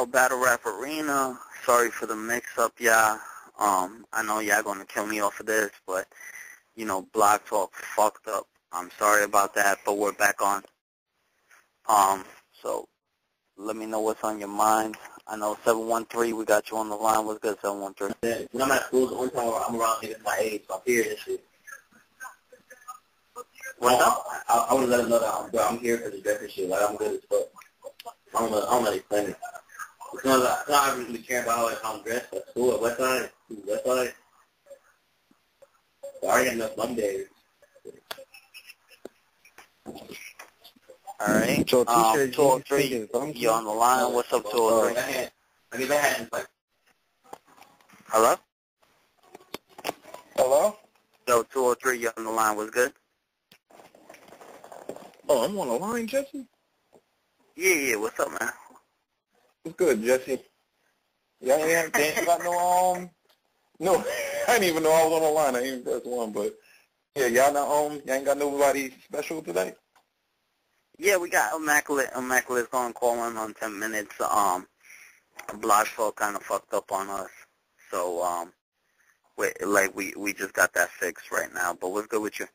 Yo, Battle Rap Arena. Sorry for the mix-up, y'all. I know y'all gonna kill me off of this, but you know, Blog Talk fucked up. I'm sorry about that, but we're back on. So let me know what's on your mind. I know 713, we got you on the line. What's good, 713? When I'm at school, the only time where I'm around niggas my age, so I'm here and shit. What's up? I want to let them know that I'm here for the dress and shit. Like, I'm good as fuck. I don't let it explain it. It's not I really care about how I'm dressed at school at Westside. Westside. I already had enough fun days. All right. 203, you on the line. What's up, 203? I mean, that happens like... Hello? Hello? Yo, 203, you on the line. What's good? Oh, I'm on the line, Jesse? Yeah, what's up, man? What's good, Jesse? Y'all ain't got no, I didn't even know I was on the line. I ain't even pressed one, but yeah, y'all ain't got nobody special today? Yeah, we got Illmaculate. Illmaculate's going to call in on 10 minutes. Blog Talk kind of fucked up on us. So, we just got that fixed right now. But what's good with you?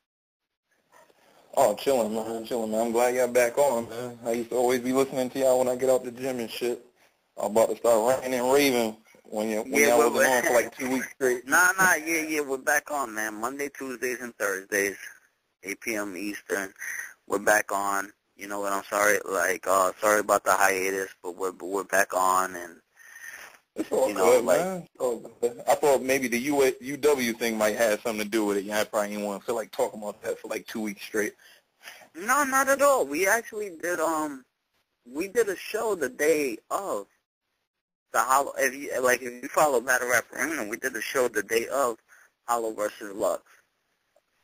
Oh, chilling, man. I'm glad y'all back on, man. I used to always be listening to y'all when I get out the gym and shit. I'm about to start ranting and raving when y'all wasn't on for like 2 weeks straight. Nah, we're back on, man. Monday, Tuesdays, and Thursdays, 8 p.m. Eastern. We're back on. You know what? I'm sorry. Sorry about the hiatus, but we're back on, and it's all good, man. It's all good. I thought maybe the UW thing might have something to do with it. Yeah, I probably didn't want to feel like talking about that for like 2 weeks straight. No, not at all. We actually did a show the day of the Hollow. If you follow Battle Rap Arena, we did a show the day of Hollow versus Lux.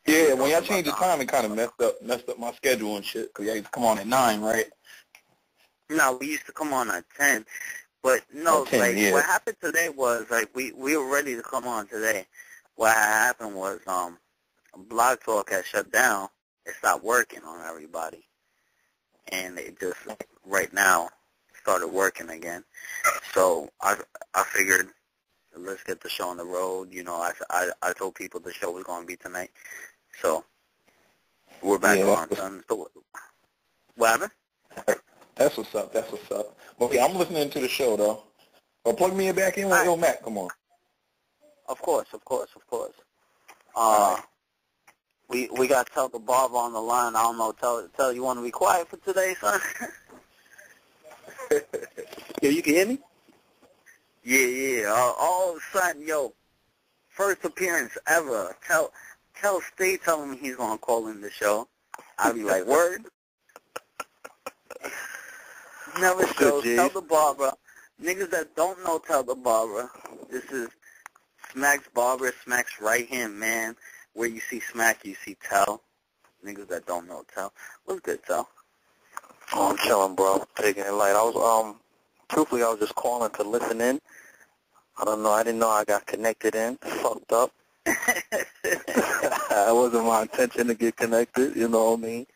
Yeah, when y'all changed the time, it kind of messed up my schedule and shit. Cause y'all used to come on at 9, right? No, we used to come on at 10. But no, 10, yeah. What happened today was we were ready to come on today. What happened was Blog Talk had shut down. It stopped working on everybody, and it just right now started working again. So I figured, let's get the show on the road. You know, I told people the show was going to be tonight. So we're back on, son. So what happened? That's what's up. Well, yeah, I'm listening to the show, though. Well, plug me back in with Illmac. Come on. Of course. We got Tell the Barber on the line. I don't know. Tell you want to be quiet for today, son? Yeah, you can hear me? Yeah. All of a sudden, yo, first appearance ever. Stay telling me he's gonna call in the show. I'll be like, word. Never shows. Tell the Barber. Niggas that don't know Tell the Barber. This is Smack's barber, Smack's right hand man. Where you see Smack, you see Tell. Niggas that don't know Tell. What's good, Tell? Oh, I'm chilling, bro. Taking it light. Truthfully, I was just calling to listen in. I don't know. I didn't know I got connected in. Fucked up. It wasn't my intention to get connected, you know what I mean?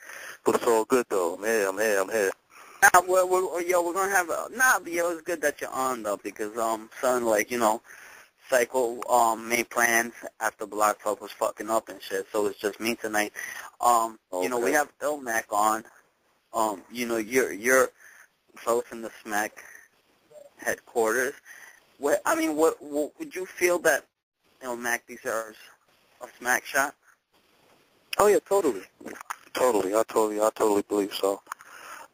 But it's all good, though. I'm here. Nah, we're gonna have it's good that you're on, though, because, son, Psycho made plans after Blog Talk was fucking up and shit, so it's just me tonight. Okay. You know, we have Illmac on. You're close in the Smack headquarters. What would you feel that Illmac deserves a Smack shot? Oh yeah, totally. I totally believe so.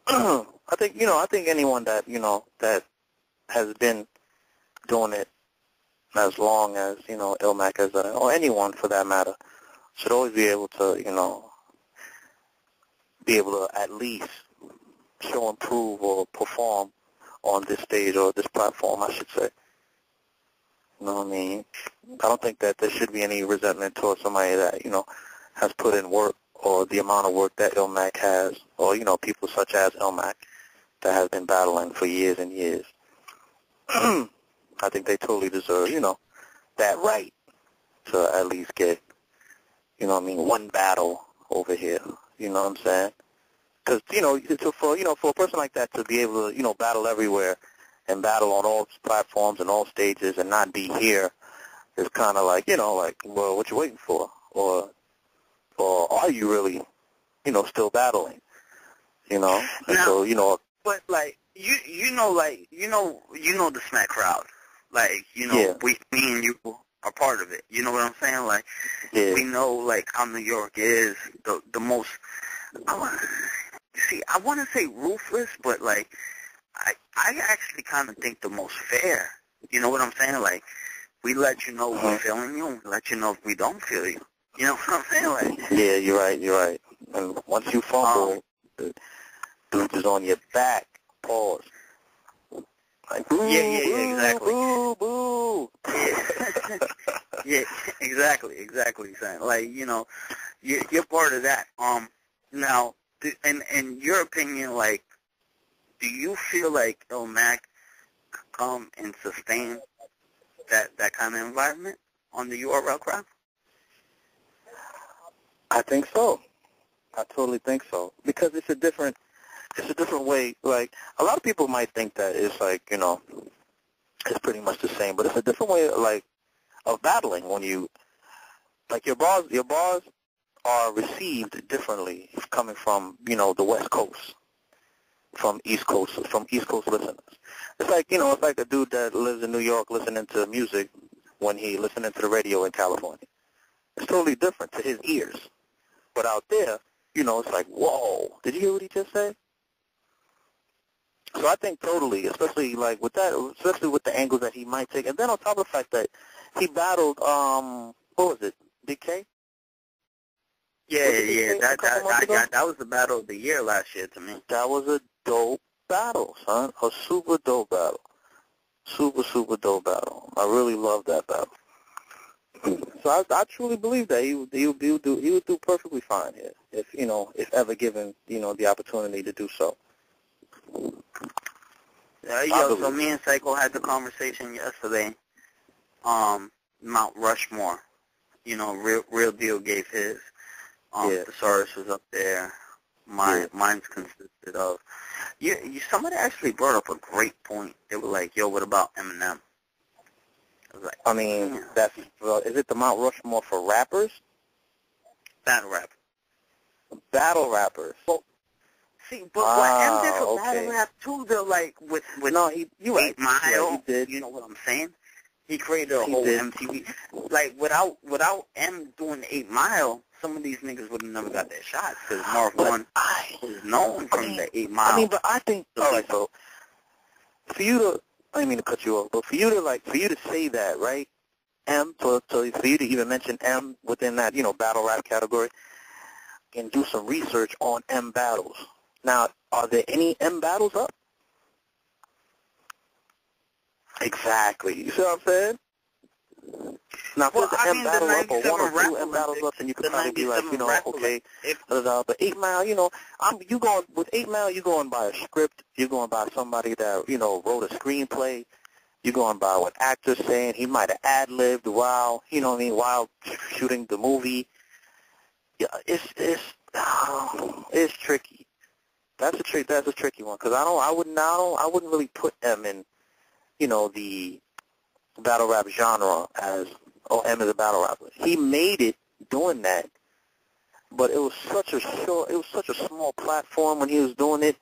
I think anyone that that has been doing it as long as Illmac has done it, or anyone for that matter, should always be able to at least show, improve, or perform on this stage or this platform, I should say. You know what I mean? I don't think that there should be any resentment towards somebody that, has put in work, or the amount of work that Illmac has, or, people such as Illmac that have been battling for years and years. I think they totally deserve, that right to at least get, one battle over here. You know what I'm saying? Because, for a person like that to be able to, battle everywhere and battle on all platforms and all stages and not be here is kind of like, like, well, what you waiting for? Or are you really, still battling? And now, so, but like you know the Smack crowd, like yeah. me and you are part of it. You know what I'm saying? Like we know like how New York is the most. I want to say ruthless, but like I actually kind of think the most fair. You know what I'm saying? Like we let you know we're feeling you, and we let you know if we don't feel you. You know what I'm saying? Like yeah, you're right. And once you fumble, dude is on your back. Pause. Like, boo, yeah, exactly. Boo, boo. Yeah, exactly. Son. Like you're part of that. Now, in your opinion, like, do you feel like Illmac come and sustain that kind of environment on the URL crowd? I think so. I totally think so, because it's a different way. Like, a lot of people might think that it's like, it's pretty much the same, but it's a different way, like, of battling when you, like, your bars are received differently coming from, the West Coast, from East Coast listeners. It's like, it's like a dude that lives in New York listening to music when he listening to the radio in California. It's totally different to his ears. But out there, it's like, whoa, did you hear what he just said? So I think totally, especially like with that, especially with the angles that he might take. And then on top of the fact that he battled, what was it, Big K? Yeah, that was the battle of the year last year to me. That was a dope battle, son. A super dope battle. Super dope battle. I really love that battle. So I truly believe that he would do perfectly fine here if ever given the opportunity to do so. So me and Psycho had the conversation yesterday. Mount Rushmore, Real Deal gave his. Thesaurus was up there. Mine's consisted of. Somebody actually brought up a great point. They were like, "Yo, what about Eminem?" Like, is it the Mount Rushmore for rappers? Battle rap. Battle rappers. Well, see, but what M did for battle rap too, they're like with no, you 8 Mile. Right, he did. You know what I'm saying? He created a whole MTV. Like without M doing 8 Mile, some of these niggas would have never got their shots because Marv One was known from the 8 Mile. But I think all right. So for you to, I didn't mean to cut you off, but for you to say that, right? M, so for you to even mention M within that, battle rap category, and do some research on M battles. Now, are there any M battles up? Exactly. You see what I'm saying? Now, if there's an M battle up or one or two M battles up, then you could probably be like, okay, but 8 Mile, you going with 8 Mile, you're going by a script, you're going by somebody that, wrote a screenplay, you're going by what actors saying, he might have ad-libbed while, while shooting the movie. Yeah, it's tricky. That's a tricky one, because I wouldn't really put M in, the battle rap genre as, M is a battle rapper. He made it doing that, but it was such a small platform when he was doing it,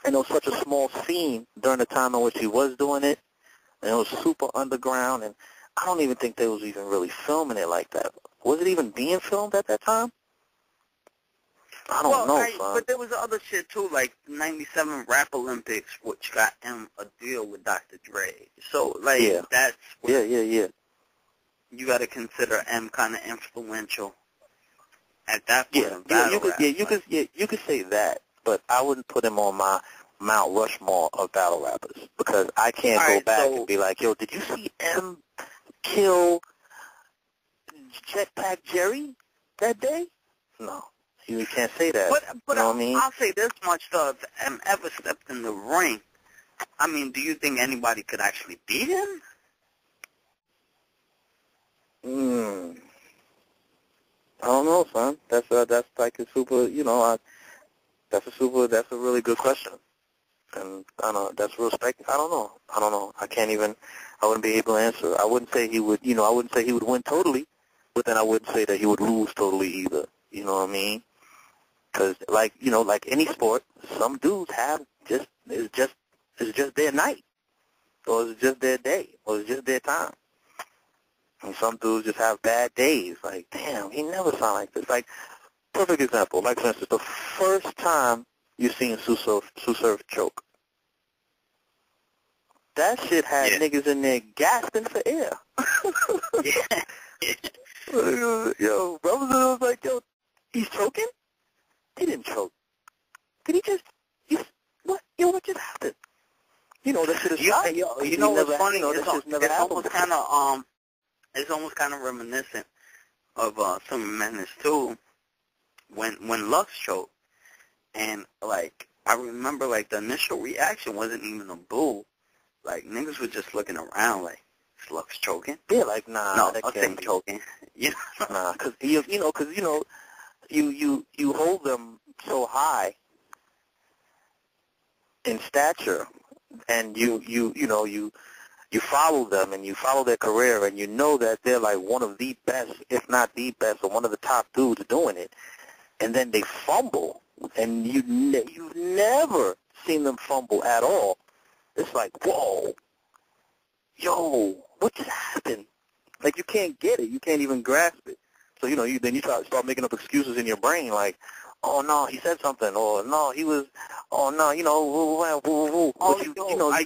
and it was such a small scene during the time in which he was doing it, and it was super underground, and I don't even think they was even really filming it like that. Was it even being filmed at that time? I don't know, son. But there was other shit too, like the '97 Rap Olympics, which got him a deal with Dr. Dre. So, that's yeah. You got to consider M kind of influential at that point. You could say that, but I wouldn't put him on my Mount Rushmore of battle rappers, because I can't go back and be like, yo, did you see M kill Jetpack Jerry that day? No. You can't say that. But you know what I mean? I'll say this much, though. If M ever stepped in the ring, I mean, do you think anybody could actually beat him? I don't know, son. That's like a super, that's a really good question. And I don't know, that's respect. I don't know. I wouldn't be able to answer. I wouldn't say he would, I wouldn't say he would win totally, but then I wouldn't say that he would lose totally either. You know what I mean? Because, like any sport, some dudes it's just their night, or it's just their day, or it's just their time. And some dudes just have bad days. Like, damn, he never sounded like this. Like, perfect example. Like, for instance, the first time you seen Sue Surf choke, that shit had niggas in there gasping for air. Yo, brothers was like, yo, he's choking? He didn't choke. Did he just, what? Yo, what just happened? That shit is shot. You know what's funny? It's almost kind of reminiscent of some Menace too, when Lux choked, and like I remember like the initial reaction wasn't even a boo, like niggas were just looking around like, is Lux choking? Yeah, like nah, that can't be choking. Nah, because you hold them so high in stature, and you follow them and you follow their career, and you know that they're like one of the best, if not the best, or one of the top dudes doing it, and then they fumble, and you've never seen them fumble at all. It's like, whoa, yo, what just happened? Like, you can't get it. You can't even grasp it. So, then you start making up excuses in your brain, like, oh, no, he said something, or no, he was, oh, no, but you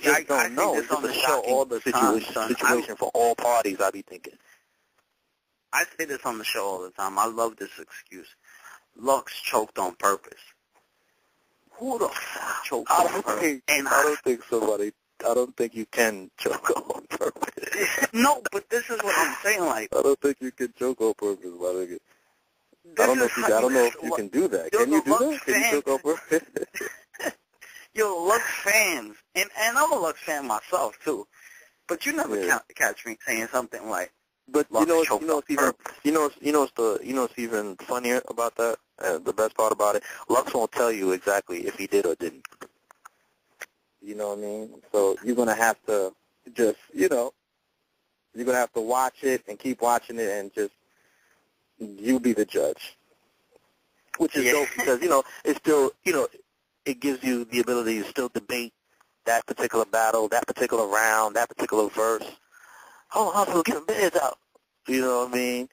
just don't know. It's just to show all the situation for all parties, I be thinking. I say this on the show all the time. I love this excuse. Lux choked on purpose. Who the fuck choked on purpose? I don't think you can choke on purpose. No, but this is what I'm saying, like. I don't think you can choke on purpose, my nigga. I don't know if you can do that. Can you do that? Can you choke on purpose? Yo, Lux fans, and I'm a Lux fan myself too, but you never catch me saying something like, but what's even funnier about that? The best part about it, Lux won't tell you exactly if he did or didn't. You know what I mean? So you're gonna have to just, you're gonna have to watch it and keep watching it, and just you be the judge, which is dope because it's still it gives you the ability to still debate that particular battle, that particular round, that particular verse. Oh, how's it getting beds out? You know what I mean?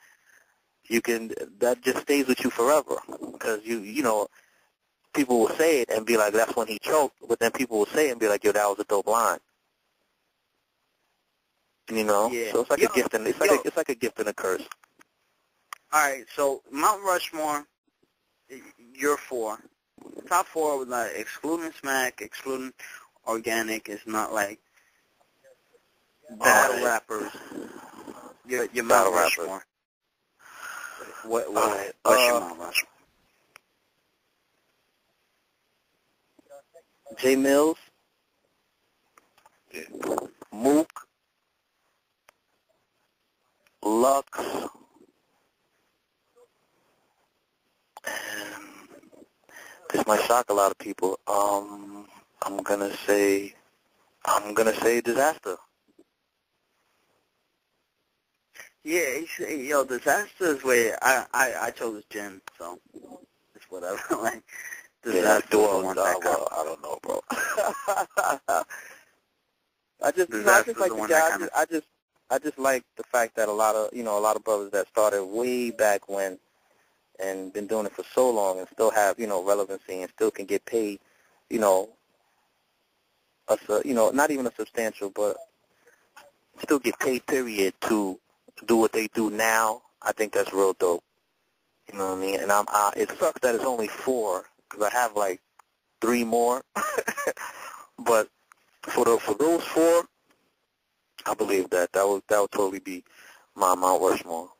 That just stays with you forever because people will say it and be like, that's when he choked, but then people will say it and be like, yo, that was a dope line. So it's like a gift and it's like a gift and a curse. All right, so Mount Rushmore, you're 4. Top 4 with like excluding Smack, excluding Organic, is not like battle rappers. Your Mount Rushmore. What's your Mount Rushmore? J Mills, Mook, Lux, and this might shock a lot of people. I'm gonna say Disaster. Yeah, yo, Disaster is where I chose Jim, so it's whatever. Like, Disaster is the one that got. I don't know, bro. I just like the guy. I just like the fact that a lot of brothers that started way back when and been doing it for so long and still have, relevancy and still can get paid, not even a substantial, but still get paid, period, to do what they do now. I think that's real dope. You know what I mean? And it sucks that it's only 4 because I have like 3 more. But for those 4, I believe that would totally be my Mount Rushmore.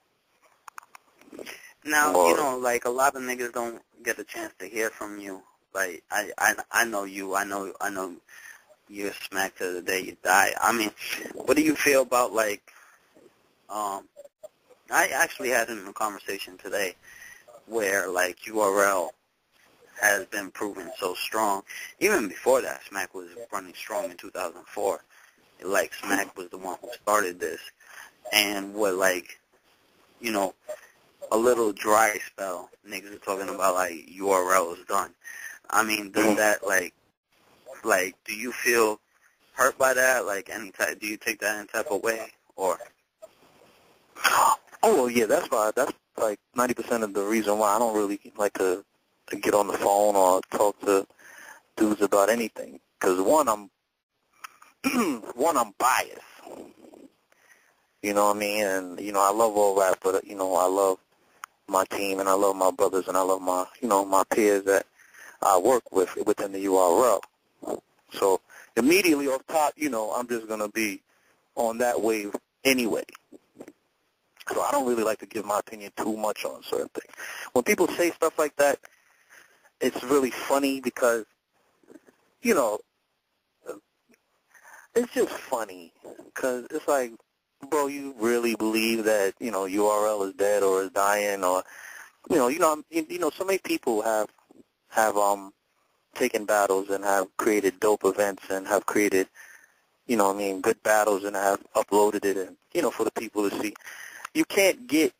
Now, like a lot of niggas don't get a chance to hear from you. Like I know you. I know you're Smack to the day you die. I mean, what do you feel about like? I actually had a conversation today where like URL has been proven so strong. Even before that, Smack was running strong in 2004. Like, Smack was the one who started this. And what, like, you know, a little dry spell, niggas are talking about, like, URL is done. I mean, does that, like, do you feel hurt by that? Like, any type, do you take that in type of way, or? Oh, well, yeah, that's why, that's like 90% of the reason why I don't really like to get on the phone or talk to dudes about anything. Because one, I'm biased. You know what I mean? And, you know, I love all rap, but, you know, I love my team and I love my brothers and I love my, you know, my peers that I work with within the URL. So immediately off top, you know, I'm just going to be on that wave anyway. So I don't really like to give my opinion too much on certain things. When people say stuff like that, it's really funny because, you know, it's just funny because it's like, bro, you really believe that, you know, URL is dead or is dying, or, you know, so many people have taken battles and have created dope events and have created, you know what I mean, good battles and have uploaded it and, you know, for the people to see. You can't get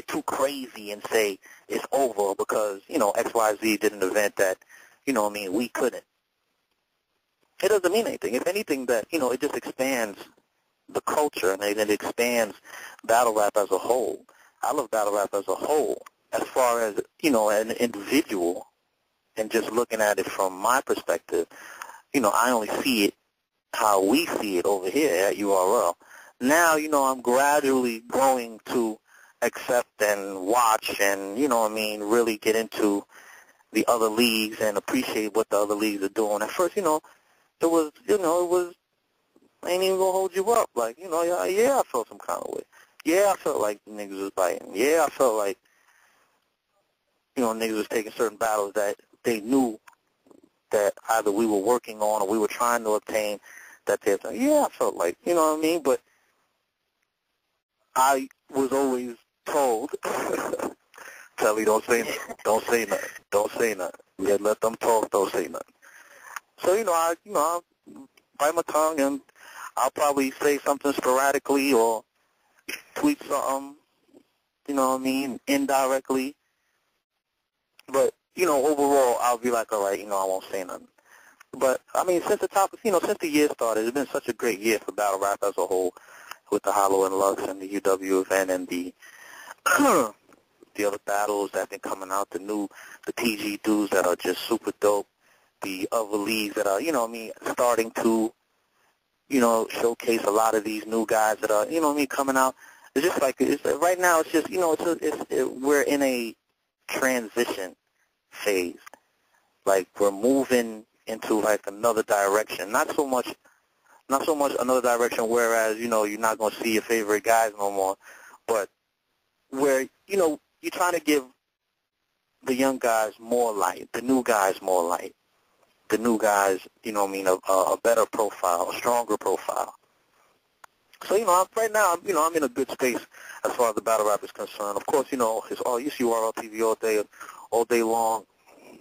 too crazy and say it's over because, you know, XYZ did an event that, you know what I mean, we couldn't. It doesn't mean anything. If anything, that, you know, it just expands the culture and it expands battle rap as a whole. I love battle rap as a whole. As far as, you know, an individual and just looking at it from my perspective, you know, I only see it how we see it over here at URL. Now, you know, I'm gradually growing to accept and watch and, you know what I mean, really get into the other leagues and appreciate what the other leagues are doing. At first, you know, I ain't even gonna hold you up. Like, you know, yeah, I felt some kind of way. Yeah, I felt like niggas was biting. Yeah, I felt like, you know, niggas was taking certain battles that they knew that either we were working on or we were trying to obtain, that they're like, yeah, I felt like, you know what I mean? But I was always told, Telly, don't say nothing. Don't say nothing. Don't say nothing. Yeah, let them talk. Don't say nothing. So, you know, I'll bite my tongue and I'll probably say something sporadically or tweet something, you know what I mean, indirectly. But, you know, overall, I'll be like, all right, you know, I won't say nothing. But, I mean, since the year started, it's been such a great year for battle rap as a whole, with the Hollow and Lux and the UW event and the the other battles that have been coming out, the TG dudes that are just super dope, the other leagues that are, you know what I mean, starting to, you know, showcase a lot of these new guys that are, you know what I mean, coming out. It's just like, right now it's just, you know, we're in a transition phase. Like, we're moving into, like, another direction. Not so much another direction whereas, you know, you're not going to see your favorite guys no more, but where, you know, you're trying to give the young guys more light, the new guys more light, the new guys, you know what I mean, a better profile, a stronger profile. So, you know, right now, you know, I'm in a good space as far as the battle rap is concerned. Of course, you know, you see URL TV all day long.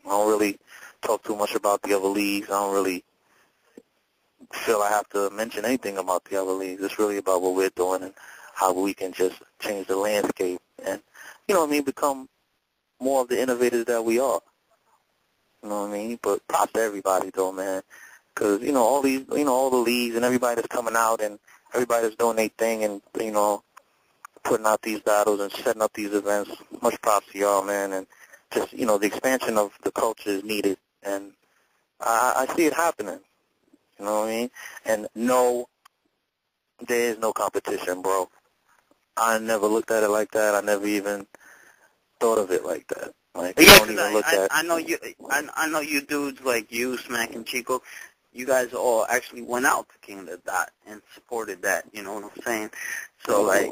I don't really talk too much about the other leagues. I don't really feel I have to mention anything about the other leagues. It's really about what we're doing and how we can just change the landscape and, you know what I mean, become more of the innovators that we are. You know what I mean? But props to everybody, though, man, because, you know, all the leagues and everybody that's coming out and everybody that's doing their thing and, you know, putting out these battles and setting up these events. Much props to y'all, man, and just, you know, the expansion of the culture is needed, and I see it happening. You know what I mean? And no, there is no competition, bro. I never looked at it like that. I never even thought of it like that. Like, yeah, don't even look at. I know you dudes like you, Smack and Chico. You guys all actually went out to King of the Dot and supported that. You know what I'm saying? So like,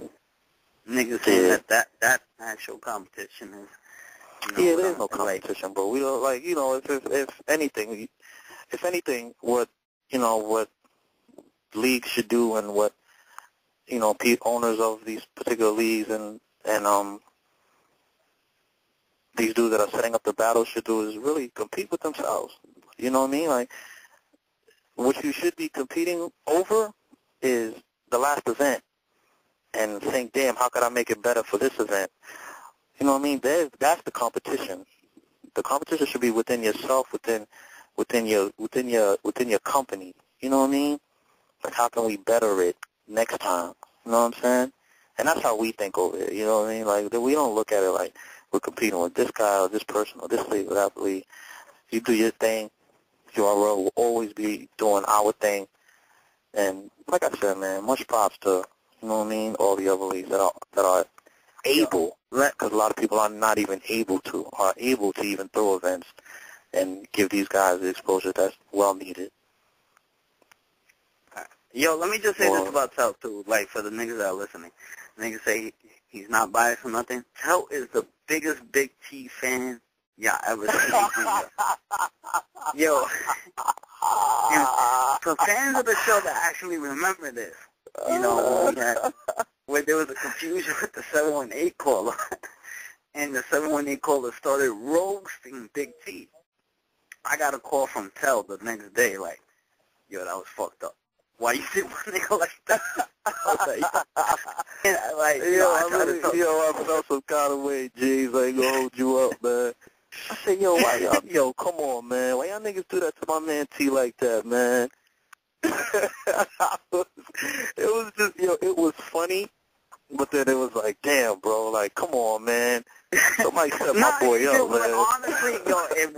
niggas saying that actual competition is. You know, yeah, there's no competition, bro. We don't, like, you know, if anything, what, you know, what leagues should do and what, you know, owners of these particular leagues and these dudes that are setting up the battles should do is really compete with themselves. You know what I mean? Like, what you should be competing over is the last event and think, damn, how could I make it better for this event? You know what I mean? That's the competition. The competition should be within yourself, within your company. You know what I mean? Like, how can we better it next time? You know what I'm saying? And that's how we think over it. You know what I mean? Like, we don't look at it like we're competing with this guy or this person or this league or that league. You do your thing. URL will always be doing our thing. And like I said, man, much props to, you know what I mean, all the other leagues that are able, because a lot of people are not even able to even throw events and give these guys the exposure that's well needed. Yo, let me just say this about Tell, too, like, for the niggas that are listening. Niggas say he's not biased or nothing. Tell is the biggest Big T fan y'all ever seen. Yo, and for fans of the show that actually remember this, you know, where there was a confusion with the 718 caller, and the 718 caller started roasting Big T. I got a call from Tell the next day, like, yo, that was fucked up. Why you did one nigga like that? I felt some kind of way, G's. I ain't gonna hold you up, man. I said, yo, come on, man. Why y'all niggas do that to my man T like that, man? It was just, it was funny, but then it was like, damn, bro, like, come on, man. Somebody set my boy up, man. Honestly, it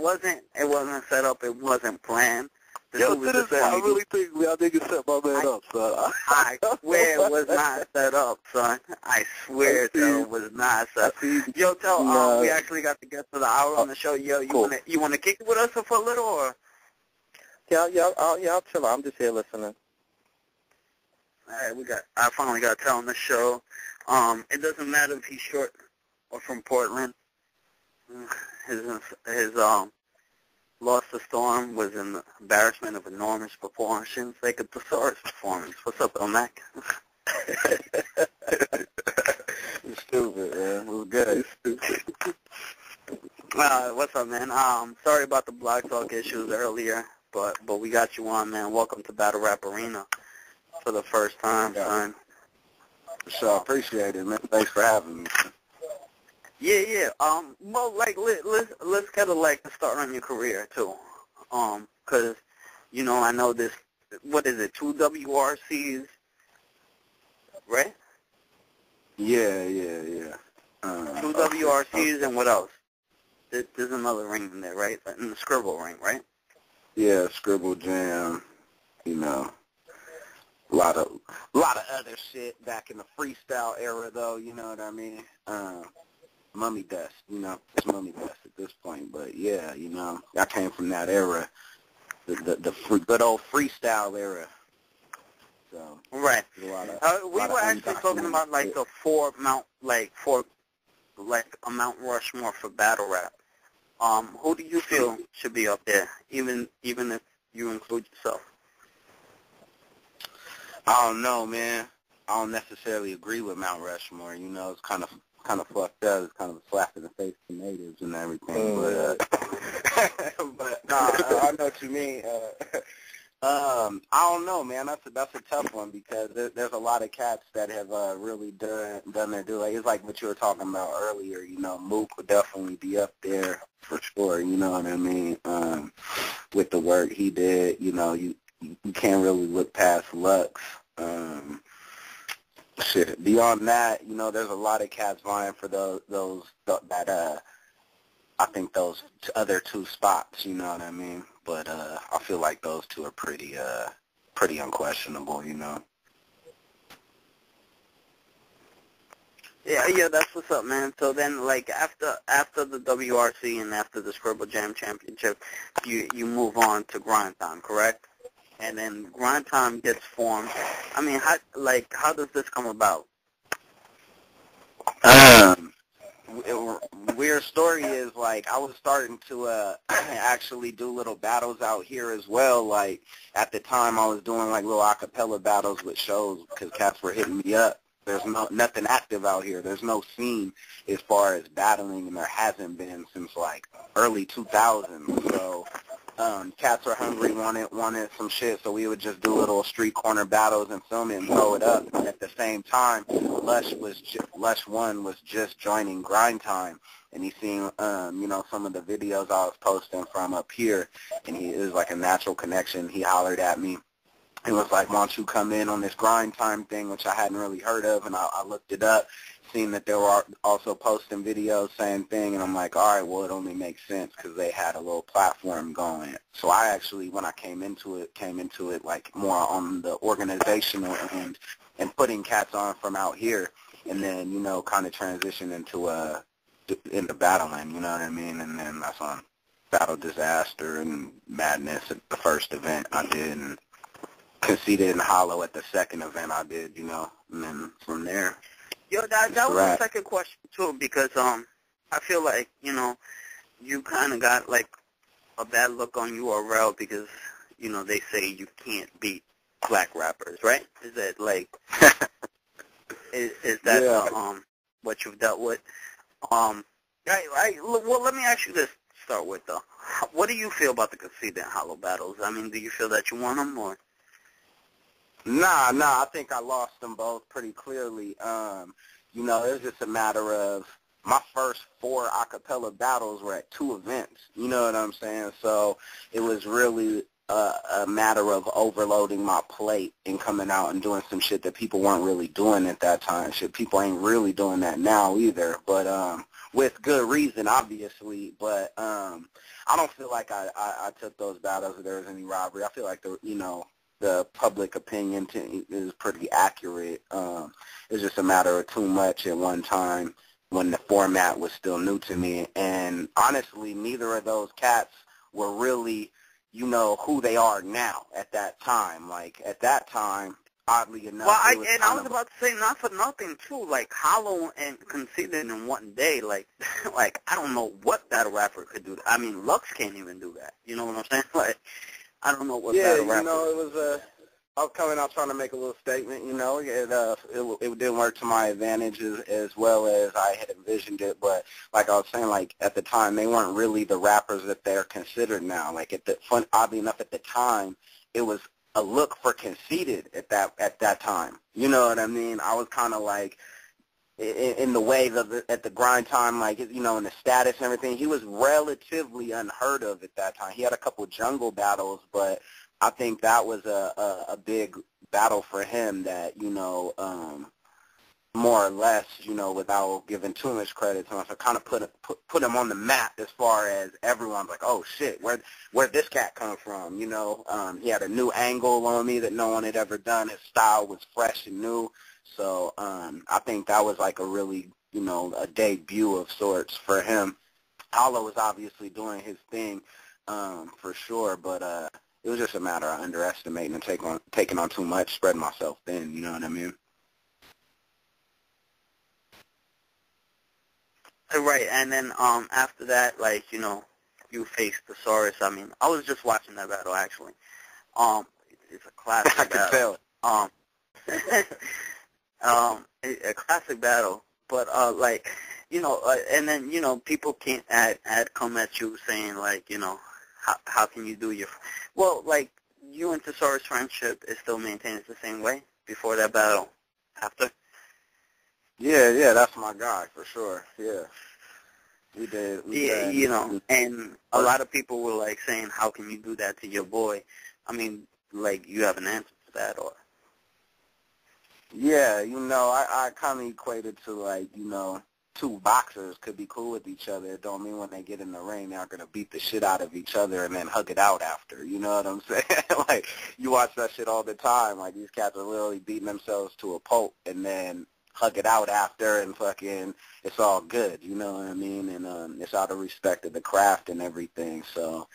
wasn't set up. It wasn't planned. Yo, I really think y'all niggas set my man up, son. I swear it was not set up, son. I swear it was not set up. Yo, Tell, we actually got to get to the hour on the show. Yo, you wanna kick it with us for a little, or? Yeah, I'll chill. I'm just here listening. All right, I finally got Tell on the show. It doesn't matter if he's short or from Portland. His loss to Storm was an embarrassment of enormous proportions, like a thesaurus performance. What's up, Illmac? You're stupid, man. It was good. What's up, man? Sorry about the Blog Talk issues earlier, but we got you on, man. Welcome to Battle Rap Arena for the first time, son. Sure, appreciate it, man. Thanks for having me. Yeah. Well, like, let's kind of like start on your career too, 'cause you know I know this. What is it? 2 WRCs, right? Yeah. 2 WRCs and what else? There's another ring in there, right? In the Scribble ring, right? Yeah, Scribble Jam. You know, a lot of other shit back in the freestyle era, though. You know what I mean? Mummy Dust, you know, it's Mummy Dust at this point, but yeah, you know, I came from that era, the good old freestyle era. So right. We were actually talking about like a Mount Rushmore for battle rap. Who do you feel should be up there, even if you include yourself? I don't know, man. I don't necessarily agree with Mount Rushmore. You know, it's kind of fucked up. It's kind of a slap in the face to natives and everything. But I know what you mean. I don't know, man. That's a tough one because there's a lot of cats that have really done their due. Like, it's like what you were talking about earlier. You know, Mook would definitely be up there for sure. You know what I mean? With the work he did, you know, you can't really look past Lux. Shit. Beyond that, you know, there's a lot of cats vying for I think those other two spots. You know what I mean? But I feel like those two are pretty unquestionable. You know. Yeah, that's what's up, man. So then, like, after the WRC and after the Scribble Jam Championship, you move on to Grind Time, correct? And then Grind Time gets formed. I mean, how does this come about? Weird story is, like, I was starting to actually do little battles out here as well. Like, at the time, I was doing, like, little acapella battles with shows because cats were hitting me up. There's nothing active out here. There's no scene as far as battling, and there hasn't been since like early 2000s. So cats were hungry, wanted some shit, so we would just do little street corner battles and film it and throw it up. And at the same time, Lush 1 was just joining Grind Time, and he seen some of the videos I was posting from up here, and it was like a natural connection. He hollered at me. It was like, why don't you come in on this Grind Time thing, which I hadn't really heard of, and I looked it up, seen that they were also posting videos, same thing, and I'm like, all right, well, it only makes sense because they had a little platform going. So I actually, when I came into it like more on the organizational end and putting cats on from out here, and then, kind of transition into battling, you know what I mean? And then that's on Battle Disaster and Madness at the first event I did, and Conceited and Hollow at the second event I did, and then from there. Yo, that was the second question too, because I feel like you kind of got like a bad look on URL because they say you can't beat black rappers, right? Is that like is that what you've dealt with? Right. Well, let me ask you this to start with though. What do you feel about the Conceited and Hollow battles? I mean, do you feel that you won them or? Nah, I think I lost them both pretty clearly. It was just a matter of my first 4 acapella battles were at 2 events, you know what I'm saying? So it was really a matter of overloading my plate and coming out and doing some shit that people weren't really doing at that time. Shit, people ain't really doing that now either, but with good reason, obviously. But I don't feel like I took those battles if there was any robbery. I feel like the public opinion is pretty accurate. It's just a matter of too much at one time when the format was still new to me. And honestly, neither of those cats were really, who they are now at that time. Like, at that time, oddly enough. Well, I was about to say, not for nothing, too, like, Hollow and Conceited in one day, like, I don't know what battle rapper could do that. I mean, Lux can't even do that. You know what I'm saying? Like, I don't know what battle rapper. I was coming out trying to make a little statement, it didn't work to my advantage as well as I had envisioned it, but like I was saying, like at the time, they weren't really the rappers that they're considered now. Like oddly enough, at the time, it was a look for Conceited at that time. You know what I mean? I was kind of like, in the way that at the Grind Time, like, in the status and everything, he was relatively unheard of at that time. He had a couple jungle battles, but I think that was a big battle for him that, more or less, without giving too much credit to him, so kind of put him on the map as far as everyone's like, oh shit, where'd this cat come from? He had a new angle on me that no one had ever done. His style was fresh and new. So I think that was like a really, a debut of sorts for him. Hollow was obviously doing his thing for sure, but it was just a matter of underestimating and taking on too much, spreading myself thin, you know what I mean? Right, and then after that, like, you faced Thesaurus. I mean, I was just watching that battle, actually. It's a classic I battle. I could tell. A classic battle, but, and then, people can't come at you saying, like, how can you do your... Well, like, you and Thesaurus' friendship is still maintained the same way before that battle, after? Yeah, that's my guy, for sure, yeah. We did. And a lot of people were, like, saying, how can you do that to your boy? I mean, like, you have an answer to that, or... Yeah, I kind of equated to, like, 2 boxers could be cool with each other. It don't mean when they get in the ring they're going to beat the shit out of each other and then hug it out after. You know what I'm saying? Like, you watch that shit all the time. Like, these cats are literally beating themselves to a pulp and then hug it out after and fucking it's all good. You know what I mean? And it's out of respect of the craft and everything. So,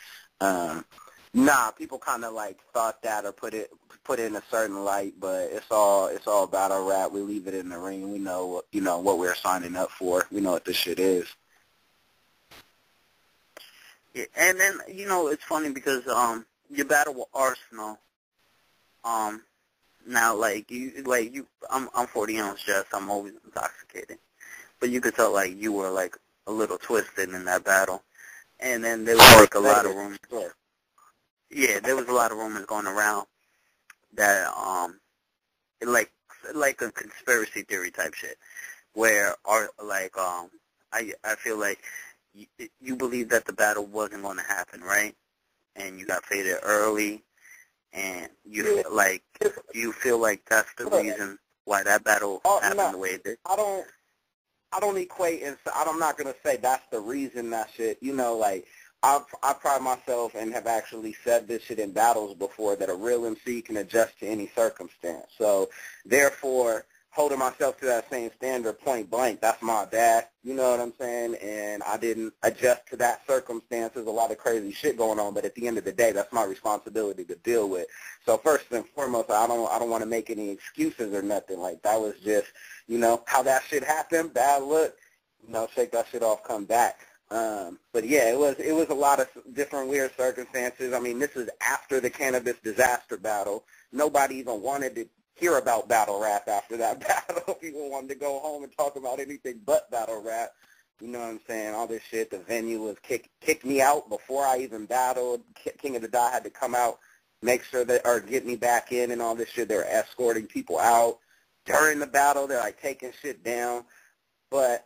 people kind of, like, thought that or put it in a certain light, but it's all battle rap. We leave it in the ring. We know, what we're signing up for. We know what this shit is. Yeah, and then, it's funny because your battle with Arsenal, Now, I'm 40 ounce Jess. I'm always intoxicated, but you could tell like you were like a little twisted in that battle, and then there was like a lot of rumors. Yeah, there was a lot of rumors going around that like a conspiracy theory type shit, where I feel like you believe that the battle wasn't going to happen, right? And you got faded early, and you feel like that's the reason why that battle happened the way it did. I don't equate, and so I'm not gonna say that's the reason that shit. You know, like I pride myself and have actually said this shit in battles before that a real MC can adjust to any circumstance. So therefore, holding myself to that same standard point blank, that's my bad. You know what I'm saying? And I didn't adjust to that circumstance. There's a lot of crazy shit going on, but at the end of the day, that's my responsibility to deal with. So first and foremost, I don't want to make any excuses or nothing. Like that was just, you know, how that shit happened. Bad look. You know, shake that shit off, come back. But yeah, it was a lot of different weird circumstances. I mean, this is after the cannabis disaster battle. Nobody even wanted to hear about battle rap after that battle. People wanted to go home and talk about anything but battle rap. You know what I'm saying? All this shit. The venue was kicked me out before I even battled. King of the Dot had to come out, make sure that, or get me back in and all this shit. They were escorting people out. During the battle, they're like taking shit down. But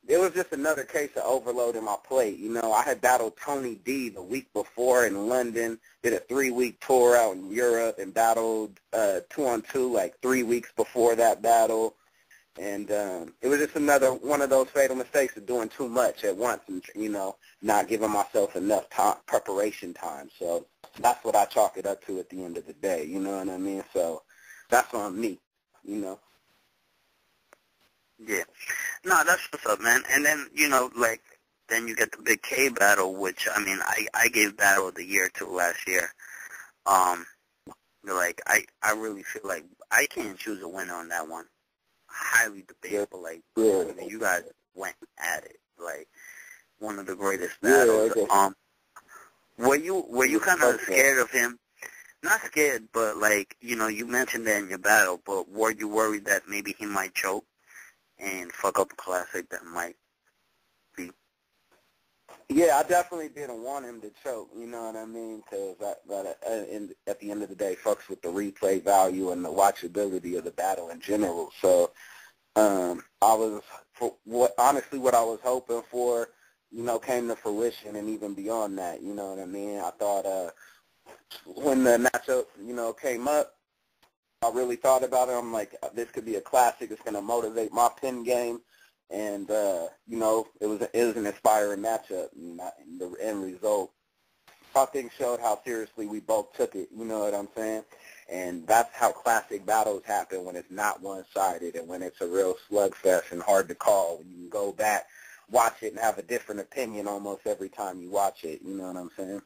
it was just another case of overloading my plate. You know, I had battled Tony D the week before in London, did a 3-week tour out in Europe, and battled 2-on-2 like 3 weeks before that battle. And it was just another one of those fatal mistakes of doing too much at once and, you know, not giving myself enough time, preparation time. So that's what I chalk it up to at the end of the day, you know what I mean? So that's on me, you know. Yeah. No, that's what's up, man. And then, you know, like, then you get the Big K battle, which, I mean, I gave Battle of the Year to last year. Like, I really feel like I can't choose a winner on that one. Highly debatable. Like, you guys went at it. Like, one of the greatest battles. Were you kind of scared of him? Not scared, but, like, you know, you mentioned that in your battle, but were you worried that maybe he might choke and fuck up a classic that might be? Yeah, I definitely didn't want him to choke, you know what I mean? Because at the end of the day, fucks with the replay value and the watchability of the battle in general. So honestly, what I was hoping for, you know, came to fruition, and even beyond that, you know what I mean? I thought when the matchup, you know, came up, I really thought about it. I'm like, this could be a classic. It's going to motivate my pin game. And, you know, it was an inspiring matchup. And the end result, I think, showed how seriously we both took it. You know what I'm saying? And that's how classic battles happen, when it's not one-sided and when it's a real slugfest and hard to call. When you can go back, watch it, and have a different opinion almost every time you watch it. You know what I'm saying?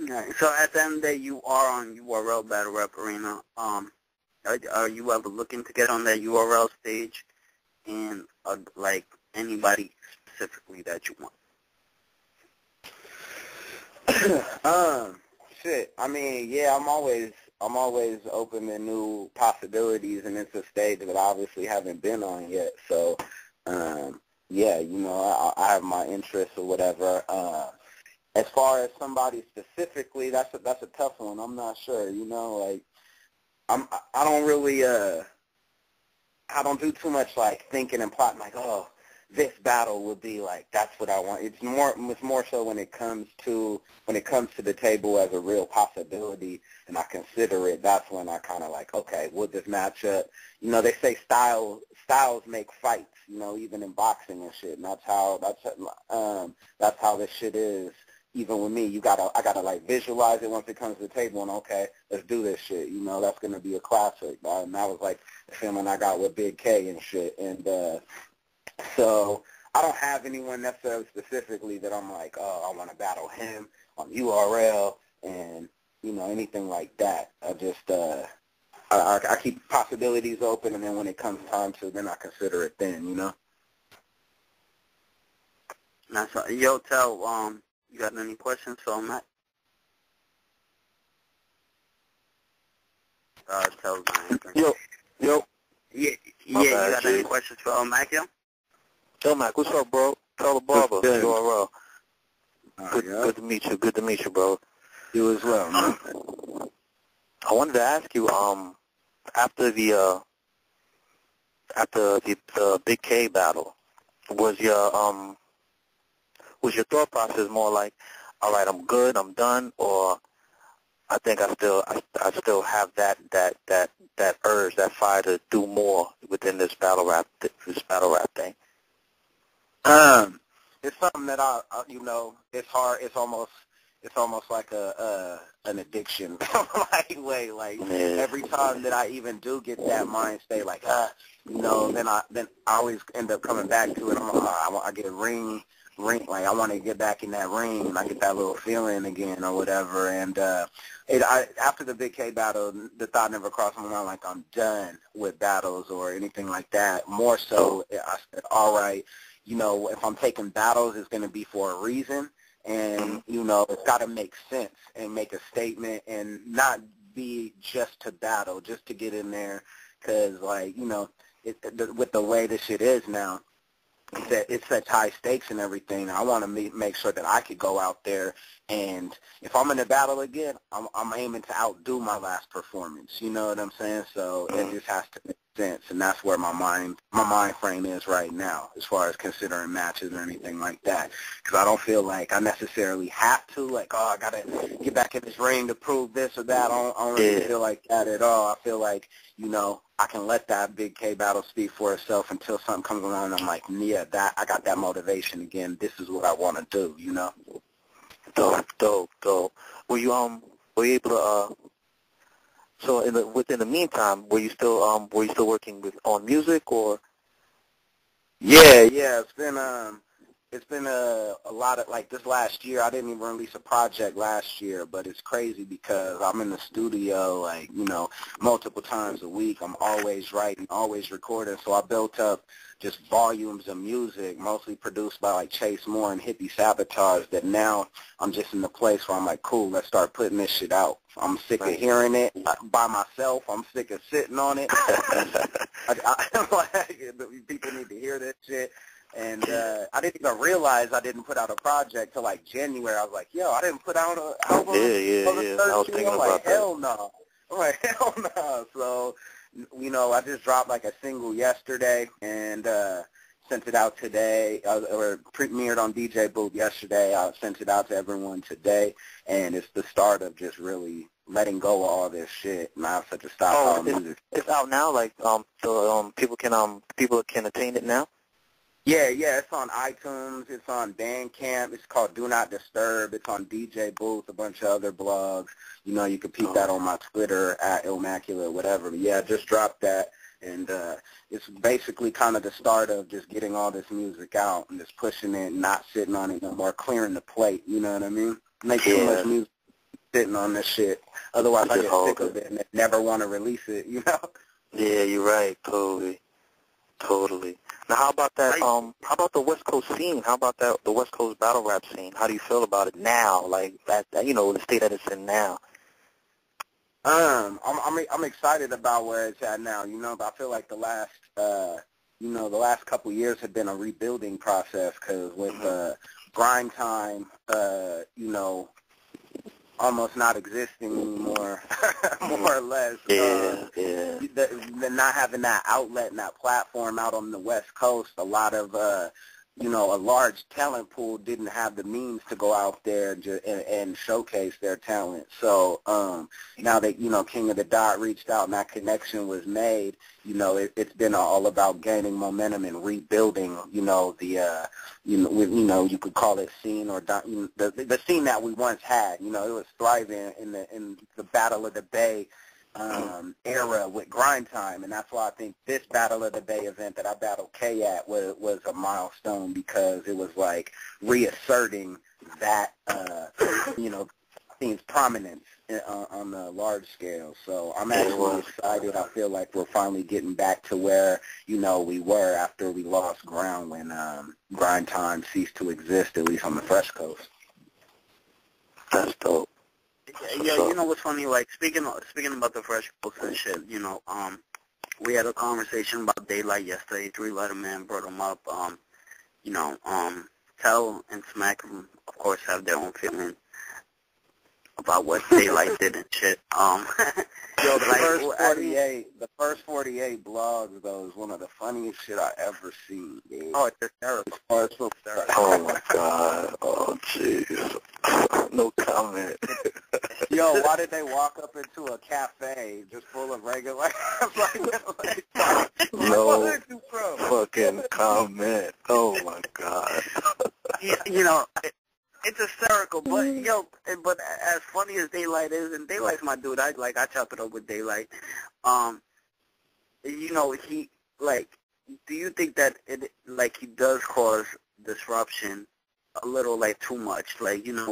Right. So at the end of the day, you are on URL Battle Rap Arena. Are you ever looking to get on that URL stage, and like anybody specifically that you want? Shit. I mean, yeah, I'm always open to new possibilities, and it's a stage that I obviously haven't been on yet. So, yeah, you know, I have my interests or whatever. As far as somebody specifically, that's a tough one. I'm not sure. You know, like I don't really I don't do too much like thinking and plotting like, oh, this battle would be like, that's what I want. It's more so when it comes to the table as a real possibility and I consider it. That's when I kind of like, okay, would this match up? You know, they say styles make fights. You know, even in boxing and shit. And that's how this shit is. Even with me, I gotta like visualize it once it comes to the table, and okay, let's do this shit. You know, that's gonna be a classic. And that was like the feeling I got with Big K and shit. And so I don't have anyone necessarily specifically that I'm like, oh, I want to battle him on URL and, you know, anything like that. I just I keep possibilities open, and then when it comes time to, then I consider it then. You know. That's yo, tell you got any questions for Matt? tells my answer. Yo. Yeah, you got any G. questions for Illmac, yo? Illmac, what's up, bro? Tell the barber. Good. URL. Good, yeah. good to meet you. Good to meet you, bro. You as well, man. I wanted to ask you, after the Big K battle, was your thought process more like, all right, I'm good, I'm done, or I think I still have that urge, that fire to do more within this battle rap thing? It's something that it's hard. It's almost like an addiction, every time that I even do get that mind state, then I always end up coming back to it. I get a ring, like I want to get back in that ring, and I get that little feeling again or whatever. And after the Big K battle, the thought never crossed my mind like I'm done with battles or anything like that. More so, I said, all right, if I'm taking battles, it's going to be for a reason. And, it's got to make sense and make a statement and not be just to battle, just to get in there. Because, with the way this shit is now, it's such high stakes and everything. I want to make sure that I could go out there, and if I'm in a battle again, I'm aiming to outdo my last performance. You know what I'm saying? So it just has to make sense, and that's where my mind frame is right now, as far as considering matches or anything like that. Because I don't feel like I necessarily have to, I gotta get back in this ring to prove this or that. I don't really feel like that at all. I feel like I can let that Big K battle speak for itself until something comes along and I'm like, yeah, I got that motivation again. This is what I want to do, Dope. Were you able to so within the meantime, were you still working on music, or? Yeah, it's been a lot of, this last year. I didn't even release a project last year, but it's crazy because I'm in the studio, multiple times a week. I'm always writing, always recording, so I built up just volumes of music, mostly produced by, Chase Moore and Hippie Sabotage, that now I'm just in the place where I'm like, cool, let's start putting this shit out. I'm sick of hearing it by myself. I'm sick of sitting on it. People need to hear this shit. And I didn't even realize I didn't put out a project till January. I was like, yo, I didn't put out an album. Yeah. I was thinking about that. Hell no. I'm like, hell no. So, I just dropped a single yesterday and sent it out today, or premiered on DJ Booth yesterday. I sent it out to everyone today, and it's the start of just really letting go of all this shit. And I have such a stop music. It's out now. People can attain it now. Yeah, it's on iTunes, it's on Bandcamp, it's called Do Not Disturb, it's on DJ Booth, a bunch of other blogs. You can peep that on my Twitter, at Illmaculate, whatever. But yeah, just dropped that, and it's basically kind of the start of just getting all this music out and just pushing it, not sitting on it no more, clearing the plate, you know what I mean? Make too much music sitting on this shit. Otherwise I get sick of it and never want to release it, Yeah, you're right, totally. Now, how about that? How about the West Coast scene? How about the West Coast battle rap scene? How do you feel about it now? The state that it's in now. I'm excited about where it's at now. But I feel like the last couple years have been a rebuilding process because with grind time, almost not existing anymore, more or less. The not having that outlet and that platform out on the West Coast, a lot of, a large talent pool didn't have the means to go out there and showcase their talent. So now that, King of the Dot reached out and that connection was made, it's been all about gaining momentum and rebuilding, you could call it scene or the scene that we once had. It was thriving in the Battle of the Bay era with grind time, and that's why I think this Battle of the Bay event that I battled K at was a milestone, because it was reasserting that scene's prominence on the large scale. So I'm actually excited. I feel like we're finally getting back to where we were after we lost ground when grind time ceased to exist, at least on the Fresh Coast. That's dope. Yeah, you know what's funny? Like speaking about the fresh books and shit. You know, we had a conversation about Daylyt yesterday. Three Letterman brought him up. You know, Tell and Smack, of course, have their own feelings about what Daylyt did and shit. Yo, the like, first 48 blogs though is one of the funniest shit I ever seen, dude. Oh, it's hysterical. Oh, it's so hysterical. Oh my god. Oh jeez. No comment. Yo, why did they walk up into a cafe just full of regular No fucking comment. Oh my god. You know, it's hysterical, but but as funny as Daylyt is, and Daylight's my dude. I chop it up with Daylyt. You know, he do you think that he does cause disruption a little too much? You know,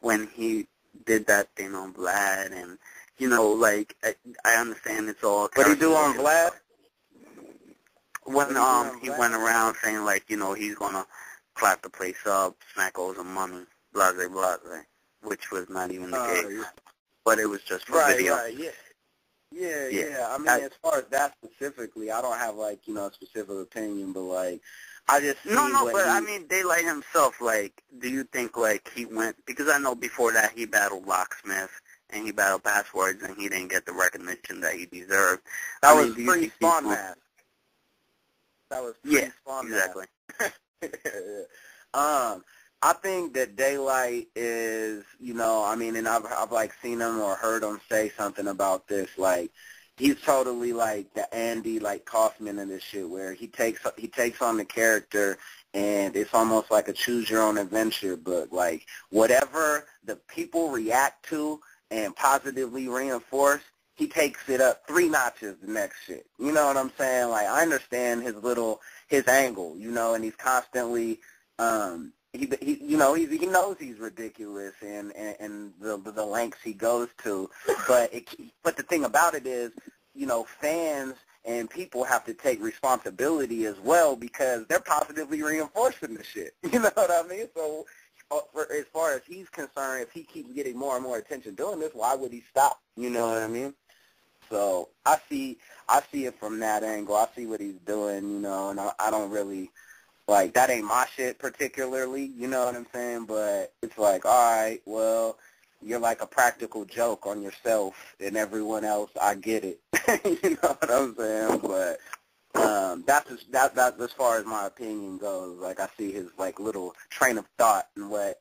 when he did that thing on Vlad, and you know, I understand it's all. What he do on Vlad? When he went around saying you know, he's gonna clap the place up, Smack owes him money, blase blase, which was not even the case. Yeah. But it was just for video. Right, yeah. I mean, as far as that specifically, I don't have you know, a specific opinion, but I just see but I mean, Daylyt himself, do you think he went, because I know before that he battled Locksmith and he battled Passwords and he didn't get the recognition that he deserved. That was pre-Spawn Mask. That was pre-Spawn Mask. Exactly. I think that Daylyt is, you know, I mean, and I've seen him or heard him say something about this, he's totally the Andy Kaufman in this shit, where he takes on the character and it's almost like a choose your own adventure book. Whatever the people react to and positively reinforce, he takes it up 3 notches the next shit. You know what I'm saying? I understand his angle, you know, and he's constantly he you know, he knows he's ridiculous and the lengths he goes to, but the thing about it is, you know, fans and people have to take responsibility as well, because they're positively reinforcing the shit. You know what I mean? So as far as he's concerned, if he keeps getting more and more attention doing this, why would he stop? You know what I mean? So I see it from that angle. I see what he's doing, you know, and I don't really, that ain't my shit particularly, you know what I'm saying? But it's all right, well, you're a practical joke on yourself and everyone else. I get it. You know what I'm saying? But that's as far as my opinion goes. I see his little train of thought and what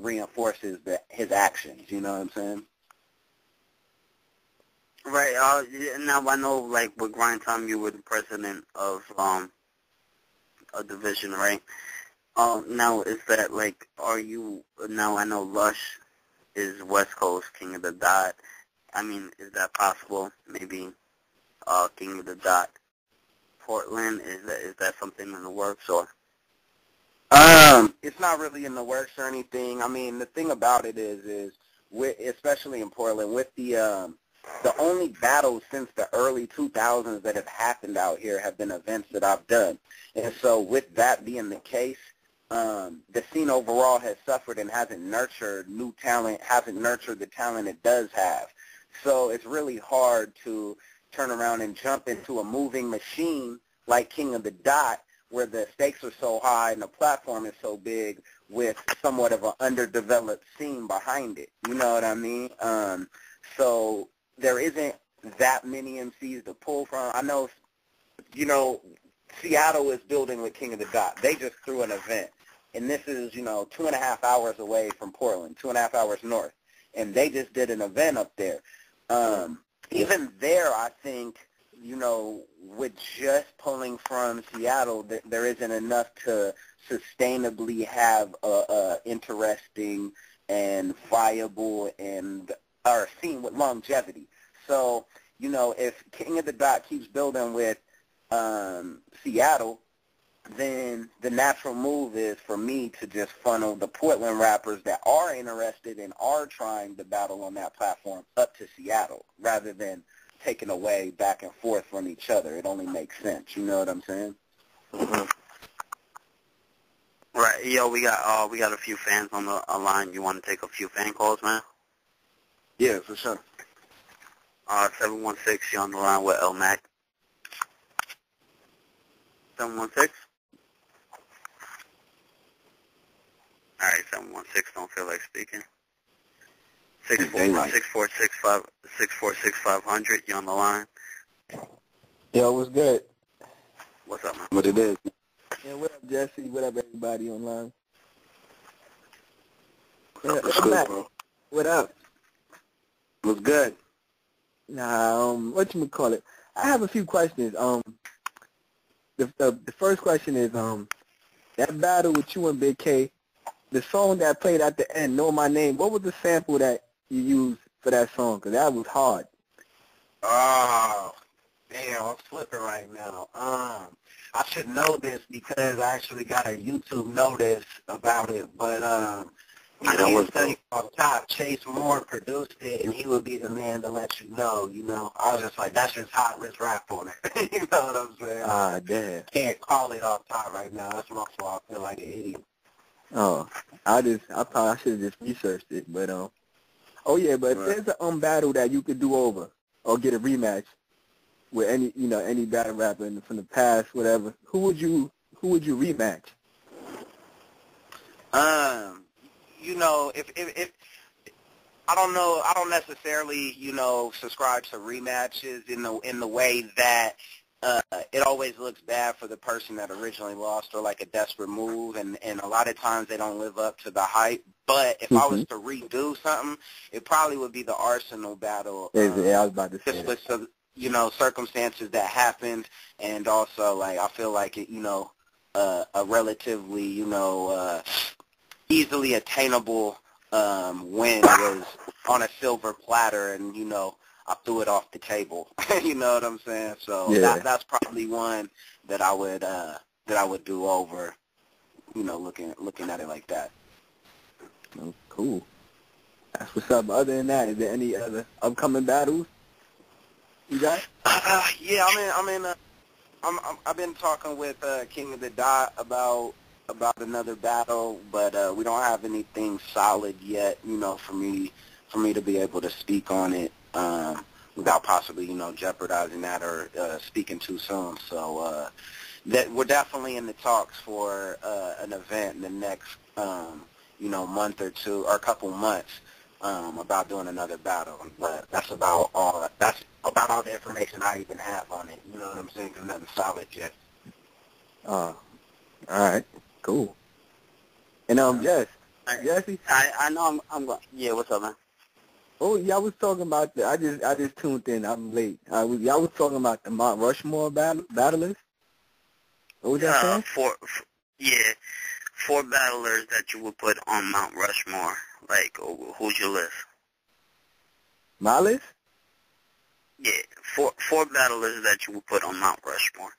reinforces his actions. You know what I'm saying? Right. Now I know, with Grind Time, you were the president of a division, right? Now is that are you? Now I know Lush is West Coast King of the Dot. I mean, is that possible? Maybe King of the Dot Portland, is that something in the works, or? It's not really in the works or anything. I mean, the thing about it is especially in Portland, with the only battles since the early 2000s that have happened out here have been events that I've done. And so with that being the case, the scene overall has suffered and hasn't nurtured new talent, hasn't nurtured the talent it does have. So it's really hard to turn around and jump into a moving machine like King of the Dot, where the stakes are so high and the platform is so big, with somewhat of an underdeveloped scene behind it. You know what I mean? So there isn't that many MCs to pull from. I know, you know, Seattle is building with King of the Dot. They just threw an event. And this is, you know, 2.5 hours away from Portland, 2.5 hours north. And they just did an event up there. Even there, I think, you know, with just pulling from Seattle, there isn't enough to sustainably have a interesting and viable or scene with longevity. So, you know, if King of the Dot keeps building with Seattle, then the natural move is for me to just funnel the Portland rappers that are interested and are trying to battle on that platform up to Seattle, rather than taking away back and forth from each other. It only makes sense. You know what I'm saying? Mm-hmm. Right. Yo, we got a few fans on the line. You want to take a few fan calls, man? Yeah, for sure. 716, you're on the line with Illmac. 716? All right, 716, don't feel like speaking. 646-500, you're on the line. Yo, what's good? What's up, man? What it is? Yeah, what up, Jesse? What up, everybody online? Yeah, What's good, bro? What up? What's good? Nah, whatchamacallit? I have a few questions. The first question is, that battle with you and Big K, the song that played at the end, Know My Name, what was the sample that you used for that song? Because that was hard. Oh, damn, I'm slipping right now. I should know this because I actually got a YouTube notice about it, but I was telling you off top, Chase Moore produced it, and he would be the man to let you know, I was just like, that's just hot, let's rap on it. You know what I'm saying? Ah, damn. Can't call it off top right now. That's my fault. I feel like an idiot. Oh, I should have just researched it, but oh yeah, but if there's a battle that you could do over or get a rematch with any battle rapper from the past, whatever, who would you rematch? If I don't know, I don't necessarily, subscribe to rematches in the way that it always looks bad for the person that originally lost or like a desperate move, and a lot of times they don't live up to the hype. But if I was to redo something, it probably would be the Arsenal battle. Yeah, I was about to say just with some, circumstances that happened, and also like I feel like it, a relatively, easily attainable win was on a silver platter, and I threw it off the table. You know what I'm saying? So that's probably one that I would do over. Looking at it like that. Oh, cool. That's what's up. Other than that, is there any other upcoming battles you got? Yeah, I've been talking with King of the Dot about another battle, but we don't have anything solid yet, for me to be able to speak on it without possibly, jeopardizing that or speaking too soon. So that we're definitely in the talks for an event in the next, month or two or a couple months about doing another battle. But that's about all the information I even have on it. You know what I'm saying? 'Cause nothing solid yet. All right. Cool. And Jesse. I know I'm going. Yeah, what's up, man? Oh, y'all was talking about I just tuned in. I'm late. Y'all was talking about the Mount Rushmore battlers. What was that saying? Four battlers that you would put on Mount Rushmore. Like, who's your list? My list? Yeah, four battlers that you would put on Mount Rushmore.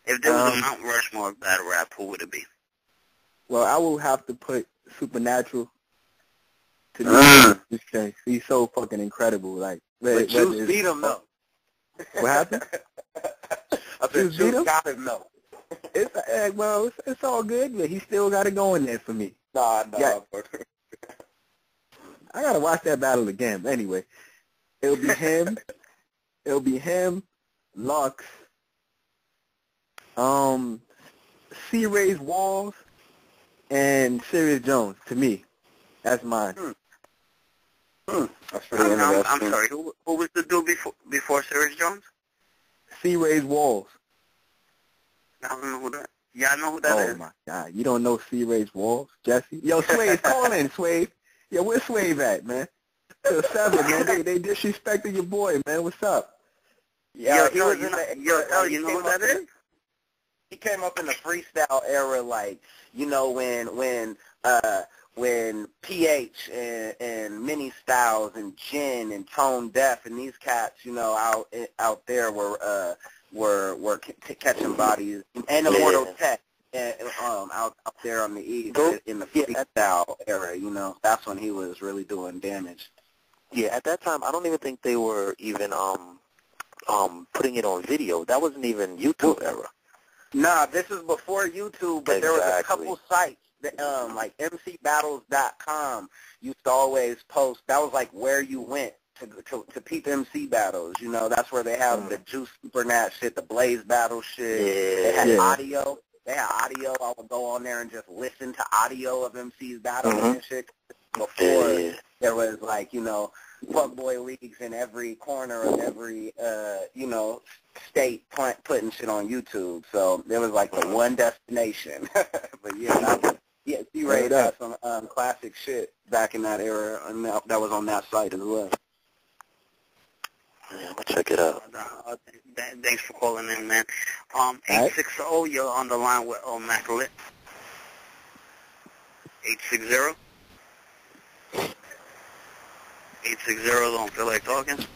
If there was a Mount Rushmore battle rap, who would it be? Well, I will have to put Supernatural to the case. He's so fucking incredible. Like, but Juice beat him though. What happened? I said Juice got him though. It's all good, but he still got to go in there for me. Nah. Yeah. I gotta watch that battle again. But anyway, it'll be him, Lux, C-Ray's Walls, and Sirius Jones. To me, that's mine. That's pretty interesting. I'm sorry. Who was the dude before Sirius Jones? C-Ray's Walls. I don't know who that. Yeah, I know who that is. Oh my God, you don't know C-Ray's Walls, Jesse? Yo, Swave, call in, Swave. Yo, where's Swave at, man? Yo, Seven, man, they disrespected your boy, man. What's up? Yeah, you know who that is? He came up in the freestyle era, like, when PH and Mini Styles and Jen and Tone Deaf and these cats, out there were catching bodies, and Immortal Tech out there on the East in the freestyle era. That's when he was really doing damage. Yeah, at that time, I don't even think they were even putting it on video. That wasn't even YouTube era. Nah, this is before YouTube, but there was a couple sites like MCBattles.com used to always post. That was like where you went to peep MC battles. You know, that's where they have the Juice Supernat shit, the Blaze battle shit. They had audio. They had audio. I would go on there and just listen to audio of MCs battling and shit. Before there was like, you know, fuckboy leagues in every corner of every, you know, state putting shit on YouTube. So there was like the one destination. But yeah, C-Ray had some classic shit back in that era, and that was on that site as well. Yeah, I'm gonna check it out. Thanks for calling in, man. 860, you're on the line with Illmaculate. 860. 860, don't feel like talking. You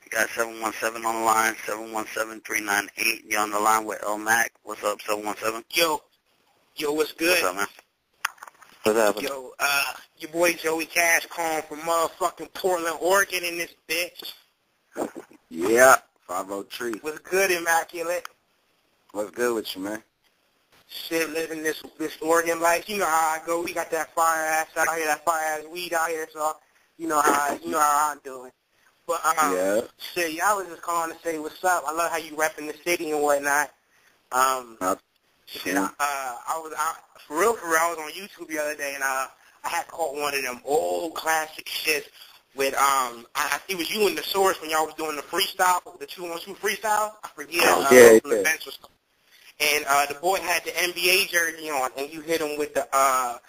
got 717 on the line, 717-398. You're on the line with Illmac. What's up, 717? Yo, what's good? What's up, man? What's happening? Yo, your boy Joey Cash calling from motherfucking Portland, Oregon in this bitch. Yeah, 503. What's good, Immaculate? What's good with you, man? Shit, living this Oregon life. You know how I go. We got that fire ass out here, that fire ass weed out here. So you know how I'm doing. But shit, y'all was just calling to say what's up. I love how you repping the city and whatnot. Yeah. I was for real. I was on YouTube the other day, and I had caught one of them old classic shits with I think it was you and the Source when y'all was doing the freestyle, the 2-on-2 freestyle. I forget. Events was. And the boy had the NBA jersey on, and you hit him with the how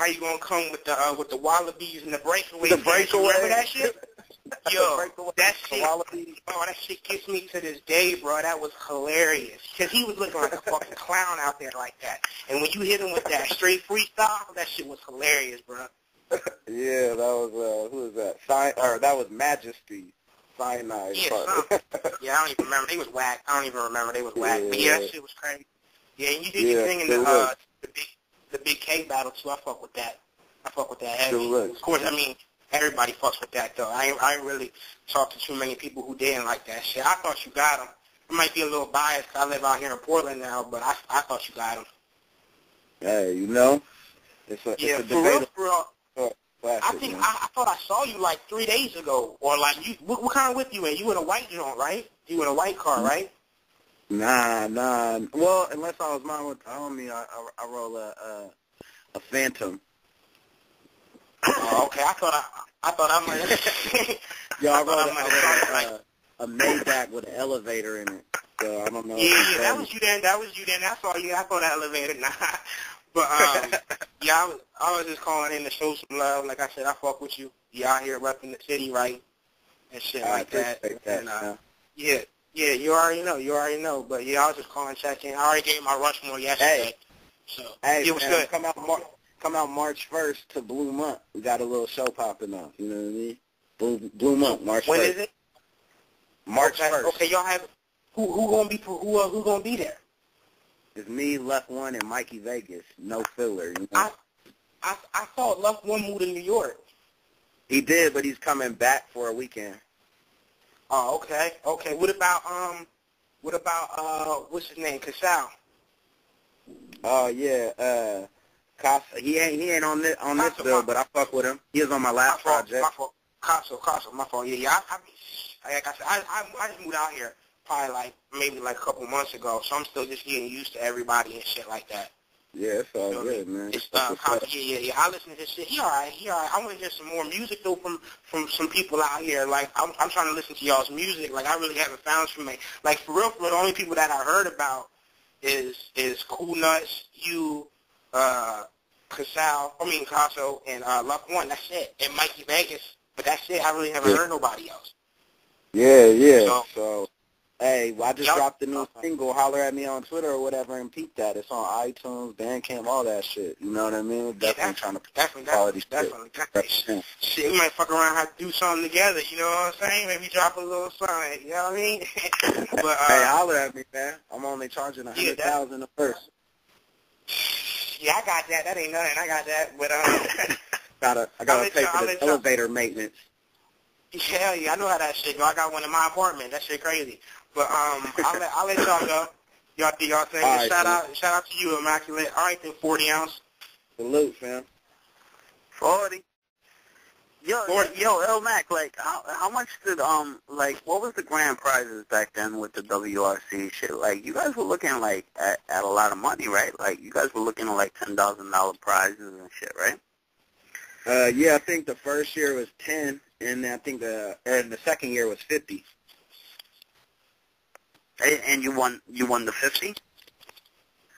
you gonna come with the Wallabies and the breakaway? The breakaway. Remember that shit? Yo, that shit. Wallabies. Oh, that shit gets me to this day, bro. That was hilarious. Cause he was looking like a fucking clown out there like that. And when you hit him with that straight freestyle, that shit was hilarious, bro. Yeah, that was who was that? That was Majesty. Cyanide. Yeah, yeah, I don't even remember. They was whack. I don't even remember. They was whack. But yeah, that shit was crazy. Yeah, and you did your thing in the big K battle too. I fuck with that. Heavy. Of course, I mean, everybody fucks with that though. I ain't really talked to too many people who didn't like that shit. I thought you got them. I might be a little biased 'cause I live out here in Portland now, but I thought you got them. Hey, you know, it's a Debatable. For real. Classic, I thought I saw you like 3 days ago, or like you. What kind of whip you in? You in a white joint, right? You in a white car, right? Nah. Well, unless I was mine with the homie, I roll a Phantom. Oh, okay. I thought I might. Yo, I rolled a Maybach with an elevator in it. So I don't know. Yeah, that was you then. I saw you. I saw that elevator. Nah. But yeah, I was just calling in to show some love. Like I said, I fuck with you. You out here repping the city, right? And shit like that. And yeah, you already know. But yeah, I was just calling, checking. I already gave my Rushmore yesterday. So it was good. Come out March 1st to Blue Month. We got a little show popping up. You know what I mean? Blue Month, March 1st. When is it? March 1st. Okay, y'all have who gonna be there? It's me, Left One, and Mikey Vegas. No filler, you know? I thought Left One moved to New York. He did, but he's coming back for a weekend. Oh, okay. What about what's his name? Casal. Oh yeah, Casa. He ain't on this bill, but I fuck with him. He was on my last project. My fault. Casa. My fault. Yeah. Like I said, I just moved out here probably maybe a couple months ago, so I'm still just getting used to everybody and shit like that. Yeah, it's all good, man. It's yeah. I listen to this shit. He all right. I want to hear some more music though from some people out here. Like I'm trying to listen to y'all's music. Like I really haven't found some. Like for real, the only people that I heard about is Cool Nuts, you, Casso, and Luck One. That's it. And Mikey Vegas. But that's it. I really haven't heard nobody else. Yeah. So hey, I just dropped the new single. Holler at me on Twitter or whatever and peep that. It's on iTunes, Bandcamp, all that shit. You know what I mean? Definitely trying to quality definitely. Shit, we might fuck around and have to do something together. You know what I'm saying? Maybe drop a little something. You know what I mean? But hey, holler at me, man. I'm only charging $100,000 a verse. Yeah, I got that. That ain't nothing. I got that. But I gotta pay for the elevator maintenance. Hell yeah, I know how that shit go. I got one in my apartment. That shit crazy. But I'll let y'all go. Y'all do y'all thing. All right, Shout out to you, Immaculate. All right, then, 40 ounce. Salute, fam. 40. Yo, Illmac, like, how much did, like, what was the grand prizes back then with the WRC shit? Like, you guys were looking, like, at a lot of money, right? Like, you guys were looking at, like, $10,000 prizes and shit, right? Yeah, I think the first year was 10, and I think the second year was 50. And you won the 50?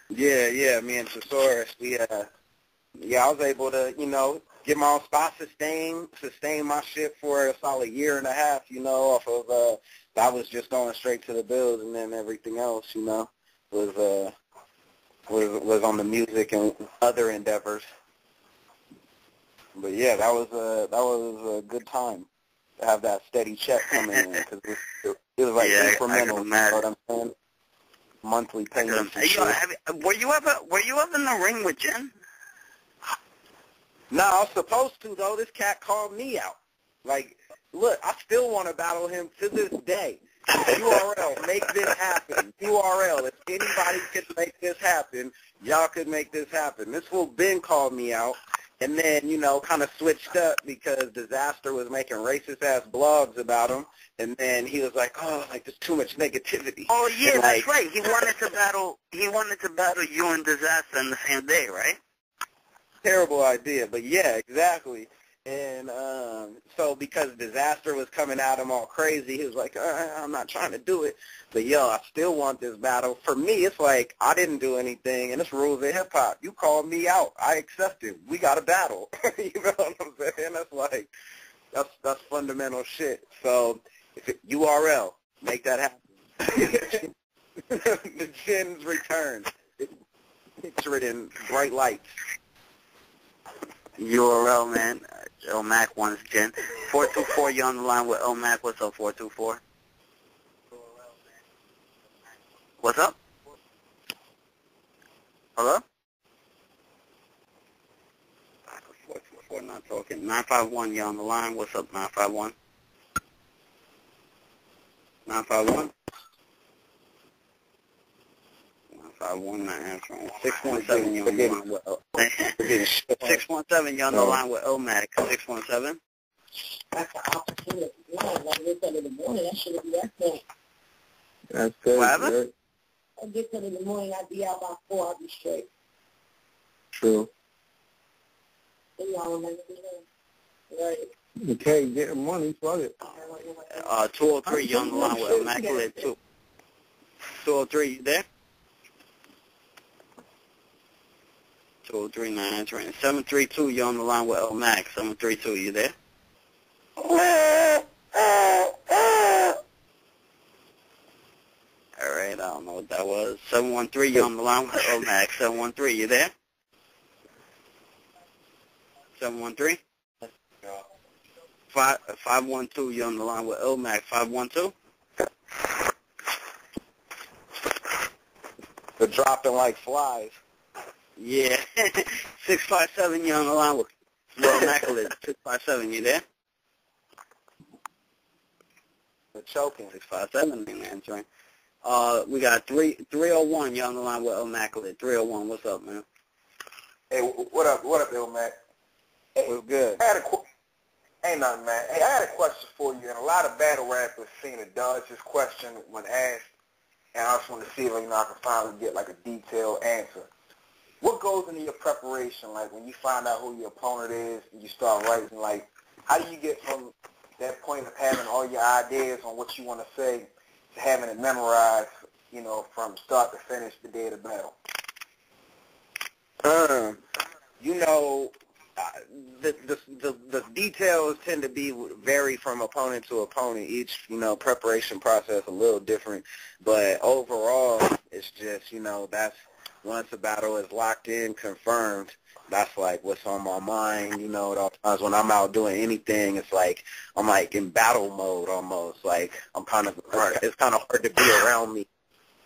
Yeah, me and Thesaurus, I was able to, get my own spot, sustain my shit for a solid year and a half, off of, I was just going straight to the bills, and then everything else, was on the music and other endeavors. But yeah, that was a good time to have that steady check coming in, because it was like incremental, you know what I'm saying? Monthly payments. Were you ever in the ring with Jen? No, I was supposed to, though. This cat called me out. Like, look, I still want to battle him to this day. URL, make this happen. URL, if anybody could make this happen, y'all could make this happen. This fool Ben called me out, and then, kind of switched up because Disaster was making racist-ass blogs about him, and then he was like, there's too much negativity. Oh, yeah, and that's right. He wanted to battle you and Disaster in the same day, right? Terrible idea, but yeah, exactly. And so because Disaster was coming at him all crazy, he was like, I'm not trying to do it. But, I still want this battle. For me, it's like I didn't do anything, and it's rules of hip-hop. You called me out. I accepted. We got a battle. You know what I'm saying? That's like, that's fundamental shit. So URL, make that happen. The Jin's return. Picture it in bright lights. URL, man. Illmac wants Jen. 424, you on the line with Illmac. What's up, 424? What's up? Hello? 424, not talking. 951, you on the line. What's up, 951? 951? 951, not answering. 617, you on the line with 617, you on the line with Illmac. 617? That's an opportunity. Yeah, like this in the morning, that should be that thing. That's good. What happened? I get up in the morning, I'd be out by 4, I'd be straight. True. And y'all never do that. Right. You can't get money, fuck it. 203, you on the line with Illmaculate. 203, you there? 203, not answering. 732, you on the line with Illmac. 732, you there? All right, I don't know what that was. 713, you on the line with Illmac. 713, you there? 713? 512, you on the line with Illmac. 512? They're dropping like flies. Yeah. 657, you on the line with Illmaculate. 657, you there? They're choking. 657, ain't answering. We got 301, you on the line with Illmaculate. 301, what's up, man? Hey, what up, Illmac? It was good. Ain't nothing, man. Hey, I had a question for you, and a lot of battle rappers seem to dodge this question when asked, and I just want to see if I can finally get like a detailed answer. What goes into your preparation, like when you find out who your opponent is and you start writing, like how do you get from that point of having all your ideas on what you want to say to having it memorized, from start to finish the day of the battle? The details tend to vary from opponent to opponent. Each, preparation process a little different. But overall, it's just, that's once a battle is locked in, confirmed, that's like what's on my mind. At all times when I'm out doing anything, it's like I'm like in battle mode almost. Like it's kind of hard to be around me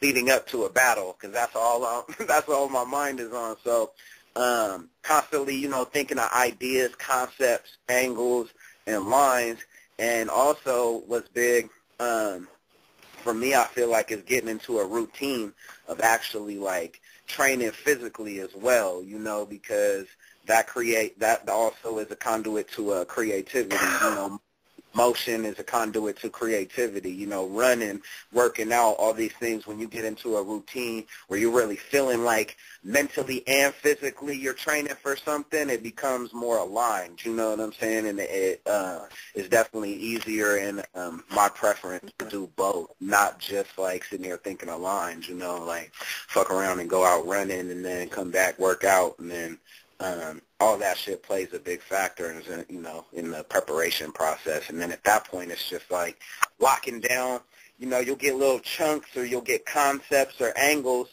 leading up to a battle because that's all my mind is on. So constantly, thinking of ideas, concepts, angles, and lines. And also what's big, for me, I feel like it's getting into a routine of actually like training physically as well, you know, because that also is a conduit to creativity, you know. Motion is a conduit to creativity, you know, running, working out, all these things. When you get into a routine where you're really feeling like mentally and physically you're training for something, it becomes more aligned, you know what I'm saying? And it is definitely easier and my preference to do both, not just like sitting here thinking aligned, you know, like fuck around and go out running and then come back, work out, and then all that shit plays a big factor in, you know, in the preparation process. And then at that point, it's just like locking down. You know, you'll get little chunks or you'll get concepts or angles,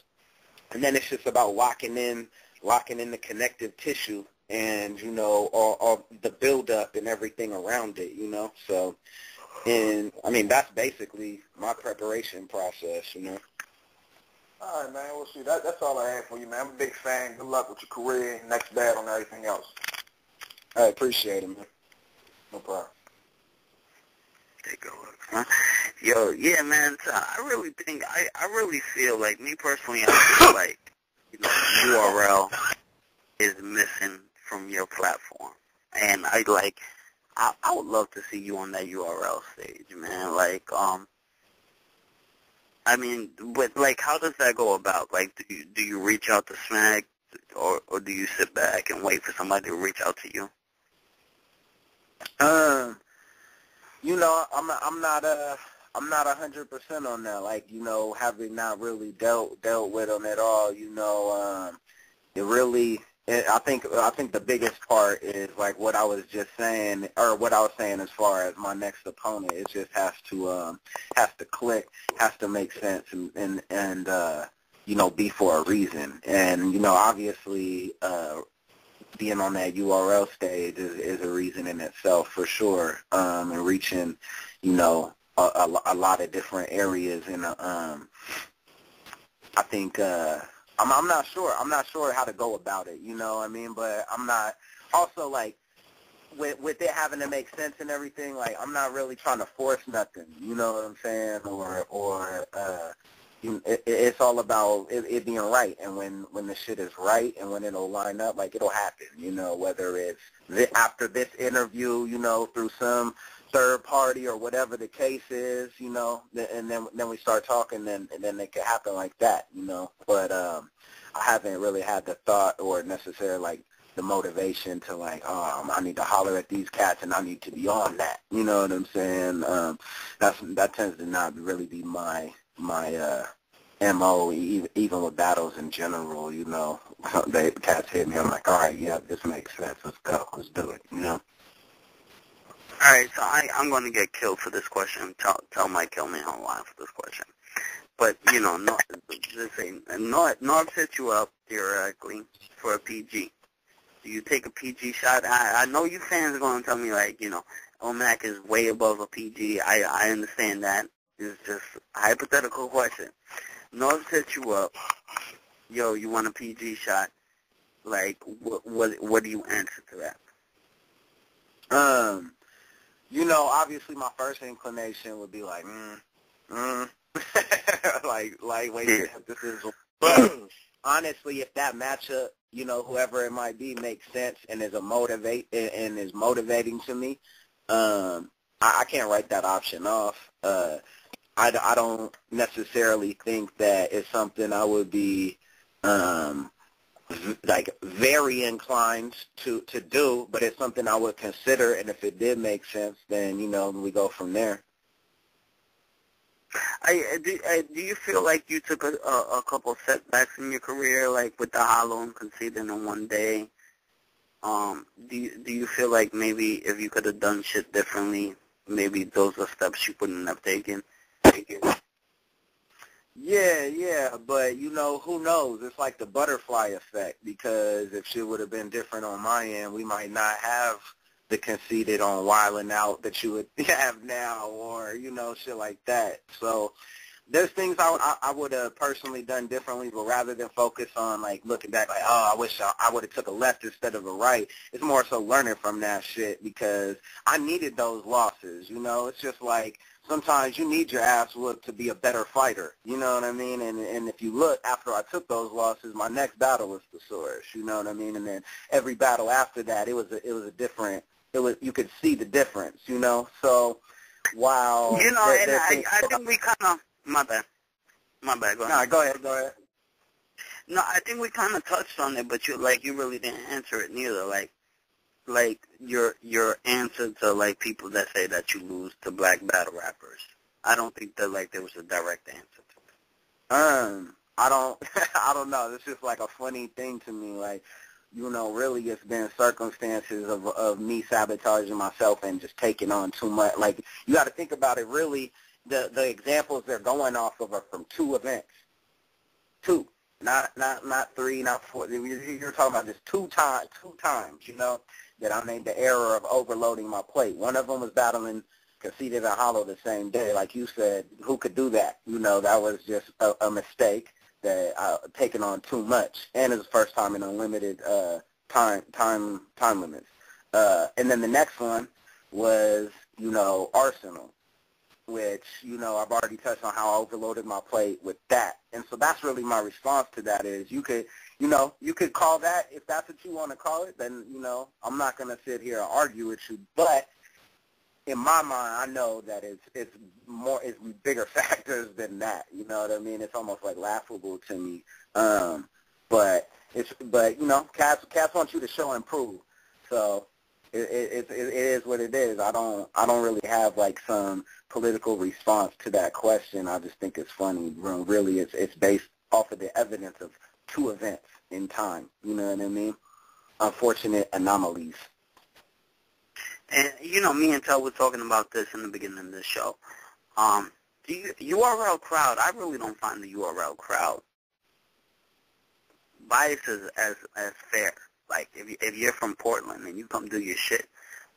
and then it's just about locking in the connective tissue and, you know, all the build-up and everything around it, you know. So, and, I mean, that's basically my preparation process, you know. All right, man. Well, see, that's all I have for you, man. I'm a big fan. Good luck with your career, next battle, and everything else. I appreciate it, man. No problem. Take a look, huh? Yo, yeah, man. So I really think, I really feel like, me personally, I feel like, you know, URL is missing from your platform. And I would love to see you on that URL stage, man. Like, I mean, but like, how does that go about? Like, do you reach out to Smack, or do you sit back and wait for somebody to reach out to you? You know, I'm not 100% on that. Like, you know, having not really dealt with them at all. You know, it really. I think the biggest part is like what I was just saying, or what I was saying as far as my next opponent. It just has to click, has to make sense, and you know, be for a reason. And you know, obviously, being on that URL stage is a reason in itself for sure. And reaching, you know, a lot of different areas, and I think. I'm not sure. I'm not sure how to go about it, you know what I mean? But I'm not, also, like, with it having to make sense and everything, like, I'm not really trying to force nothing, you know what I'm saying? Or it's all about it being right. And when the shit is right and when it'll line up, like, it'll happen, you know, whether it's after this interview, you know, through some third party or whatever the case is, you know, and then we start talking, and then it could happen like that, you know. But I haven't really had the thought or necessarily like the motivation to like, I need to holler at these cats and I need to be on that, you know what I'm saying? That tends to not really be my MO, even with battles in general, you know. The cats hit me, I'm like, all right, yeah, this makes sense, let's go, let's do it, you know. All right, so I'm going to get killed for this question. Tell Mike kill me online for this question. But, you know, Norb set you up, theoretically, for a PG. Do you take a PG shot? I know you fans are going to tell me, like, you know, Illmac is way above a PG. I understand that. It's just a hypothetical question. Norb set you up. Yo, you want a PG shot. Like, what do you answer to that? You know, obviously my first inclination would be like, like, wait, this is, but honestly, if that matchup, you know, whoever it might be, makes sense and is motivating to me, I can't write that option off. I don't necessarily think that it's something I would be, like, very inclined to do, but it's something I would consider, and if it did make sense, then, you know, we go from there. Do you feel like you took a couple setbacks in your career, like with the hollow and conceding in one day? Do you feel like maybe if you could have done shit differently, maybe those are steps you wouldn't have taken? Yeah, but, you know, who knows? It's like the butterfly effect, because if shit would have been different on my end, we might not have the conceited on wilding out that you would have now, or, you know, shit like that. So there's things I would have personally done differently, but rather than focus on, like, looking back, like, oh, I wish I would have took a left instead of a right, it's more so learning from that shit because I needed those losses, you know? It's just like sometimes you need your ass whooped to be a better fighter, you know what I mean? And if you look, after I took those losses, my next battle was the Source, you know what I mean? And then every battle after that, it was a different, you could see the difference, you know? So while... You know, and I think we kind of... My bad, go ahead. No, go ahead. No, I think we kind of touched on it, but you really didn't answer it neither. Like your answer to, like, people that say that you lose to black battle rappers. I don't think that, like, there was a direct answer to it. I don't know. It's just like a funny thing to me. Like, you know, really it's been circumstances of me sabotaging myself and just taking on too much. Like, you got to think about it. Really, the examples they're going off of are from 2 events. 2. Not 3, not 4. You're talking about just two times, you know, that I made the error of overloading my plate. One of them was battling Conceited and Hollow the same day. Like you said, who could do that? You know, that was just a mistake that I taken on too much. And it was the first time in unlimited time limits. And then the next one was, you know, Arsenal, which, you know, I've already touched on how I overloaded my plate with that. And so that's really my response to that is you could call that, if that's what you want to call it, then, you know, I'm not going to sit here and argue with you. But in my mind, I know that it's bigger factors than that. You know what I mean? It's almost like laughable to me. But you know, cats want you to show and prove. So it is what it is. I don't really have like some political response to that question. I just think it's funny. Really, it's based off of the evidence of 2 events in time. You know what I mean? Unfortunate anomalies. And, you know, me and Tel were talking about this in the beginning of the show. The URL crowd, I really don't find the URL crowd biased as fair. Like, if you're from Portland and you come do your shit,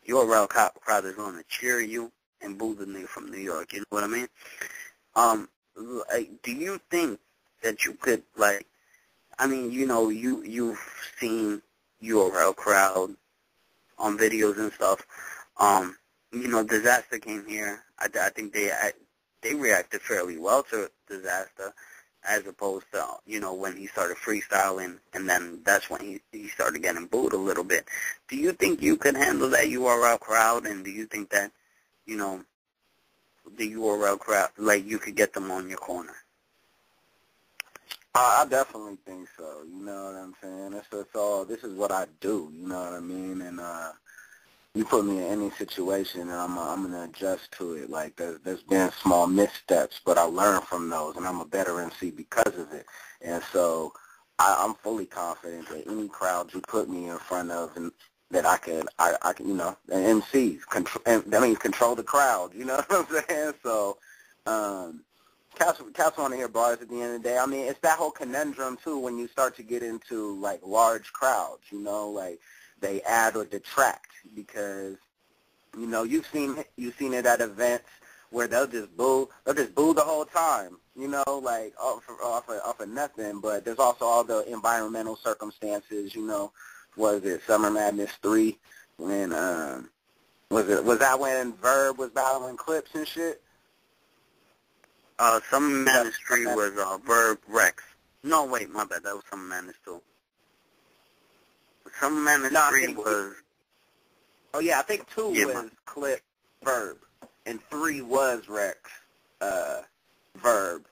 URL crowd is going to cheer you and boo the nigga from New York. You know what I mean? Like, do you think that you could, like, I mean, you know, you've seen URL crowd on videos and stuff. You know, Disaster came here. I think they reacted fairly well to Disaster, as opposed to, you know, when he started freestyling, and then that's when he started getting booed a little bit. Do you think you could handle that URL crowd, and do you think that, you know, the URL crowd, like, you could get them on your corner? I definitely think so. You know what I'm saying? It's all, this is what I do. You know what I mean? And you put me in any situation, and I'm gonna adjust to it. Like, there's been small missteps, but I learn from those, and I'm a better MC because of it. And so I'm fully confident that any crowd you put me in front of, and that I can, you know, and MCs, that means control the crowd. You know what I'm saying? So. Cats want to hear bars at the end of the day. I mean, it's that whole conundrum, too, when you start to get into, like, large crowds, you know, like, they add or detract because, you know, you've seen it at events where they'll just boo the whole time, you know, like, off of nothing. But there's also all the environmental circumstances, you know. Was it Summer Madness 3 when, was that when Verb was battling Clips and shit? Summer Madness 3 was Verb Rex. No, wait, my bad. That was Summer Madness 2. Summer Madness 3 was... Oh, yeah, I think 2 was Clip, Verb, and 3 was Rex, Verb.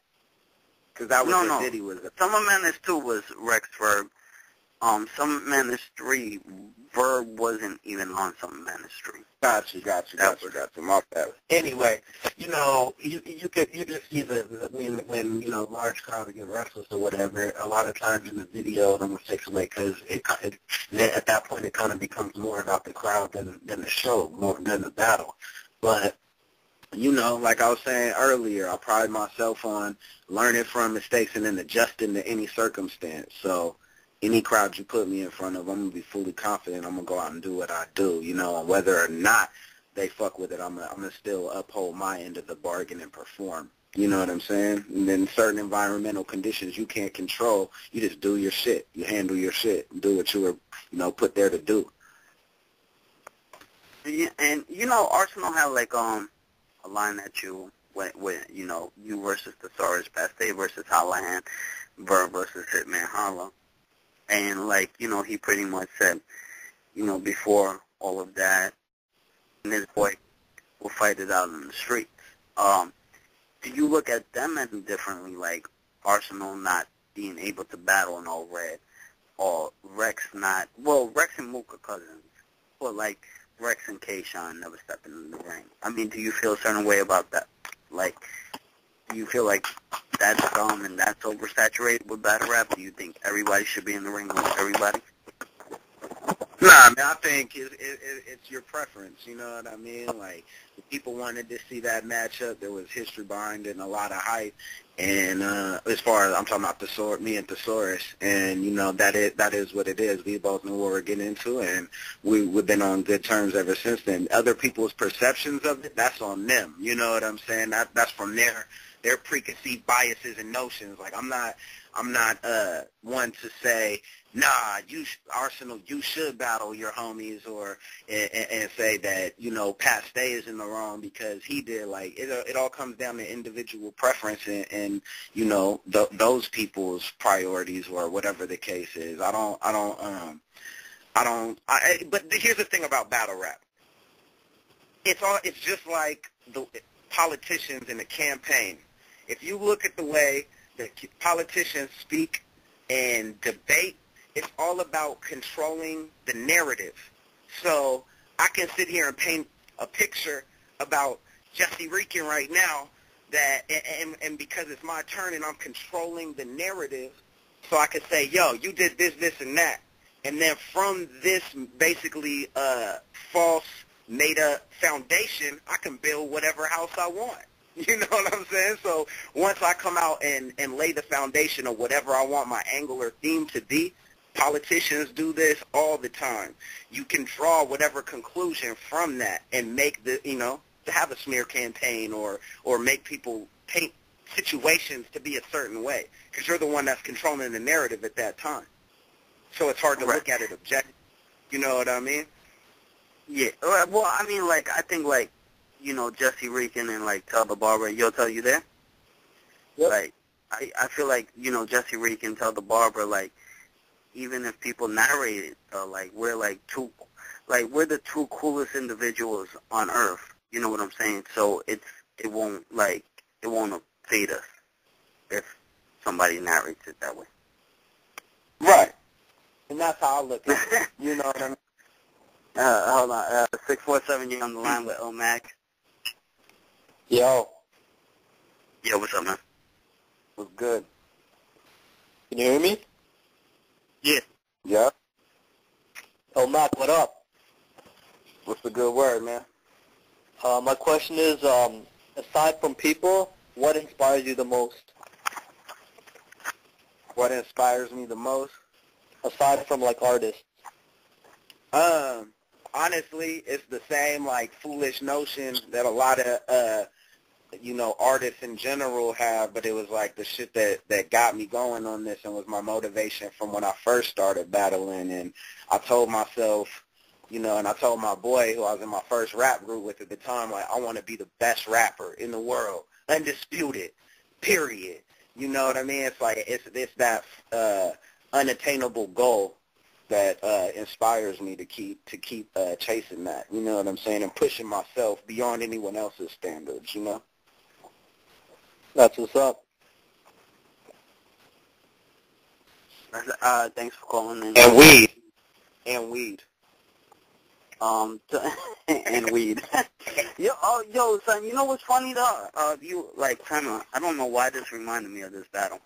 Because that was what Diddy was. Summer Madness 2 was Rex, Verb. Summer Madness 3, Verb wasn't even on Summer Madness 3. Got you. My bad. Anyway, you know, you just see when you know, large crowd get restless or whatever. A lot of times in the video, the mistakes are made because at that point it kind of becomes more about the crowd than the show, more than the battle. But you know, like I was saying earlier, I pride myself on learning from mistakes and then adjusting to any circumstance. So any crowd you put me in front of, I'm going to be fully confident I'm going to go out and do what I do, you know, and whether or not they fuck with it, I'm going to still uphold my end of the bargain and perform. You know what I'm saying? And then certain environmental conditions you can't control. You just do your shit. You handle your shit. Do what you were, put there to do. Yeah, and Arsenal had like a line that you went with, you versus Thesaurus, Bastille versus Hallahan, Verb versus Hitman Holla. And like, he pretty much said, before all of that, and this boy will fight it out in the streets. Do you look at them any differently, like Arsenal not being able to battle in all red, or Rex not, Rex and Mooka cousins, but like Rex and Kayshawn never stepping in the ring? I mean, do you feel a certain way about that? Like, do you feel like that's dumb and that's oversaturated with battle rap? Do you think everybody should be in the ring with everybody? Nah, I mean, I think it's your preference, you know what I mean? Like, if people wanted to see that matchup, there was history behind it and a lot of hype. And as far as I'm talking about me and Thesaurus, and, that is what it is. We both knew what we're getting into, and we've been on good terms ever since then. Other people's perceptions of it, that's on them, you know what I'm saying? That's from their preconceived biases and notions. Like, I'm not one to say, nah, Arsenal, you should battle your homies, and say that, Pastay is in the wrong because he did. Like, it all comes down to individual preference and those people's priorities or whatever the case is. But here's the thing about battle rap. It's just like the politicians in a campaign. If you look at the way that politicians speak and debate, it's all about controlling the narrative. So I can sit here and paint a picture about Jesse Reekin right now, and because it's my turn and I'm controlling the narrative, so I can say, yo, you did this, this, and that. And then from this basically false, made-up foundation, I can build whatever house I want. You know what I'm saying? So once I come out and lay the foundation of whatever I want my angle or theme to be, politicians do this all the time. You can draw whatever conclusion from that and make to have a smear campaign or make people paint situations to be a certain way because you're the one that's controlling the narrative at that time. So it's hard to look at it objectively. You know what I mean? Yeah. Well, I mean, like, I think, like, Jesse Reekin and, like, Tell the Barber, Yo Tell You There? Yep. Like, I feel like, Jesse Reekin, Tell the Barber, like, even if people narrate it, like, we're the two coolest individuals on Earth. You know what I'm saying? So it won't fade us if somebody narrates it that way. Right. And that's how I look at it. You know what I mean? Hold on. 647, you're on the line with Illmac. Yo. Yo, what's up, man? What's good? Can you hear me? Yeah. Yeah. Illmac, what up? What's the good word, man? My question is, aside from people, what inspires you the most? What inspires me the most? Aside from, like, artists. Honestly, it's the same, like, foolish notion that a lot of, artists in general have, but it was, like, the shit that got me going on this and was my motivation from when I first started battling. And I told myself, and I told my boy who I was in my first rap group with at the time, like, I want to be the best rapper in the world, undisputed, period. You know what I mean? It's like, it's that unattainable goal that inspires me to keep chasing that, you know what I'm saying, and pushing myself beyond anyone else's standards, That's what's up. Thanks for calling in. And weed. And weed. Yo, son, you know what's funny though? I don't know why this reminded me of this battle.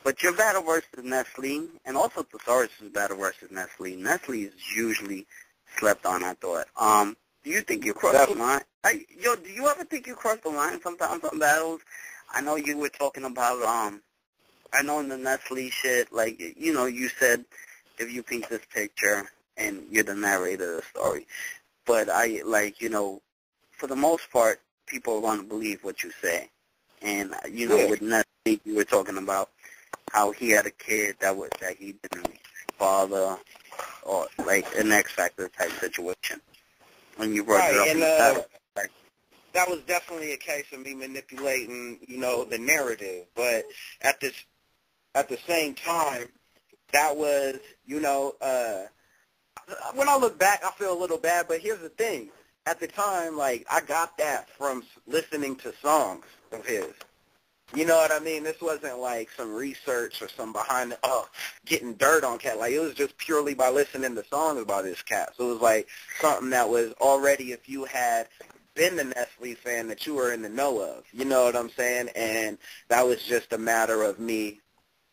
But your battle versus Nestle, and also Thesaurus' battle versus Nestle. Nestle is usually slept on, I thought. Do you think you crossed the line? Do you ever think you crossed the line sometimes on battles? I know you were talking about, I know in the Nestle shit, like, you said if you paint this picture and you're the narrator of the story. But for the most part, people are going to believe what you say. And, you know, with Nestle, you were talking about how he had a kid that he didn't father, or like an X Factor type situation. When you brought it up, that was definitely a case of me manipulating, you know, the narrative. But at the same time, that was, you know, when I look back, I feel a little bad. But here's the thing: at the time, like, I got that from listening to songs of his. You know what I mean? This wasn't like some research or some getting dirt on Cat. Like, it was just purely by listening to songs about this cat. So it was like something that was already, if you had been the Nestle fan, that you were in the know of. You know what I'm saying? And that was just a matter of me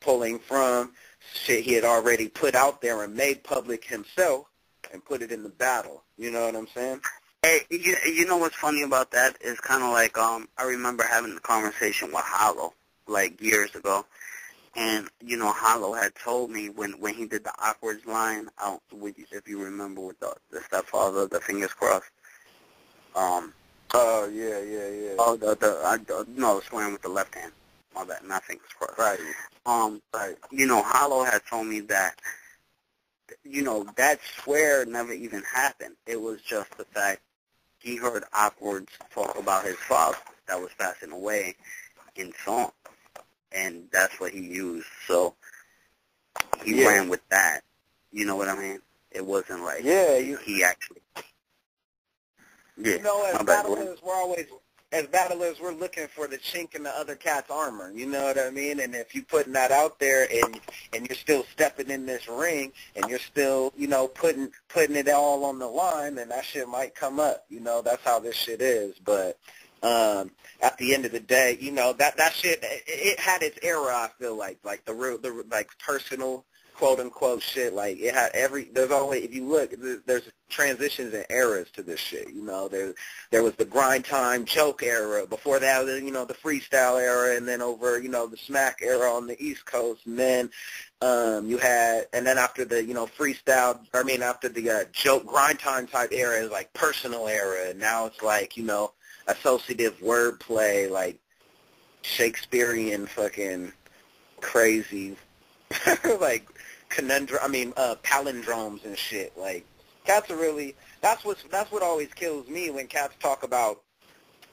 pulling from shit he had already put out there and made public himself and put it in the battle. You know what I'm saying? Hey, you know what's funny about that is kind of like, I remember having a conversation with Hollow, like, years ago. And, you know, Hollow had told me when he did the Awkwards line, if you remember, with the stepfather, the fingers crossed. Oh, yeah. Oh, no, swearing with the left hand. All that, not fingers crossed. Right. But, you know, Hollow had told me that, you know, that swear never even happened. It was just the fact he heard Awkwards talk about his father that was passing away in song, and that's what he used. So he ran with that. You know what I mean? It wasn't like he actually. Yeah. You know, as battlers, we're looking for the chink in the other cat's armor. You know what I mean? And if you're putting that out there, and you're still stepping in this ring, and you're still, you know, putting it all on the line, then that shit might come up. You know, that's how this shit is. But at the end of the day, you know, that shit, it had its era. I feel like the personal, quote unquote shit. Like, it had there's always, if you look, there's transitions and eras to this shit. You know, there was the grind time joke era. Before that, you know, the freestyle era, and then over, you know, the smack era on the East Coast, and then you had, and then after the, you know, after the joke grind time type era is like personal era, and now it's like, you know, associative wordplay, like Shakespearean fucking crazy, like palindromes and shit. Like, cats are really, that's what always kills me when cats talk about,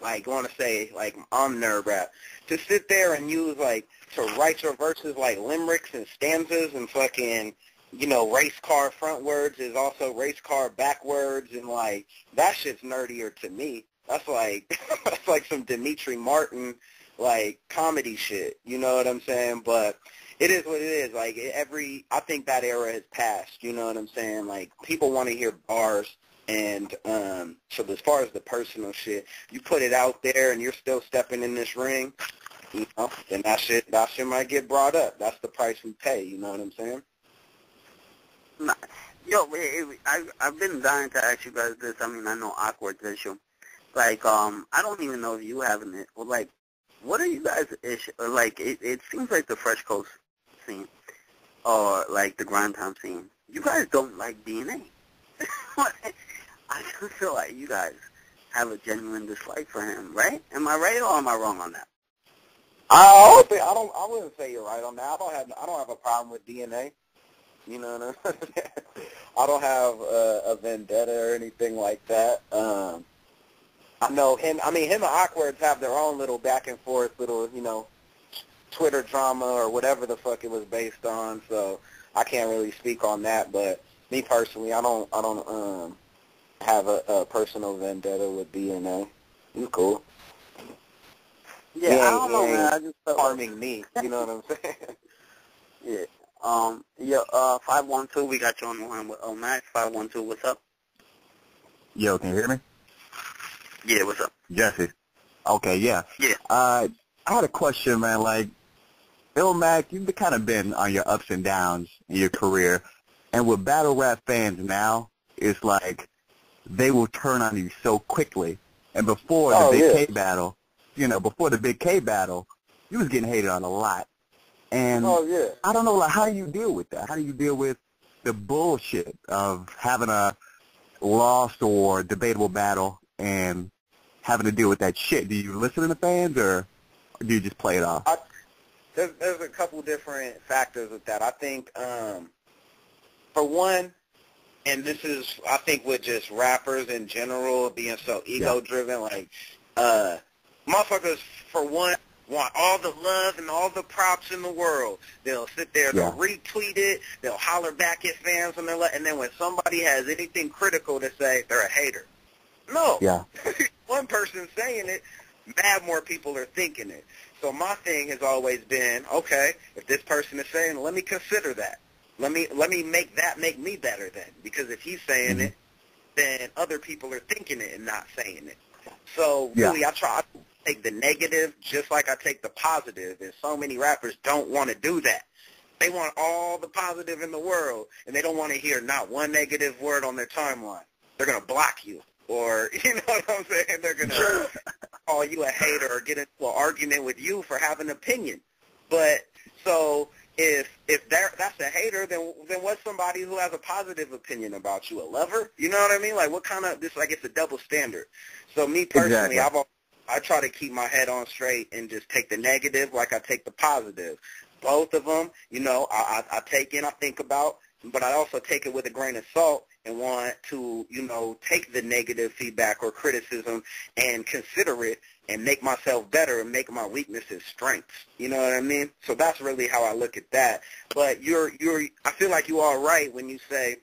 like, want to say, like, omner rap. To sit there and use, like, to write your verses like limericks and stanzas and fucking, you know, race car frontwards is also race car backwards, and, like, that shit's nerdier to me. That's like, that's like some Dimitri Martin, like, comedy shit. You know what I'm saying? But it is what it is. Like, I think that era has passed. You know what I'm saying? Like, people want to hear bars, and so as far as the personal shit, you put it out there, and you're still stepping in this ring, you know, then that shit might get brought up. That's the price we pay. You know what I'm saying? Yo, I've been dying to ask you guys this. I mean, I know Awkward's issue. Like, I don't even know if you having it. Well, like, what are you guys' issue? Like, it seems like the Fresh Coast scene, or like the grind time scene, you guys don't like DNA. I just feel like you guys have a genuine dislike for him, right? Am I right, or am I wrong on that? I wouldn't say you're right on that. I don't have a problem with DNA. You know what I mean? I don't have a vendetta or anything like that. I know him. I mean, him and Awkwards have their own little back and forth, little, you know, Twitter drama or whatever the fuck it was based on. So I can't really speak on that. But me personally, I don't have a personal vendetta with DNA. You cool? Yeah, I don't know, man. I just felt harming me. You know what I'm saying? Yeah. 512. We got you on the line with Illmac. 512. What's up? Yo, can you hear me? Yeah, what's up? Jesse. Okay, yeah. Yeah. I had a question, man. Like, Illmac, you've kind of been on your ups and downs in your career, and with battle rap fans now, it's like they will turn on you so quickly. And before the Big K battle, you know, you was getting hated on a lot. And I don't know, like, how do you deal with that? How do you deal with the bullshit of having a lost or debatable battle and having to deal with that shit? Do you listen to the fans, or Or do you just play it off? There's a couple different factors with that. I think, for one, and this is, I think, with just rappers in general being so ego-driven, like, motherfuckers, for one, want all the love and all the props in the world. They'll sit there, they'll retweet it, they'll holler back at fans, and then when somebody has anything critical to say, they're a hater. No. Yeah. One person saying it, mad more people are thinking it. So my thing has always been, okay, if this person is saying, let me consider that. Let me make that make me better then. Because if he's saying it, then other people are thinking it and not saying it. So really, I try to take the negative just like I take the positive, and so many rappers don't want to do that. They want all the positive in the world, and they don't want to hear not one negative word on their timeline. They're going to block you, or, you know what I'm saying, they're going to call you a hater or get into an argument with you for having an opinion. But so if that's a hater, then what's somebody who has a positive opinion about you? A lover? You know what I mean? Like, what kind of, this, like, it's a double standard. So me personally, I try to keep my head on straight and just take the negative like I take the positive. Both of them, you know, I take in, I think about, but I also take it with a grain of salt and want to, you know, take the negative feedback or criticism and consider it and make myself better and make my weaknesses strengths. You know what I mean? So that's really how I look at that. But I feel like you are right when you say,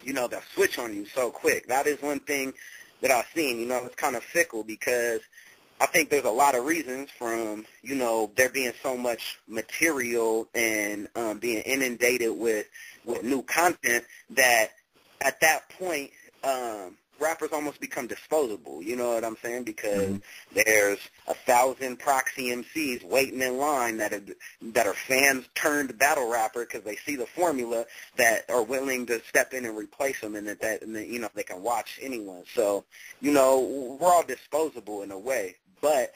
you know, they'll switch on you so quick. That is one thing that I've seen. You know, it's kind of fickle because I think there's a lot of reasons from, you know, there being so much material and being inundated with new content that at that point rappers almost become disposable, you know what I'm saying? Because there's 1,000 proxy MCs waiting in line that are fans turned battle rapper because they see the formula that are willing to step in and replace them, and that you know, they can watch anyone. So, you know, we're all disposable in a way. But,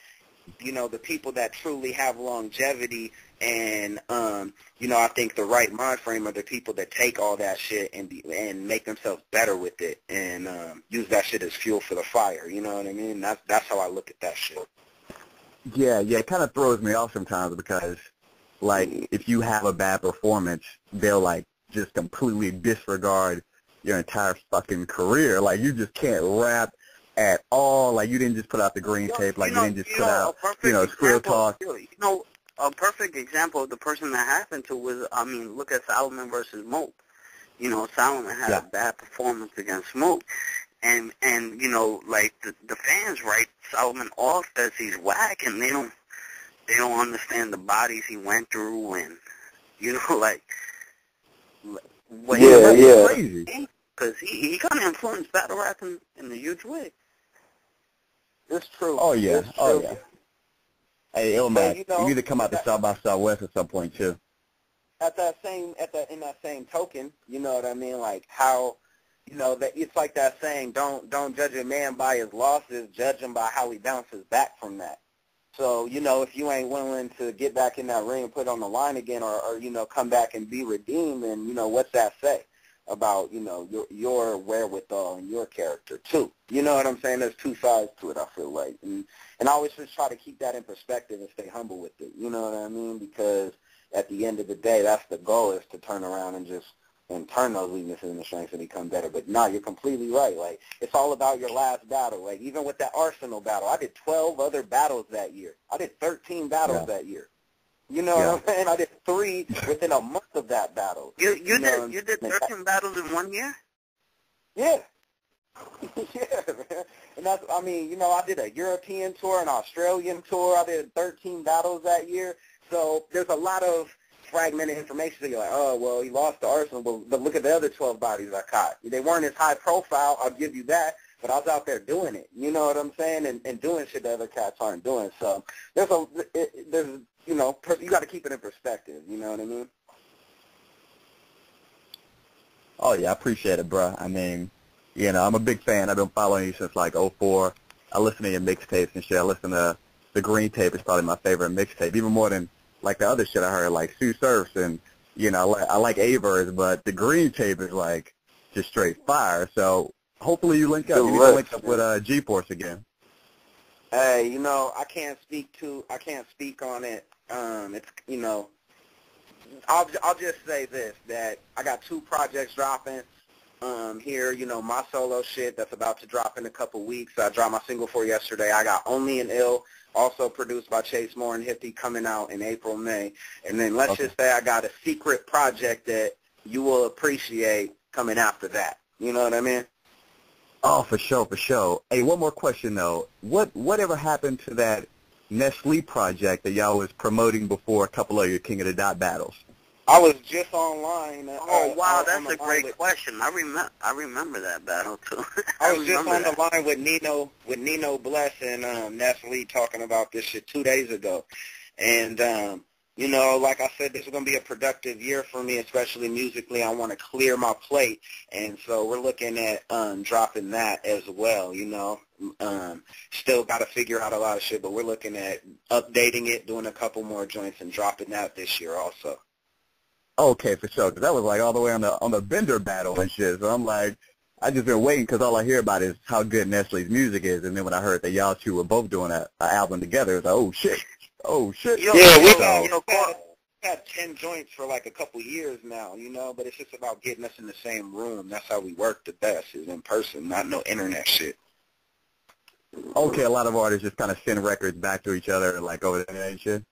you know, the people that truly have longevity and, you know, I think the right mind frame are the people that take all that shit and make themselves better with it and use that shit as fuel for the fire. You know what I mean? That's how I look at that shit. Yeah, it kind of throws me off sometimes because, like, if you have a bad performance, they'll, like, just completely disregard your entire fucking career. Like, you just can't rap at all. Like, you didn't just put out the green tape. Like, you didn't just put out, you know, Skrill Talk. You know, a perfect example of the person that happened to was, I mean, look at Solomon versus Moke. You know, Solomon had a bad performance against Moke. And you know, like, the fans write Solomon off as he's whack, and they don't understand the bodies he went through, and, you know, like, crazy. Because he kind of influenced battle rap in a huge way. It's true. Oh, yeah. Hey, Illmac, you know, you need to come out to South by Southwest at some point, too. In that same token, you know what I mean? Like, how, you know, that it's like that saying, don't judge a man by his losses, judge him by how he bounces back from that. So, you know, if you ain't willing to get back in that ring and put on the line again or you know, come back and be redeemed, then, you know, what's that say about, you know, your wherewithal and your character, too? You know what I'm saying? There's two sides to it, I feel like. And I always just try to keep that in perspective and stay humble with it. You know what I mean? Because at the end of the day, that's the goal, is to turn around and turn those weaknesses into strengths and become better. But no, you're completely right. Like, it's all about your last battle. Like, even with that Arsenal battle, I did 12 other battles that year. I did 13 battles that year. You know what I'm saying? I did 3 within a month of that battle. You did 13 battles in 1 year? Yeah. Yeah, man. And that's, I mean, you know, I did a European tour, an Australian tour. I did 13 battles that year. So there's a lot of fragmented information. So you're like, oh, well, he lost to Arsenal, but look at the other 12 bodies I caught. They weren't as high profile, I'll give you that, but I was out there doing it. You know what I'm saying? And doing shit that other cats aren't doing. So there's you know, you got to keep it in perspective. You know what I mean? Oh, yeah, I appreciate it, bro. I mean, you know, I'm a big fan. I've been following you since, like, 2004. I listen to your mixtapes and shit. I listen to the Green Tape. Is probably my favorite mixtape, even more than, like, the other shit I heard, like Sue Surfs. And, you know, I like Avers, but the Green Tape is, like, just straight fire. So hopefully you link up. You need to link up with G-Force again. Hey, you know, I can't speak on it. It's, you know, I'll just say this, that I got 2 projects dropping here, you know, my solo shit that's about to drop in a couple weeks. I dropped my single for yesterday. I got Only an Ill, also produced by Chase Moore and Hippie, coming out in April, May. And then let's just say I got a secret project that you will appreciate coming after that. You know what I mean? Oh, for sure, for sure. Hey, one more question, though. Whatever happened to that Nestle project that y'all was promoting before a couple of your King of the Dot battles? I was just online. Oh, wow, that's a great question. I remember that battle, too. I was just on the line with Nino Bless and Nestle talking about this shit 2 days ago. And, you know, like I said, this is going to be a productive year for me, especially musically. I want to clear my plate. And so we're looking at dropping that as well, you know. Still got to figure out a lot of shit, but we're looking at updating it, doing a couple more joints, and dropping that this year also. Okay, for sure, because that was like all the way on the Bender battle and shit. So I'm like, I just been waiting because all I hear about is how good Nestle's music is. And then when I heard that y'all two were both doing an album together, it's like, oh shit. We've had 10 joints for like a couple years now, you know, but it's just about getting us in the same room. That's how we work the best, is in person, not no internet shit. Okay, a lot of artists just kind of send records back to each other like over the internet and shit.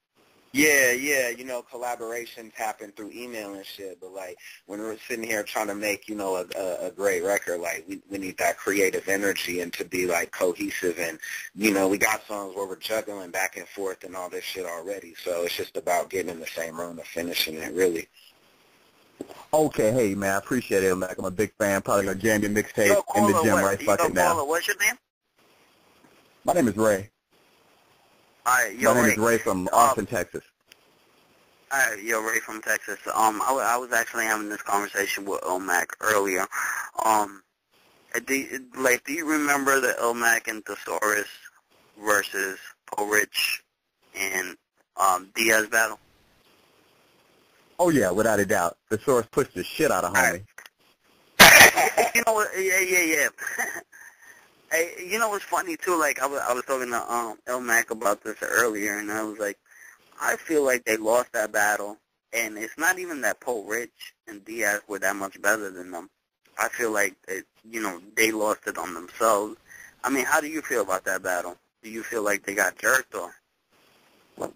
Yeah, you know, collaborations happen through email and shit, but, like, when we're sitting here trying to make, you know, a great record, like, we need that creative energy and to be, like, cohesive, and, you know, we got songs where we're juggling back and forth and all this shit already, so it's just about getting in the same room and finishing it, really. Okay, hey, man, I appreciate it, Illmac. I'm a big fan. Probably going to jam your mixtape in the gym right fucking now. What's your name? My name is Ray. My name is Ray from Austin, Texas. Ray from Texas. I was actually having this conversation with Illmac earlier. Do you remember the Illmac and Thesaurus versus Paul Rich and Diaz battle? Oh yeah, without a doubt. Thesaurus pushed the shit out of homie. You know what? Yeah. Hey, you know what's funny too? Like I was talking to Illmac about this earlier, and I was like, I feel like they lost that battle, and it's not even that Paul Rich and Diaz were that much better than them. I feel like they lost it on themselves. I mean, how do you feel about that battle? Do you feel like they got jerked or?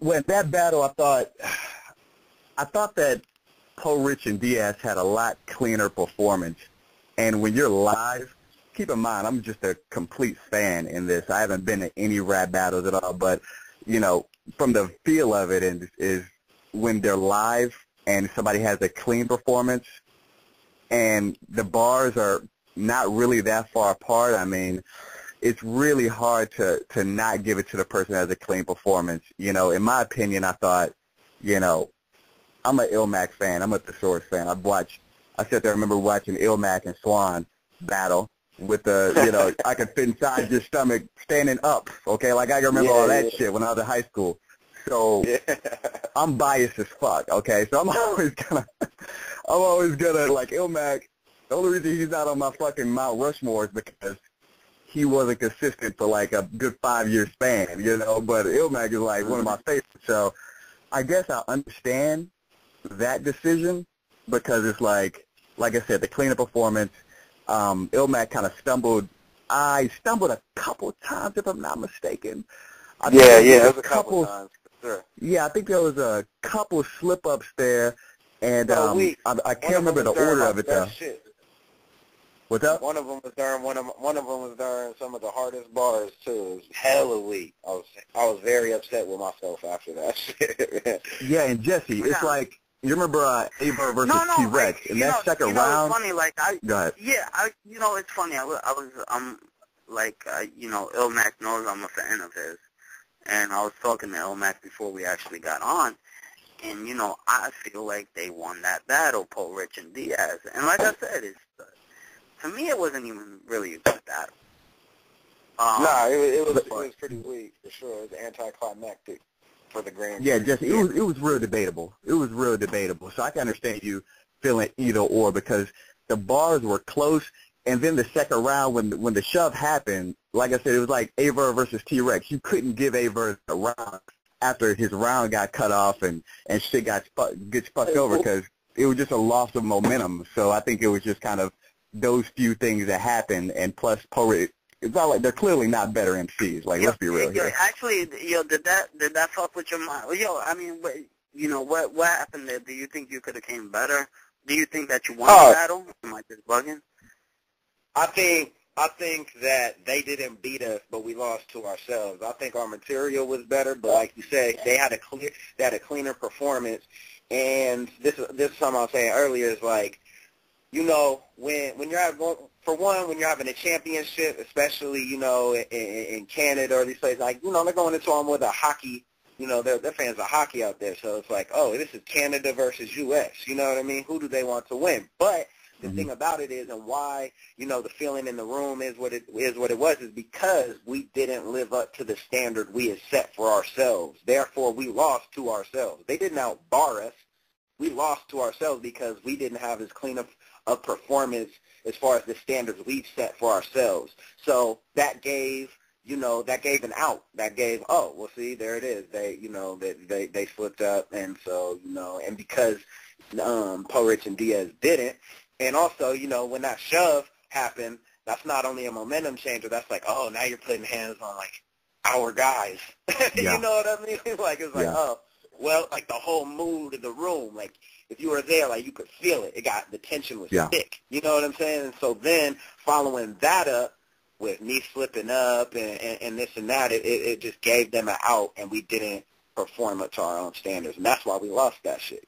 Well, that battle, I thought that Paul Rich and Diaz had a lot cleaner performance, and when you're live. Keep in mind, I'm just a complete fan in this. I haven't been to any rap battles at all, but, you know, from the feel of it is when they're live and somebody has a clean performance and the bars are not really that far apart, I mean, it's really hard to not give it to the person that has a clean performance. You know, in my opinion, I thought, you know, I'm an Illmac fan. I'm a Thesaurus fan. I sit there and remember watching Illmac and Swan battle. With I could fit inside your stomach standing up, okay? Like, I can remember all that shit when I was in high school. So, I'm biased as fuck, okay? So, I'm always gonna, like, Illmac, the only reason he's not on my fucking Mount Rushmore is because he wasn't consistent for, like, a good 5-year span, you know? But Illmac is, like, one of my favorites. So, I guess I understand that decision because it's like I said, the cleaner performance. Illmac kind of stumbled. I stumbled a couple times, if I'm not mistaken. There was a couple times, for sure. Yeah, I think there was a couple slip-ups there, and I can't remember the order of it, though. Shit. What's up? One of them was during some of the hardest bars, too. It was hella weak. I was very upset with myself after that shit. Yeah, and Jesse, it's like, you remember Ava versus T-Rex in that second round? It's funny, like, Go ahead. Yeah, it's funny. Illmac knows I'm a fan of his. And I was talking to Illmac before we actually got on. And, you know, I feel like they won that battle, Paul Rich and Diaz. And like I said, to me, it wasn't even really a good battle. It was pretty weak, for sure. It was anticlimactic. For the grand. Yeah, Jesse, it was real debatable. It was real debatable. So I can understand you feeling either or because the bars were close And then the second round, when the shove happened, like I said, it was like Aver versus T-Rex. You couldn't give Aver a round after his round got cut off and shit gets fucked over because it was just a loss of momentum. So I think it was just kind of those few things that happened, and plus Poet. It's not like they're clearly not better MCs. Like, let's be real here. Actually, did that fuck with your mind? I mean, what happened there? Do you think you could have came better? Do you think that you won the battle? Am I just bugging? I think that they didn't beat us, but we lost to ourselves. I think our material was better, but like you say, they had a cleaner performance. And this is something I was saying earlier is like, when you're having a championship, especially in Canada or these places, like they're going into them with a hockey. They're fans of hockey out there, so it's like, oh, this is Canada versus U.S. You know what I mean? Who do they want to win? But the thing about it is, and why, the feeling in the room is what it was, is because we didn't live up to the standard we had set for ourselves. Therefore, we lost to ourselves. They didn't outbar us. We lost to ourselves because we didn't have as clean a performance as far as the standards we've set for ourselves. So that gave an out. That gave, oh, well, see, there it is. They slipped up, and so, and because Poe Rich and Diaz didn't. And also, when that shove happened, that's not only a momentum changer, that's like, oh, now you're putting hands on, like, our guys. Yeah. You know what I mean? Like, it's like, oh, well, like the whole mood of the room, like, if you were there, like, you could feel it. The tension was thick. You know what I'm saying? And so then, following that up with me slipping up and this and that, it just gave them an out, and we didn't perform up to our own standards. And that's why we lost that shit,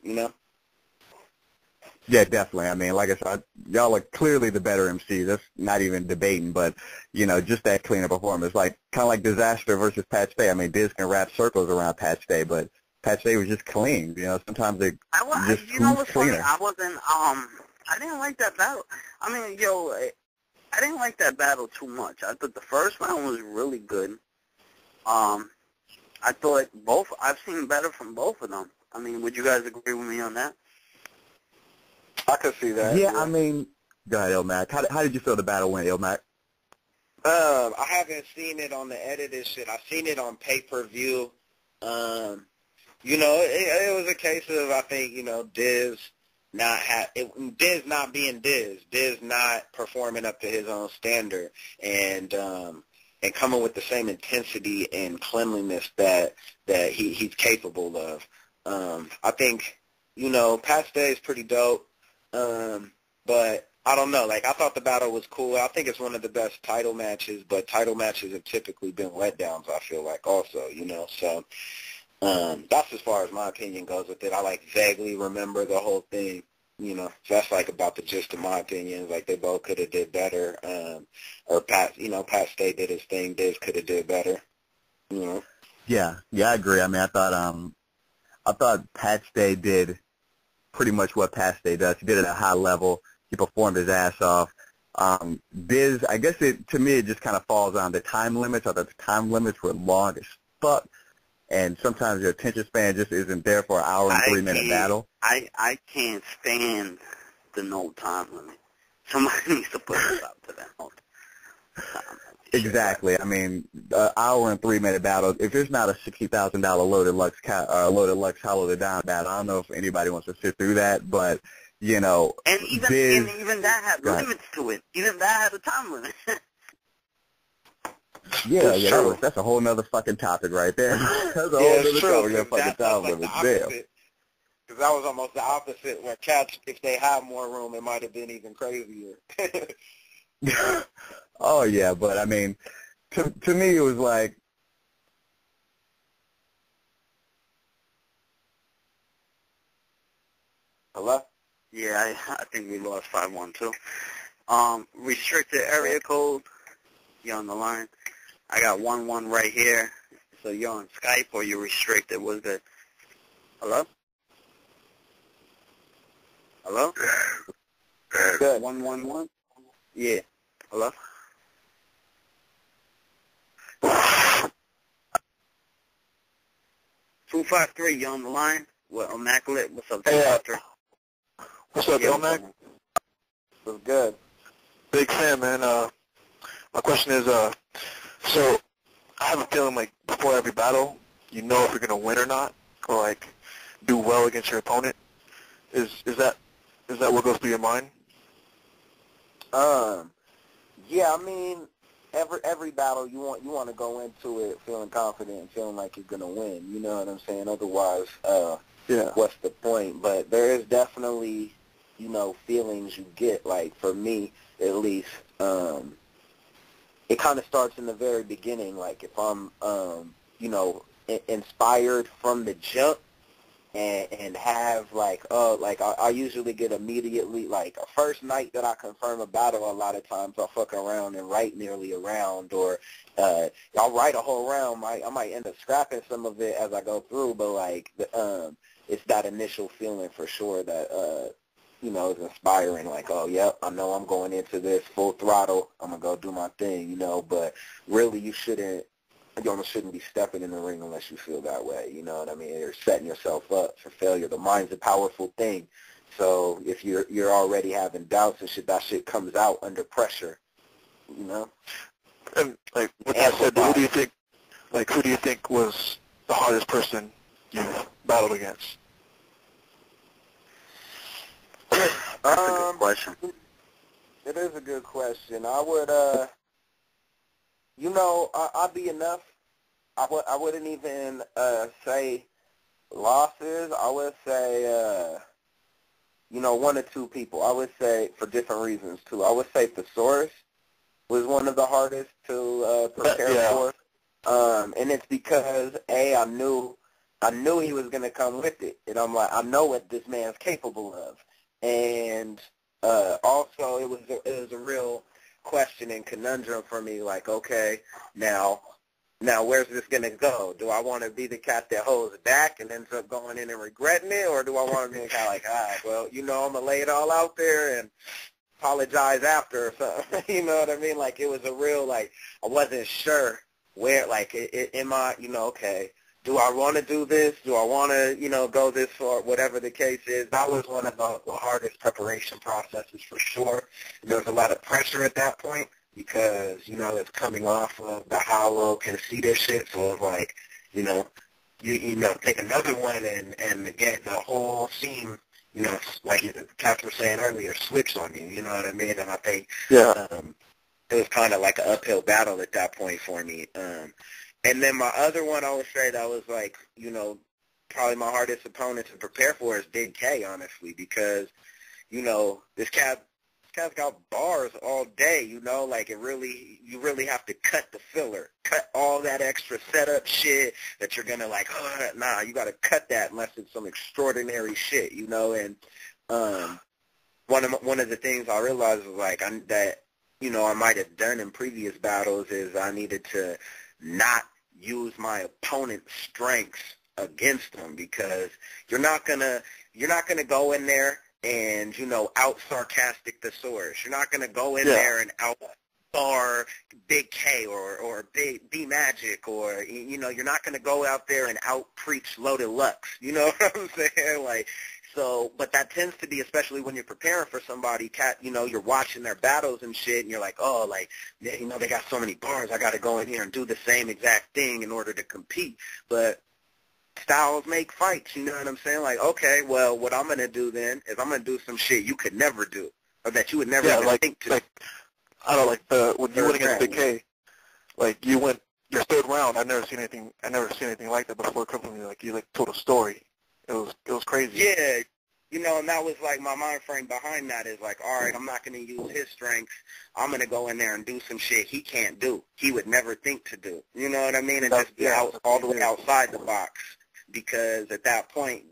Yeah, definitely. I mean, like I said, y'all are clearly the better MCs. That's not even debating, but, just that cleaner performance. Like, kind of like Disaster versus Pat Stay. I mean, Diz can wrap circles around Pat Stay, but Pat Stay was just clean. Sometimes they just what's cleaner. Funny? I didn't like that battle. I mean, I didn't like that battle too much. I thought the first round was really good. I thought I've seen better from both of them. I mean, would you guys agree with me on that? I could see that. Yeah, I mean, go ahead, Illmac. How did you feel the battle went, Illmac? I haven't seen it on the edited shit. I've seen it on pay-per-view. It was a case of, I think, Diz not being Diz not performing up to his own standard, and coming with the same intensity and cleanliness that he's capable of. I think, Pat Stay is pretty dope. But I don't know. Like, I thought the battle was cool. I think it's one of the best title matches, but title matches have typically been letdowns, I feel like, also, So that's as far as my opinion goes with it. I, like, vaguely remember the whole thing, So that's, like, about the gist of my opinion. Like, they both could have did better. Or Pat Stay did his thing. Diz could have did better, Yeah, I agree. I mean, I thought Pat Stay did pretty much what Pat Stay does. He did it at a high level. He performed his ass off. Diz, I guess to me it just kind of falls on the time limits. I thought the time limits were long as fuck, and sometimes your attention span just isn't there for an hour and 3-minute battle. I can't stand the no time limit. Somebody needs to put a stop to that no time. Exactly. I mean, an hour and 3-minute battle. If there's not a $60,000 loaded Lux Hollow the Down battle, I don't know if anybody wants to sit through that. But and even that had limits to it. Even that had a time limit. That's a whole nother fucking topic right there. That's a whole other fucking time limit. Damn. Because that was almost the opposite. Where cats, if they had more room, it might have been even crazier. Oh yeah, but I mean, to me it was like, hello? Yeah, I think we lost 5-1 too. Restricted area code. You're on the line. I got 1-1 right here. So you're on Skype or you're restricted. What's good? Hello? Hello? Good. 1-1-1. Yeah. Hello? Two 253, you on the line? What, Illmaculate? What's up, 253? What's up, Illmac? What's good? Big fan, man. My question is, so I have a feeling like before every battle, you know if you're gonna win or not, or like do well against your opponent. Is that what goes through your mind? Yeah, I mean, every battle you want to go into it feeling confident and feeling like you're gonna win. You know what I'm saying? Otherwise, what's the point? But there is definitely, you know, feelings you get. Like for me, at least, it kind of starts in the very beginning. Like if I'm, you know, inspired from the jump. And have like I usually get immediately like a first night that I confirm a battle. A lot of times I'll fuck around and write nearly a round, or I'll write a whole round. I might end up scrapping some of it as I go through, but like it's that initial feeling for sure that you know, is inspiring. Like, oh yep, I know I'm going into this full throttle. I'm gonna go do my thing, you know. But really, you almost shouldn't be stepping in the ring unless you feel that way, you know what I mean? You're setting yourself up for failure. The mind's a powerful thing. So if you're already having doubts and shit, that shit comes out under pressure, you know? And like with that said, who do you think was the hardest person you've battled against? That's a good question. It is a good question. I would you know, I'd be enough. I wouldn't even say losses. I would say, you know, one or two people. I would say for different reasons, too. I would say Thesaurus was one of the hardest to prepare for. And it's because, I knew he was going to come with it. And I'm like, I know what this man's capable of. And also it was a real question and conundrum for me, like, okay, now where's this going to go? Do I want to be the cat that holds back and ends up going in and regretting it, or do I want to be kind of like, well, you know, I'm going to lay it all out there and apologize after or something? You know what I mean? Like, it was a real, like, I wasn't sure where, like, am I, you know, okay, do I want to do this? Do I want to, you know, go this far? Whatever the case is, that was one of the hardest preparation processes for sure. There was a lot of pressure at that point because, you know, it's coming off of the hollow conceited shit. So it's like, you know, you know, take another one and get the whole scene, you know, like Cass was saying earlier, switch on you. You know what I mean? And I think it was kind of like an uphill battle at that point for me. And then my other one, I would say that was like, you know, probably my hardest opponent to prepare for is Big K, honestly, because, you know, this cat's got bars all day, you know, like you really have to cut the filler, cut all that extra setup shit that you're gonna like, you got to cut that unless it's some extraordinary shit, you know. And one of the things I realized was like that, you know, I might have done in previous battles is I needed to not use my opponent's strengths against them, because you're not gonna go in there and, you know, out sarcastic Thesaurus. You're not gonna go in there and out bar Big K or Big B Magic, or, you know, you're not gonna go out there and out preach Loaded Lux. You know what I'm saying? Like, so, but that tends to be, especially when you're preparing for somebody, you know, you're watching their battles and shit, and you're like, oh, like, you know, they got so many bars, I got to go in here and do the same exact thing in order to compete. But styles make fights, you know what I'm saying? Like, okay, well, what I'm going to do then is I'm going to do some shit you could never do, or that you would never even think to. Like, I don't know, like, when you went against Big K, like, you went your third round, I've never seen anything like that before. Like, you, like, told a story. It was crazy. Yeah, you know, and that was like my mind frame behind that is like, all right, I'm not going to use his strengths. I'm going to go in there and do some shit he can't do. He would never think to do. You know what I mean? And just be all the way outside the box, because at that point,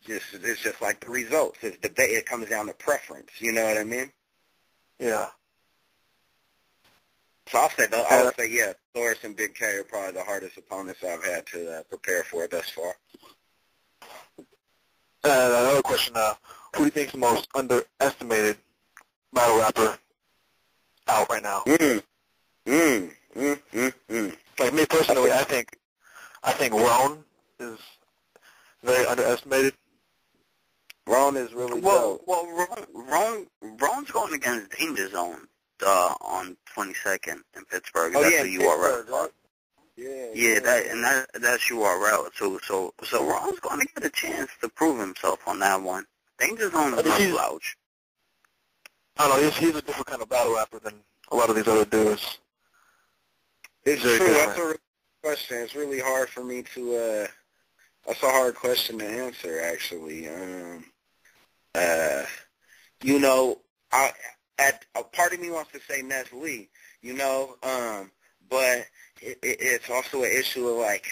it's just like the results. It's debate. It comes down to preference. You know what I mean? Yeah. So I would say, yeah, Thoris and Big K are probably the hardest opponents I've had to prepare for thus far. Another question, who do you think is the most underestimated battle rapper out right now? Like me personally, I think Ron is very underestimated. Ron is really dope. Ron's going against Danger Zone. on 22nd in Pittsburgh. Oh, That's yeah, the URL. Pittsburgh, right? Yeah. Yeah, that's URL too. So Ron's going to get a chance to prove himself on that one. Danger Zone is no slouch. I don't know. He's a different kind of battle rapper than a lot of these other dudes. It's true. That's a real question. It's really hard for me to. That's a hard question to answer, actually. You know, a part of me wants to say Nestle, you know, but it's also an issue of like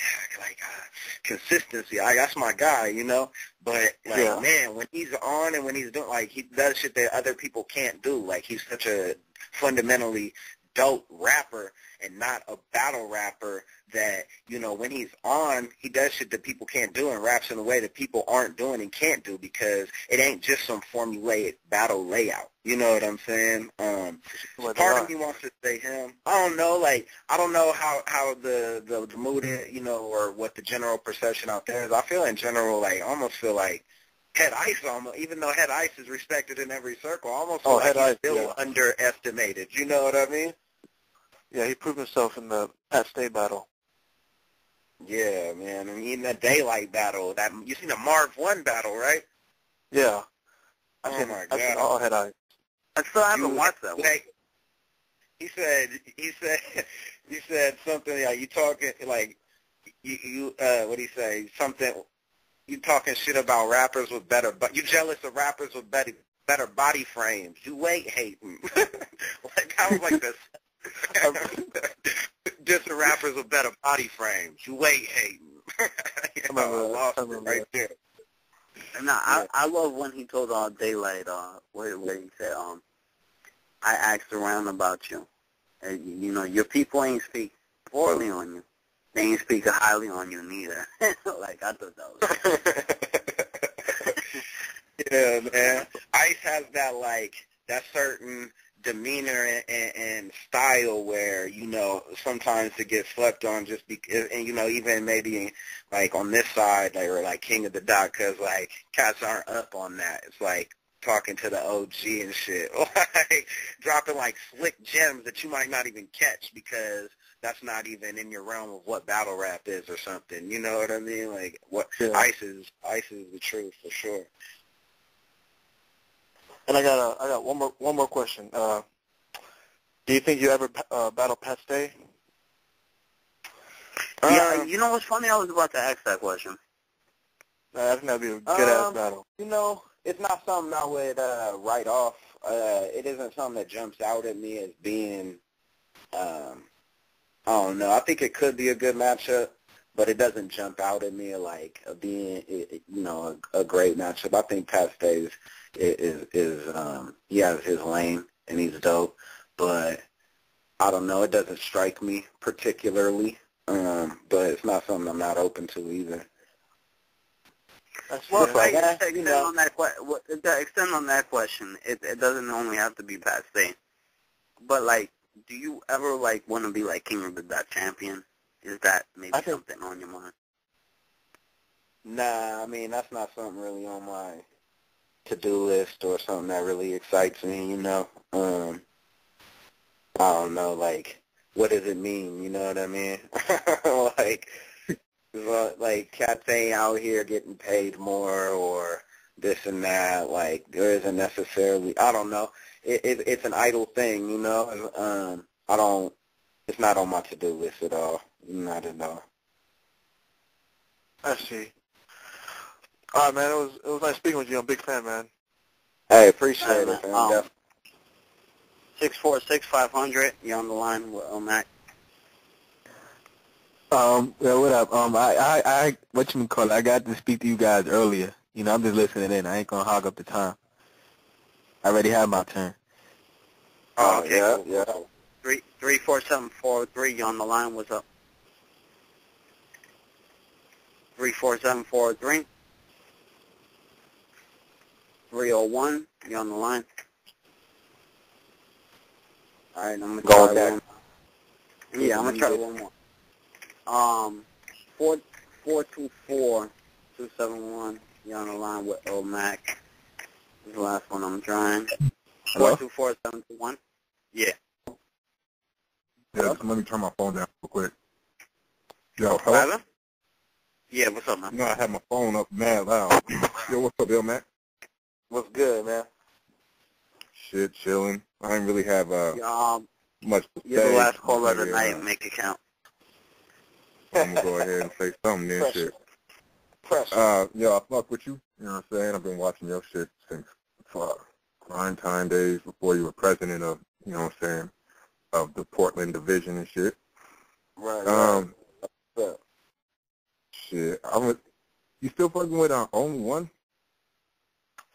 consistency. That's my guy, you know. But man, when he's on and when he's doing, like, he does shit that other people can't do. Like, he's such a fundamentally dope rapper and not a battle rapper that, you know, when he's on, he does shit that people can't do and raps in a way that people aren't doing and can't do, because it ain't just some formulaic battle layout. You know what I'm saying? Part of me wants to say him. I don't know, like, I don't know how the mood is, you know, or what the general perception out there is. I feel in general, like, I almost feel like Head Ice, almost, even though Head Ice is respected in every circle, I almost feel like he's still underestimated. You know what I mean? Yeah, he proved himself in the Pat Stay battle. Yeah, man. And even that Daylyt battle, that you seen the Marv 1 battle, right? Yeah. Oh my God. I seen all Head Ice. I still haven't watched that one. Like, he said something like, you talking like you what do you say? Something, you talking shit about rappers with better, but you jealous of rappers with better body frames. You weight hating. Like, I was like this. Just the rappers with better body frames. You weight hating. You know, I lost it right there. No, I love when he told Daylyt, where he said, I asked around about you. And, you know, your people ain't speak poorly on you. They ain't speak highly on you neither. Like, I thought that was yeah, man. Ice has that, like, that certain demeanor and style where, you know, sometimes it gets slept on just because, and, you know, even maybe like on this side, like, or like King of the Dot, because like cats aren't up on that. It's like talking to the OG and shit, like dropping like slick gems that you might not even catch because that's not even in your realm of what battle rap is or something. You know what I mean? Like, what Ice is the truth for sure. And I got one more question. Do you think you ever battle Pat Stay? Yeah, you know what's funny? I was about to ask that question. I think that'd be a good-ass battle. You know, it's not something I would write off. It isn't something that jumps out at me as being, I don't know. I think it could be a good matchup, but it doesn't jump out at me like being, you know, a great matchup. I think Pat Stay is he has his lane and he's dope, but I don't know. It doesn't strike me particularly, but it's not something I'm not open to either. Well, to extend on that question, it doesn't only have to be Pat Stay, but like, do you ever like want to be like King of the Dot champion? Is that maybe something on your mind? Nah, I mean, that's not something really on my to-do list or something that really excites me, you know. I don't know, like, what does it mean, you know what I mean? like cats ain't out here getting paid more or this and that. Like, there isn't necessarily, I don't know. It's an idle thing, you know. It's not on my to-do list at all. Not at all. I see. All right, man. It was nice speaking with you. I'm a big fan, man. Hey, appreciate it, man. 646-500. You're on the line with Illmac. Well, what up? I whatchamacallit, I got to speak to you guys earlier. You know, I'm just listening in. I ain't gonna hog up the time. I already had my turn. Oh, yeah. 347-403. You're on the line. What's up? 347-403. 301. You're on the line. All right, I'm gonna try one. Yeah, I'm gonna try one more. 424-271. You're on the line with Illmac. This is the last one I'm trying. 424-721. Yeah. Yeah, just let me turn my phone down real quick. Yo, hello? Yeah, what's up, man? No, I had my phone up mad loud. Yo, what's up, Illmac? What's good, man? Shit, chilling. I didn't really have much to You're say. the last caller of the night. Make it count. I'm gonna go ahead and say something then. Shit. Yo, I fuck with you. You know what I'm saying? I've been watching your shit since prime time days before you were president of, you know what I'm saying, of the Portland division and shit. Right. Shit. You still fucking with Only One?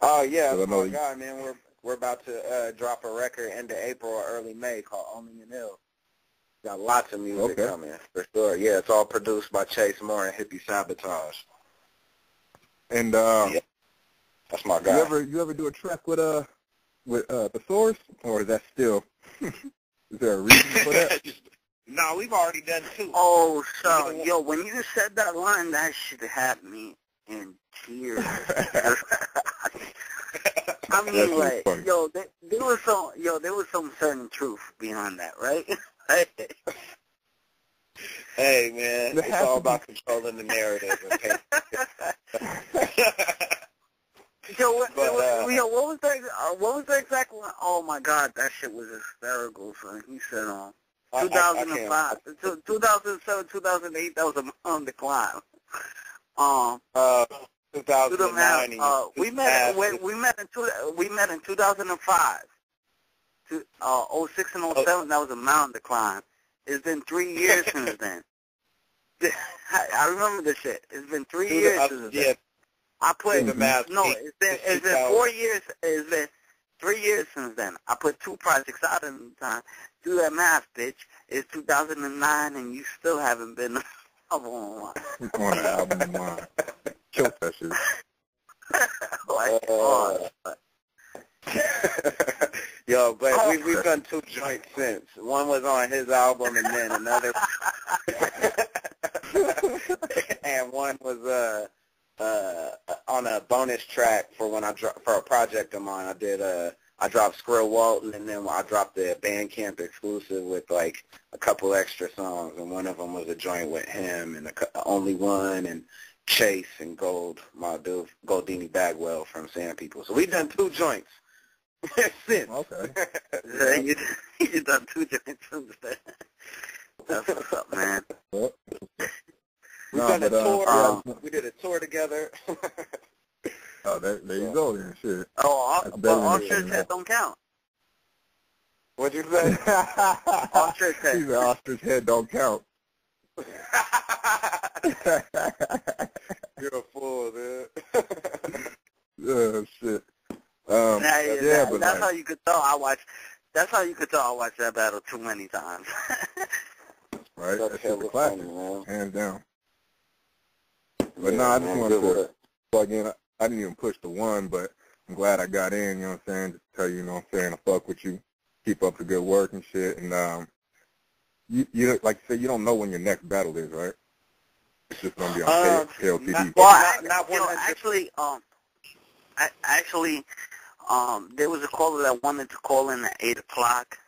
Oh yeah, that's my guy, man. We're about to drop a record end of April or early May called Only an Ill. Got lots of music coming for sure. Yeah, it's all produced by Chase Moore and Hippie Sabotage. And yeah, that's my guy. You ever do a track with the Source, or is that still? Is there a reason for that? No, we've already done 2. Oh, so yo, when you said that line, that shit had me in tears. I mean, like, yo, there was some certain truth behind that, right? Hey, man, it's all about controlling the narrative. Okay? What was the exact one? Oh my God, that shit was hysterical. Son. He said, 2005, 2007, 2008, that was on the climb. 2009. We met in 2005. 06 and 07, that was a mountain to climb. It's been 3 years since then. I remember this shit. It's been 3 years since then. I put it's been 4 years. It's been 3 years since then. I put 2 projects out in the time. Do that math, bitch. It's 2009, and you still haven't been on an album of mine. Kill that shit. Yo, but we've done 2 joints since. One was on his album, and then another, and one was on a bonus track for when for a project of mine. I dropped Squirrel Walton, and then I dropped the Bandcamp exclusive with like a couple extra songs, and one of them was a joint with him and Only One and Chase and Gold, my dude Goldini Bagwell from Sand People. So we've done 2 joints since. Okay. You done 2 joints since then. That's what's up, man. We've done a tour. We did a tour together. Oh, there you go then, shit. Oh, Ostrich Head don't count. What'd you say? Ostrich Head. He said Ostrich Head don't count. You're a fool, dude. Shit. But that's how you could tell I watched. That's how you could tell I watched that battle too many times. Right, that's just a classic, hands down. But I just wanted to plug in. I didn't even push the 1, but I'm glad I got in. You know what I'm saying? Just tell you, you know what I'm saying, I fuck with you. Keep up the good work and shit. And you like you said, you don't know when your next battle is, right? It's just gonna be on KLTV. There was a caller that wanted to call in at 8 o'clock.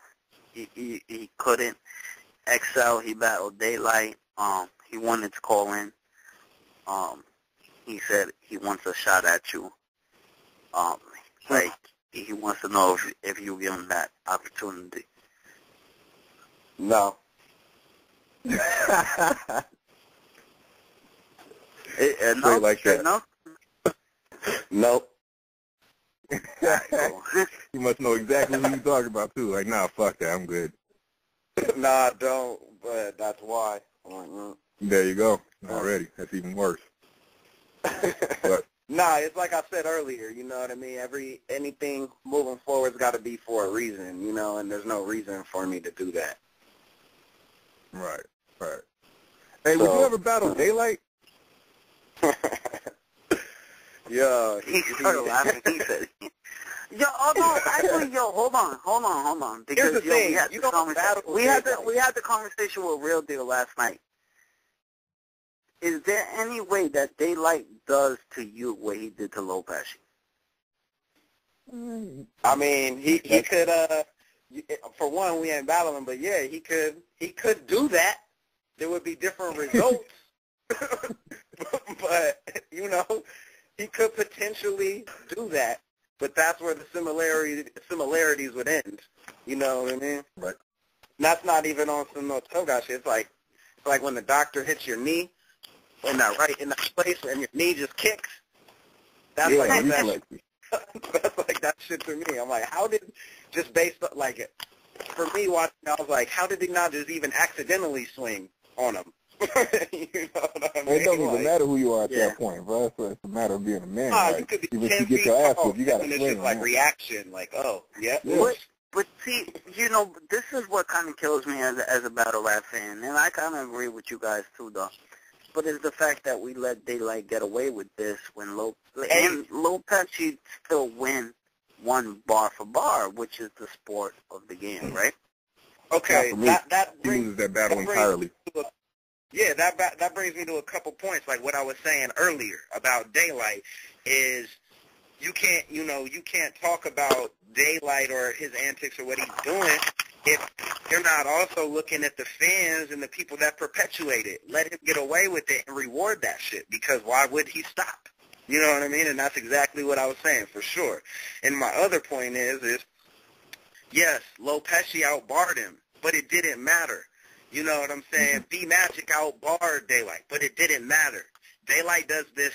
He couldn't. XL, he battled Daylyt. He wanted to call in. He said he wants a shot at you. He wants to know if you give him that opportunity. No. No, like that. No. Nope. You must know exactly who you're talking about too. Like, nah, fuck that, I'm good. Nah, don't. But that's why. There you go. Already, that's even worse. But, nah, it's like I said earlier. You know what I mean. Anything moving forward's got to be for a reason. You know, and there's no reason for me to do that. Right. Hey, would you ever battle Daylyt? Yeah, he started laughing. He said, hold on. Because here's the thing. We had the conversation with Real Deal last night. Is there any way that Daylyt does to you what he did to Low Pesci? I mean, he could for one, we ain't battling, but yeah, he could do that. There would be different results, but he could potentially do that. But that's where the similarities would end. You know what I mean? Right. And that's not even on some no tough guy shit. It's like when the doctor hits your knee in that place, and your knee just kicks. That's that's like that shit to me. I'm like, how did just based on, like, for me watching, I was like, how did he not just even accidentally swing on him? You know what I mean? It doesn't even matter who you are at that point, bro. It's a matter of being a man. Nah, like, you could be even 10 if you get your ass whooped, you got to swing. It's like reaction, like, oh, yeah. But see, this is what kind of kills me as a battle rap fan, and I kind of agree with you guys too, though. But it's the fact that we let Daylyt get away with this when Lil Pesci still win one bar for bar, which is the sport of the game, right? Okay, that he loses that battle entirely. Yeah, that brings me to a couple points, like what I was saying earlier about Daylyt is you can't talk about Daylyt or his antics or what he's doing if you're not also looking at the fans and the people that perpetuate it. Let him get away with it and reward that shit, because why would he stop? You know what I mean? And that's exactly what I was saying, for sure. And my other point is yes, Lil Pesci outbarred him, but it didn't matter. You know what I'm saying? B-Magic outbarred Daylyt, but it didn't matter. Daylyt does this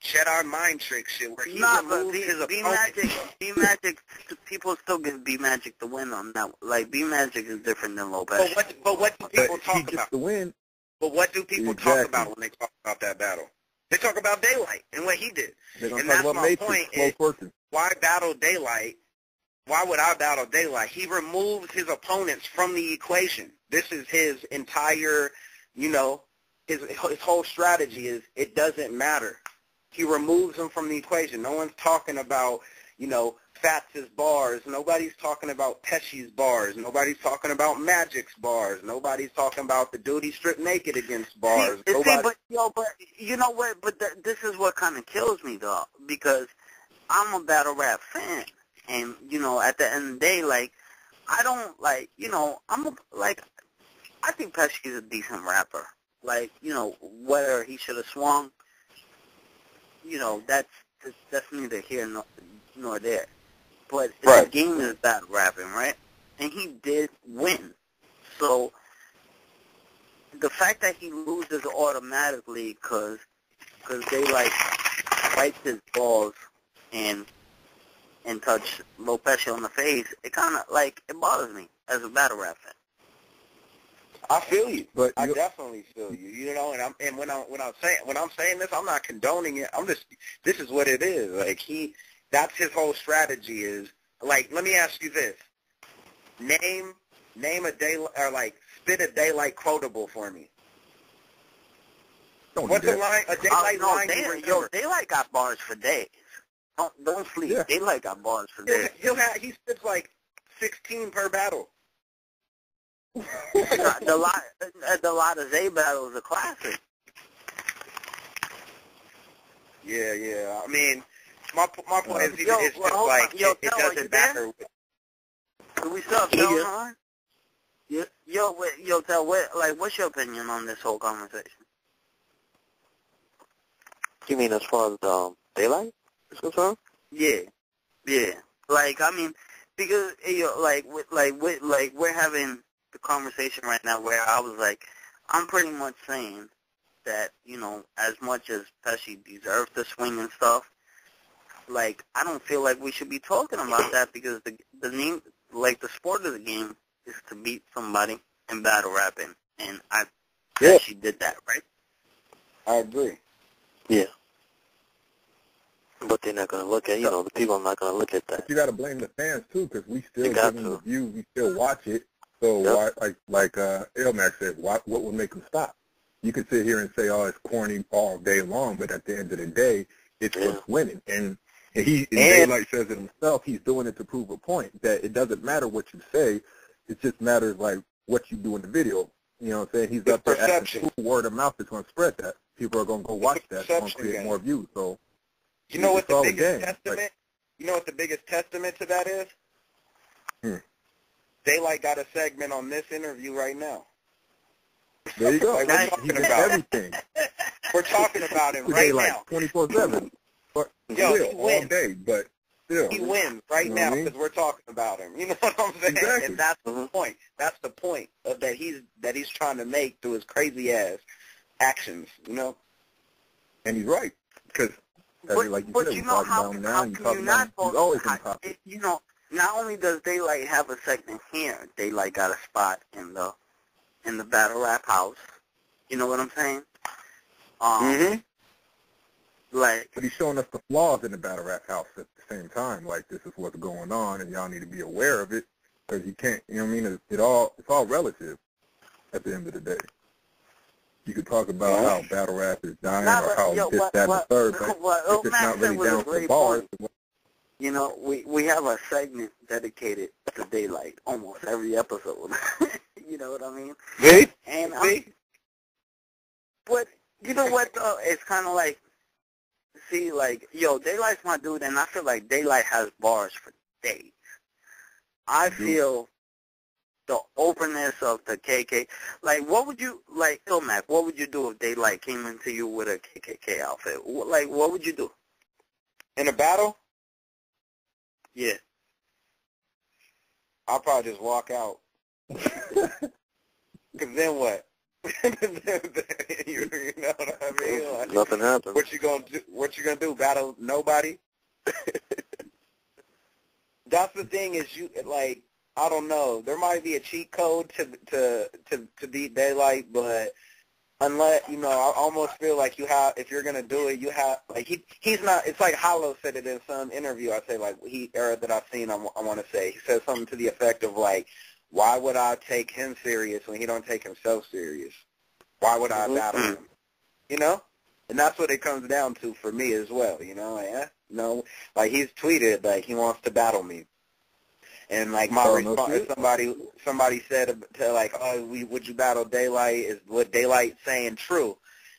Jedi mind trick shit where he removes his opponent. B-Magic, people still give B-Magic the win on that. Like, B-Magic is different than Lil Pesci. But what do people talk he gets about? The win. But what do people talk about when they talk about that battle? They talk about Daylyt and what he did. And that's my point is, why battle Daylyt? Why would I battle Daylyt? He removes his opponents from the equation. This is his entire, his whole strategy is it doesn't matter. He removes them from the equation. No one's talking about, Fats' bars. Nobody's talking about Pesci's bars. Nobody's talking about Magic's bars. Nobody's talking about the dude he stripped naked against bars. But you know what? But this is what kind of kills me, though, because I'm a battle rap fan. And, at the end of the day, like, I don't, like, I think Pesci's a decent rapper. Like, whether he should have swung, that's neither here nor there. But the game is battle rapping, right? And he did win. So the fact that he loses automatically because they, like, wipe his balls and touch Lil Pesci on the face, it kind of, like, it bothers me as a battle rap fan. I feel you. But I definitely feel you. And when I'm saying this, I'm not condoning it. This is what it is. Like, that's his whole strategy is, like, let me ask you this. Name a Daylyt, or, like, spit a Daylyt quotable for me. What's a line? A Daylyt line? Daylyt got bars for days. Don't sleep. Yeah. Daylyt got bars for days. He spits like 16 per battle. the lot of Zay battle is a classic. Yeah. I mean, my point is, it's just like it doesn't matter. Do we still have Tell on? Yo, Tell, what's your opinion on this whole conversation? You mean as far as Daylyt is concerned? Yeah. Like, I mean, because we're having the conversation right now where I was like, I'm pretty much saying that, as much as Pesci deserved the swing and stuff, like, I don't feel like we should be talking about that because the name, like, the sport of the game is to beat somebody in battle rapping, and Pesci did that, right? I agree. Yeah. But they're not going to look at, the people are not going to look at that. But you got to blame the fans, too, because we still give them the views. We still watch it. So, why, like Illmac said, what would make them stop? You can sit here and say, oh, it's corny all day long, but at the end of the day, it's what's winning. And Daylyt says it himself, he's doing it to prove a point, that it doesn't matter what you say. It just matters, like, what you do in the video. You know what I'm saying? He's up there asking, word of mouth is going to spread that. People are going to go watch that. It's going to create more views. So, you know what the biggest testament? You know what the biggest testament to that is? Daylyt got a segment on this interview right now. There you go. Like, we're talking about everything. We're talking about him right now. 24/7. Yo, he all wins. day, but still. He wins right now because we're talking about him. You know what I'm saying? Exactly. And that's the point. That's the point of that he's trying to make through his crazy ass actions. You know. And he's right because, like you said, you know how can you not? He's always been popular. You know, not only does Daylyt have a segment here, Daylyt got a spot in the battle rap house. You know what I'm saying? Like, but he's showing us the flaws in the battle rap house at the same time. Like, this is what's going on, and y'all need to be aware of it because you can't. You know what I mean? It's all relative at the end of the day. You could talk about how battle rap is dying or how this, that, and the third, but if it's not really down to bars. You know, we have a segment dedicated to Daylyt almost every episode. You know what I mean? See? And but you know what though? It's kind of like, see, like, yo, Daylight's my dude, and I feel like Daylyt has bars for days. I feel the openness of the KK. Like, what would you, like, Illmac, what would you do if Daylyt came into you with a KKK outfit? Like, what would you do? In a battle? Yeah. I'll probably just walk out. Because then what? you know what I mean? Like, nothing happens. What you gonna do? Battle nobody? That's the thing is like, I don't know. There might be a cheat code to beat Daylyt, but unless, you know, I almost feel like you have, if you're gonna do it, you have, like, he's not. It's like Hollow said it in some interview. I say, like, that I've seen. I want to say he said something to the effect of, like, why would I take him serious when he don't take himself serious? Why would I battle him? You know? And that's what it comes down to for me as well, you know? Like, like, he's tweeted, like, he wants to battle me. And, like, my response, somebody said to, like, oh, would you battle Daylyt? Is what Daylyt saying true?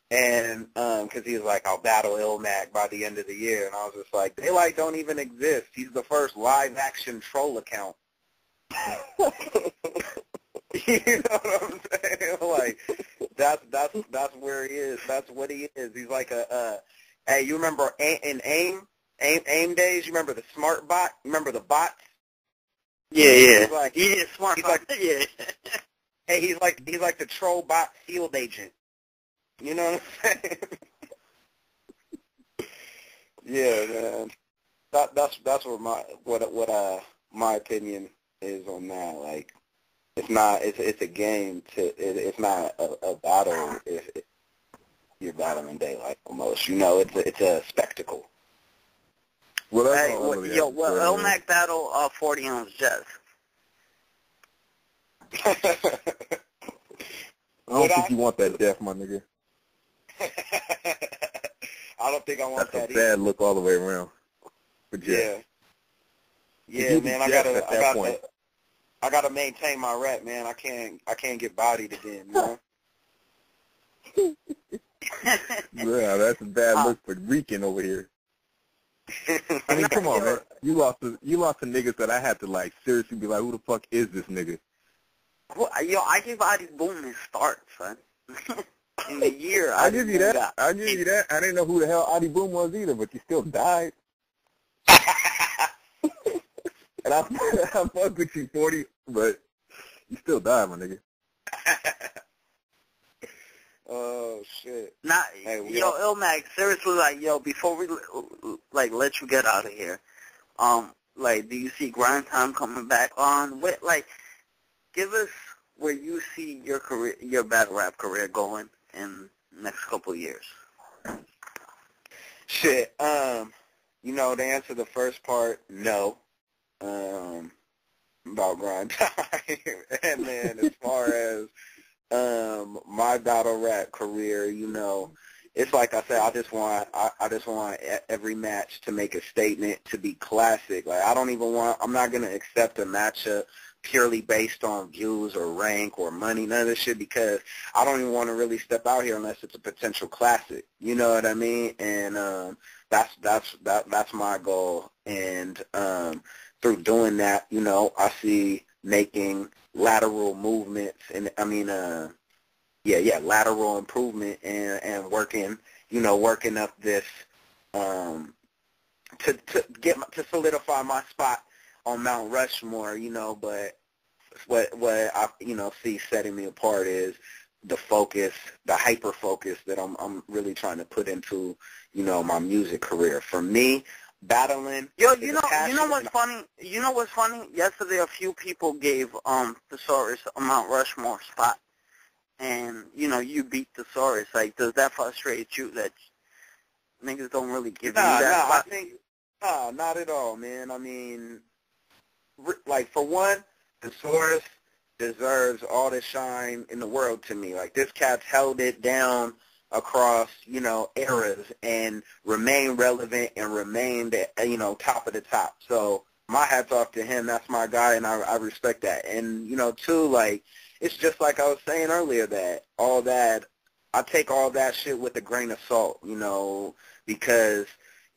And because he was like, I'll battle Illmac by the end of the year. And I was just like, Daylyt don't even exist. He's the first live-action troll account. You know what I'm saying? Like, that's where he is. That's what he is. He's like hey, you remember in AIM days? You remember the smart bot? You remember the bots? Yeah. He's like, smart bot. Yeah. Hey, he's like the troll bot field agent. You know what I'm saying? Yeah, man. That's what my opinion is on that. Like, it's not. It's a game. It's not a battle. You're battling Daylyt almost. You know, it's a spectacle. Well, Illmac battle 40-ounce Jets. I don't think you want that death, my nigga. I don't think I want that either. That's a bad either. look all the way around. But Yeah, man. I gotta maintain my rep, man. I can't get bodied again, you know. Yeah, that's a bad look for Rican over here. I mean, come on, man. You lost to niggas that I had to, like, seriously be like, who the fuck is this nigga? Well, yo, I gave Adi Boom his start, son. In the year, I give you that. I give you that. I didn't know who the hell Adi Boom was either, but you still died. And I fuck with you, 40, but you still died, my nigga. Oh shit! Illmac, seriously, like, yo, before we like let you get out of here, like, do you see Grind Time coming back on? Like, give us where you see your career, your battle rap career going in the next couple of years. Shit. You know, to answer the first part, no. About Grind Time, and then as far as my battle rap career, you know, it's like I said, I just want every match to make a statement, to be classic. Like, I'm not gonna accept a matchup purely based on views or rank or money, none of this shit, because I don't even want to really step out here unless it's a potential classic. You know what I mean? And that's my goal. And through doing that, you know, I see, making lateral movements and lateral improvement and working up this to solidify my spot on Mount Rushmore, but what I see setting me apart is the focus, the hyper focus that I'm really trying to put into my music career. For me, battling. You know what's funny? You know what's funny? Yesterday, a few people gave Thesaurus a Mount Rushmore spot, and you beat Thesaurus. Like, does that frustrate you that niggas don't really give you that spot? I think not at all, man. I mean, like, for one, Thesaurus deserves all the shine in the world to me. Like, this cat's held it down across, eras and remained relevant and remained, top of the top. So my hat's off to him. That's my guy, and I respect that. And, too, like, it's just like I was saying earlier that I take all that shit with a grain of salt, because,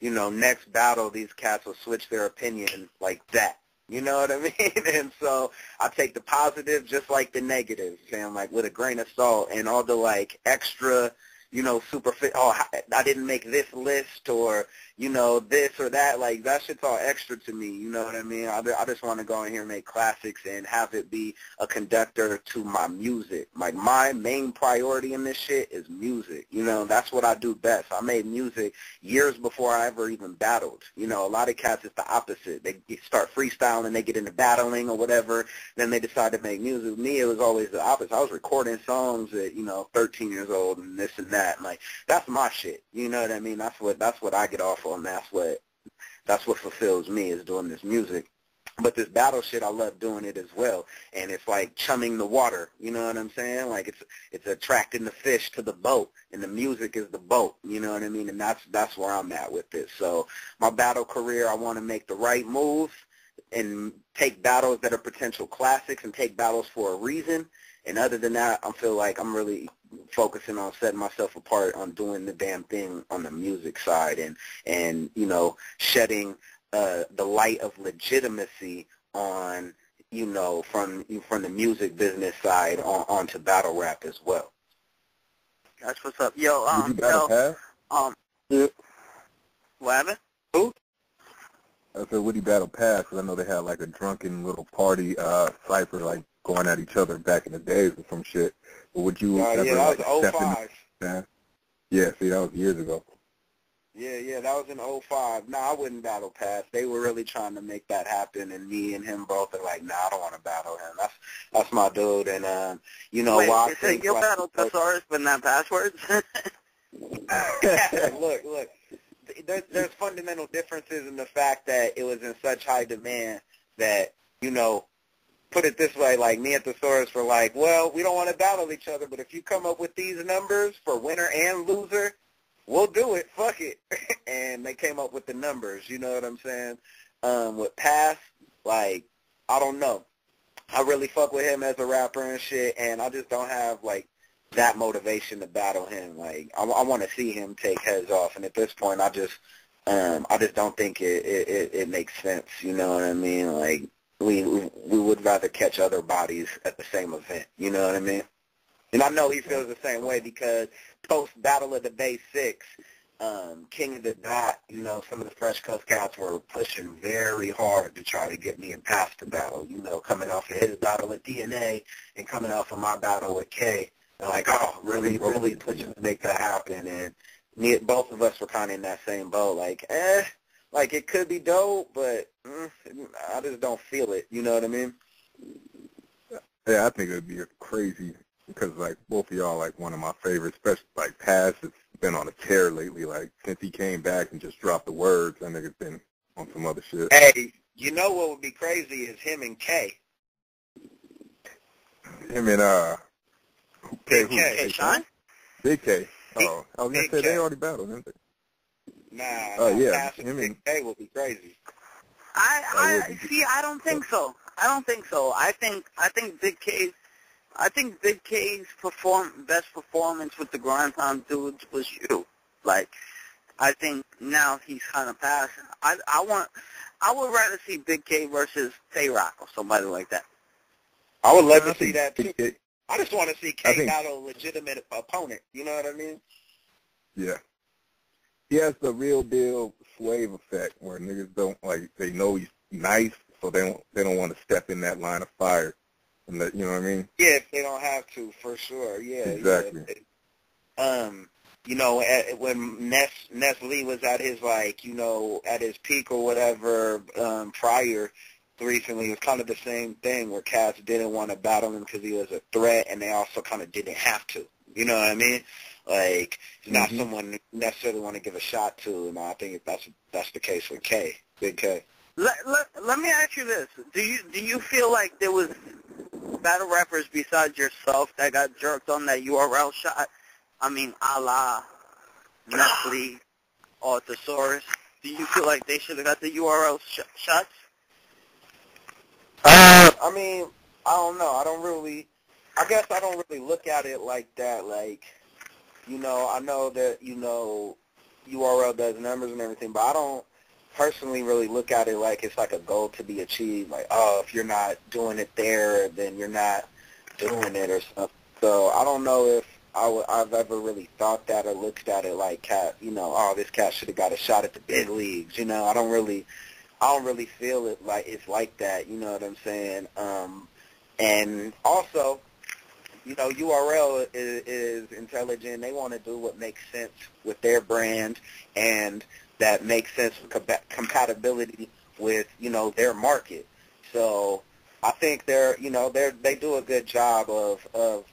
next battle, these cats will switch their opinion like that. You know what I mean? And so I take the positive just like the negative, Sam, like with a grain of salt, and all the like extra, I didn't make this list, or, this or that. Like, that shit's all extra to me, you know what I mean? I just want to go in here and make classics and have it be a conductor to my music. Like, my main priority in this shit is music. That's what I do best. I made music years before I ever even battled. A lot of cats, it's the opposite. They start freestyling, they get into battling or whatever, then they decide to make music. With me, it was always the opposite. I was recording songs at, 13 years old and this and that. And, like, that's my shit. You know what I mean? That's what I get off on. That's what fulfills me, is doing this music. But this battle shit, I love doing it as well. And it's like chumming the water, you know what I'm saying? Like, it's attracting the fish to the boat, and the music is the boat, you know what I mean? And that's where I'm at with this. So my battle career, I want to make the right moves and take battles that are potential classics and take battles for a reason. And other than that, I feel like I'm really focusing on setting myself apart on doing the damn thing on the music side and shedding the light of legitimacy on, from the music business side onto battle rap as well. That's what's up. Yo, what happened? Who? I said, would he battle pass? Because I know they had like a drunken little party cipher, like going at each other back in the days or some shit. But would you ever, that was step 05. Yeah, see, that was years ago. Yeah, that was in 05. No, I wouldn't battle pass. They were really trying to make that happen, and me and him both are like, I don't want to battle him. That's my dude, and Wait, why I so think you battle Thesaurus but not passwords? Look. There's fundamental differences in the fact that it was in such high demand that, put it this way, like me and Thesaurus were like, well, we don't want to battle each other, but if you come up with these numbers for winner and loser, we'll do it. Fuck it. And they came up with the numbers, you know what I'm saying? With Pass, like, I don't know. I really fuck with him as a rapper and shit, and I just don't have, like, that motivation to battle him. Like, I want to see him take heads off, and at this point, I just don't think it makes sense. You know what I mean? Like, we would rather catch other bodies at the same event. You know what I mean? And I know he feels the same way because post Battle of the Bay 6, King of the Dot, some of the Fresh Coast cats were pushing very hard to try to get me in Pass to battle. Coming off of his battle at DNA and coming off of my battle with K. And like, really pushing to make that happen. And both of us were kind of in that same boat. Like, like it could be dope, but I just don't feel it. You know what I mean? Yeah, I think it would be crazy because, like, both of y'all, like, one of my favorites, especially, like, Pass has been on a tear lately. Like, since he came back and just dropped the words, I think it's been on some other shit. Hey, you know what would be crazy is him and K. Him and, Big K. Sean? Big K. Oh, I was going to say they already battled, didn't they? Nah, yeah, him and Big K will be crazy. I don't think so. I think Big K's best performance with the Grind Time dudes was you. Like, I think now he's kind of passed. I would rather see Big K versus Tay Rock or somebody like that. I would love to see that too. I just want to see K battle a legitimate opponent. You know what I mean? Yeah. He has the real deal slave effect where niggas don't they know he's nice, so they don't want to step in that line of fire. And that, you know what I mean? Yeah, if they don't have to, for sure. Yeah, exactly. Yeah. You know, when Ness Lee was at his at his peak or whatever, prior recently, it was kind of the same thing where cats didn't want to battle him because he was a threat, and they also kind of didn't have to. You know what I mean? Like, he's not someone you necessarily want to give a shot to, and I think that's the case with K, Big K. Let me ask you this: Do you feel like there was battle rappers besides yourself that got jerked on that URL shot? I mean, a la Nestle or Thesaurus. Do you feel like they should have got the URL shots? I mean, I don't know. I guess I don't really look at it like that. Like, you know, I know that, you know, URL does numbers and everything, but I don't personally really look at it like it's like a goal to be achieved. Like, oh, if you're not doing it there, then you're not doing it or something. So I don't know if I've ever really thought that or looked at it like, cat, you know, oh, this cat should have got a shot at the big leagues. You know, I don't really feel it like it's like that. You know what I'm saying? And also, you know, URL is intelligent. They want to do what makes sense with their brand, and that makes sense with compatibility with, you know, their market. So I think they do a good job of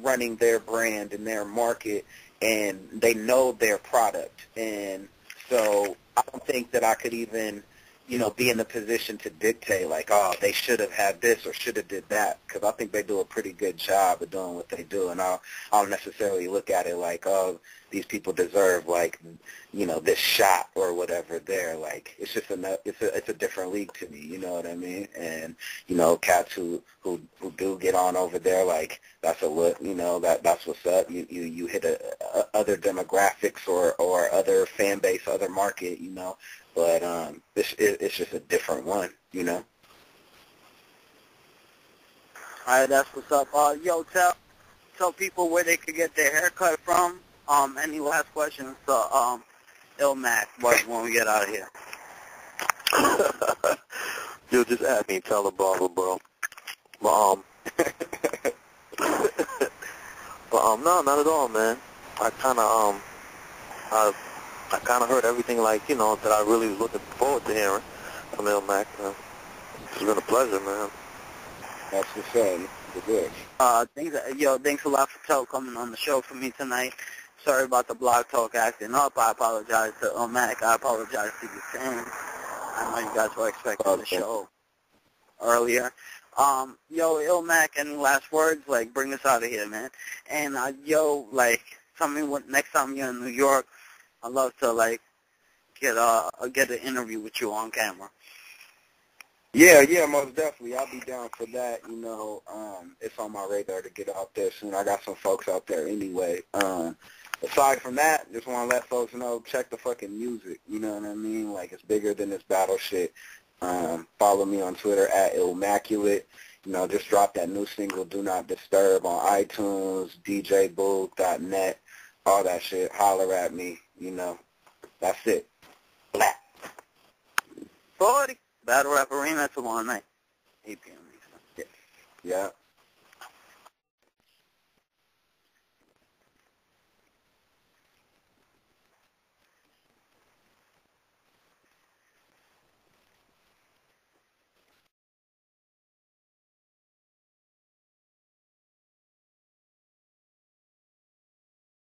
running their brand and their market, and they know their product. And so I don't think that I could even, you know, be in a position to dictate like, oh, they should have had this or should have did that, because I think they do a pretty good job of doing what they do. And I don't necessarily look at it like, oh, these people deserve, like, you know, this shot or whatever there. Like, it's just it's a different league to me, you know what I mean? And, you know, cats who do get on over there, like, that's that's what's up. You hit other demographics or other fan base, other market, you know. But it's just a different one, you know. All right, that's what's up. Yo, tell people where they could get their haircut from. Any last questions to Illmac when we get out of here? Yo, just add me, tell the barber, bro. But no, not at all, man. I kind of heard everything, like, you know, that I really was looking forward to hearing from Illmac. It's been a pleasure, man. That's the same. Good. Thanks a lot for coming on the show for me tonight. Sorry about the blog talk acting up. I apologize to Illmac. I apologize to you fans. I know you guys were expecting the show earlier. Illmac, any last words? Like, bring us out of here, man. And, tell me what next time you're in New York, I'd love to, like, get an interview with you on camera. Yeah, most definitely. I'll be down for that. You know, it's on my radar to get out there soon. I got some folks out there anyway. Aside from that, just want to let folks know, check the fucking music. You know what I mean? Like, it's bigger than this battle shit. Follow me on Twitter at Illmaculate. You know, just drop that new single, Do Not Disturb, on iTunes, djbooth.net, all that shit. Holler at me, you know. That's it. Black. 40. Battle Rap Arena tomorrow night, 8 p.m. Yeah.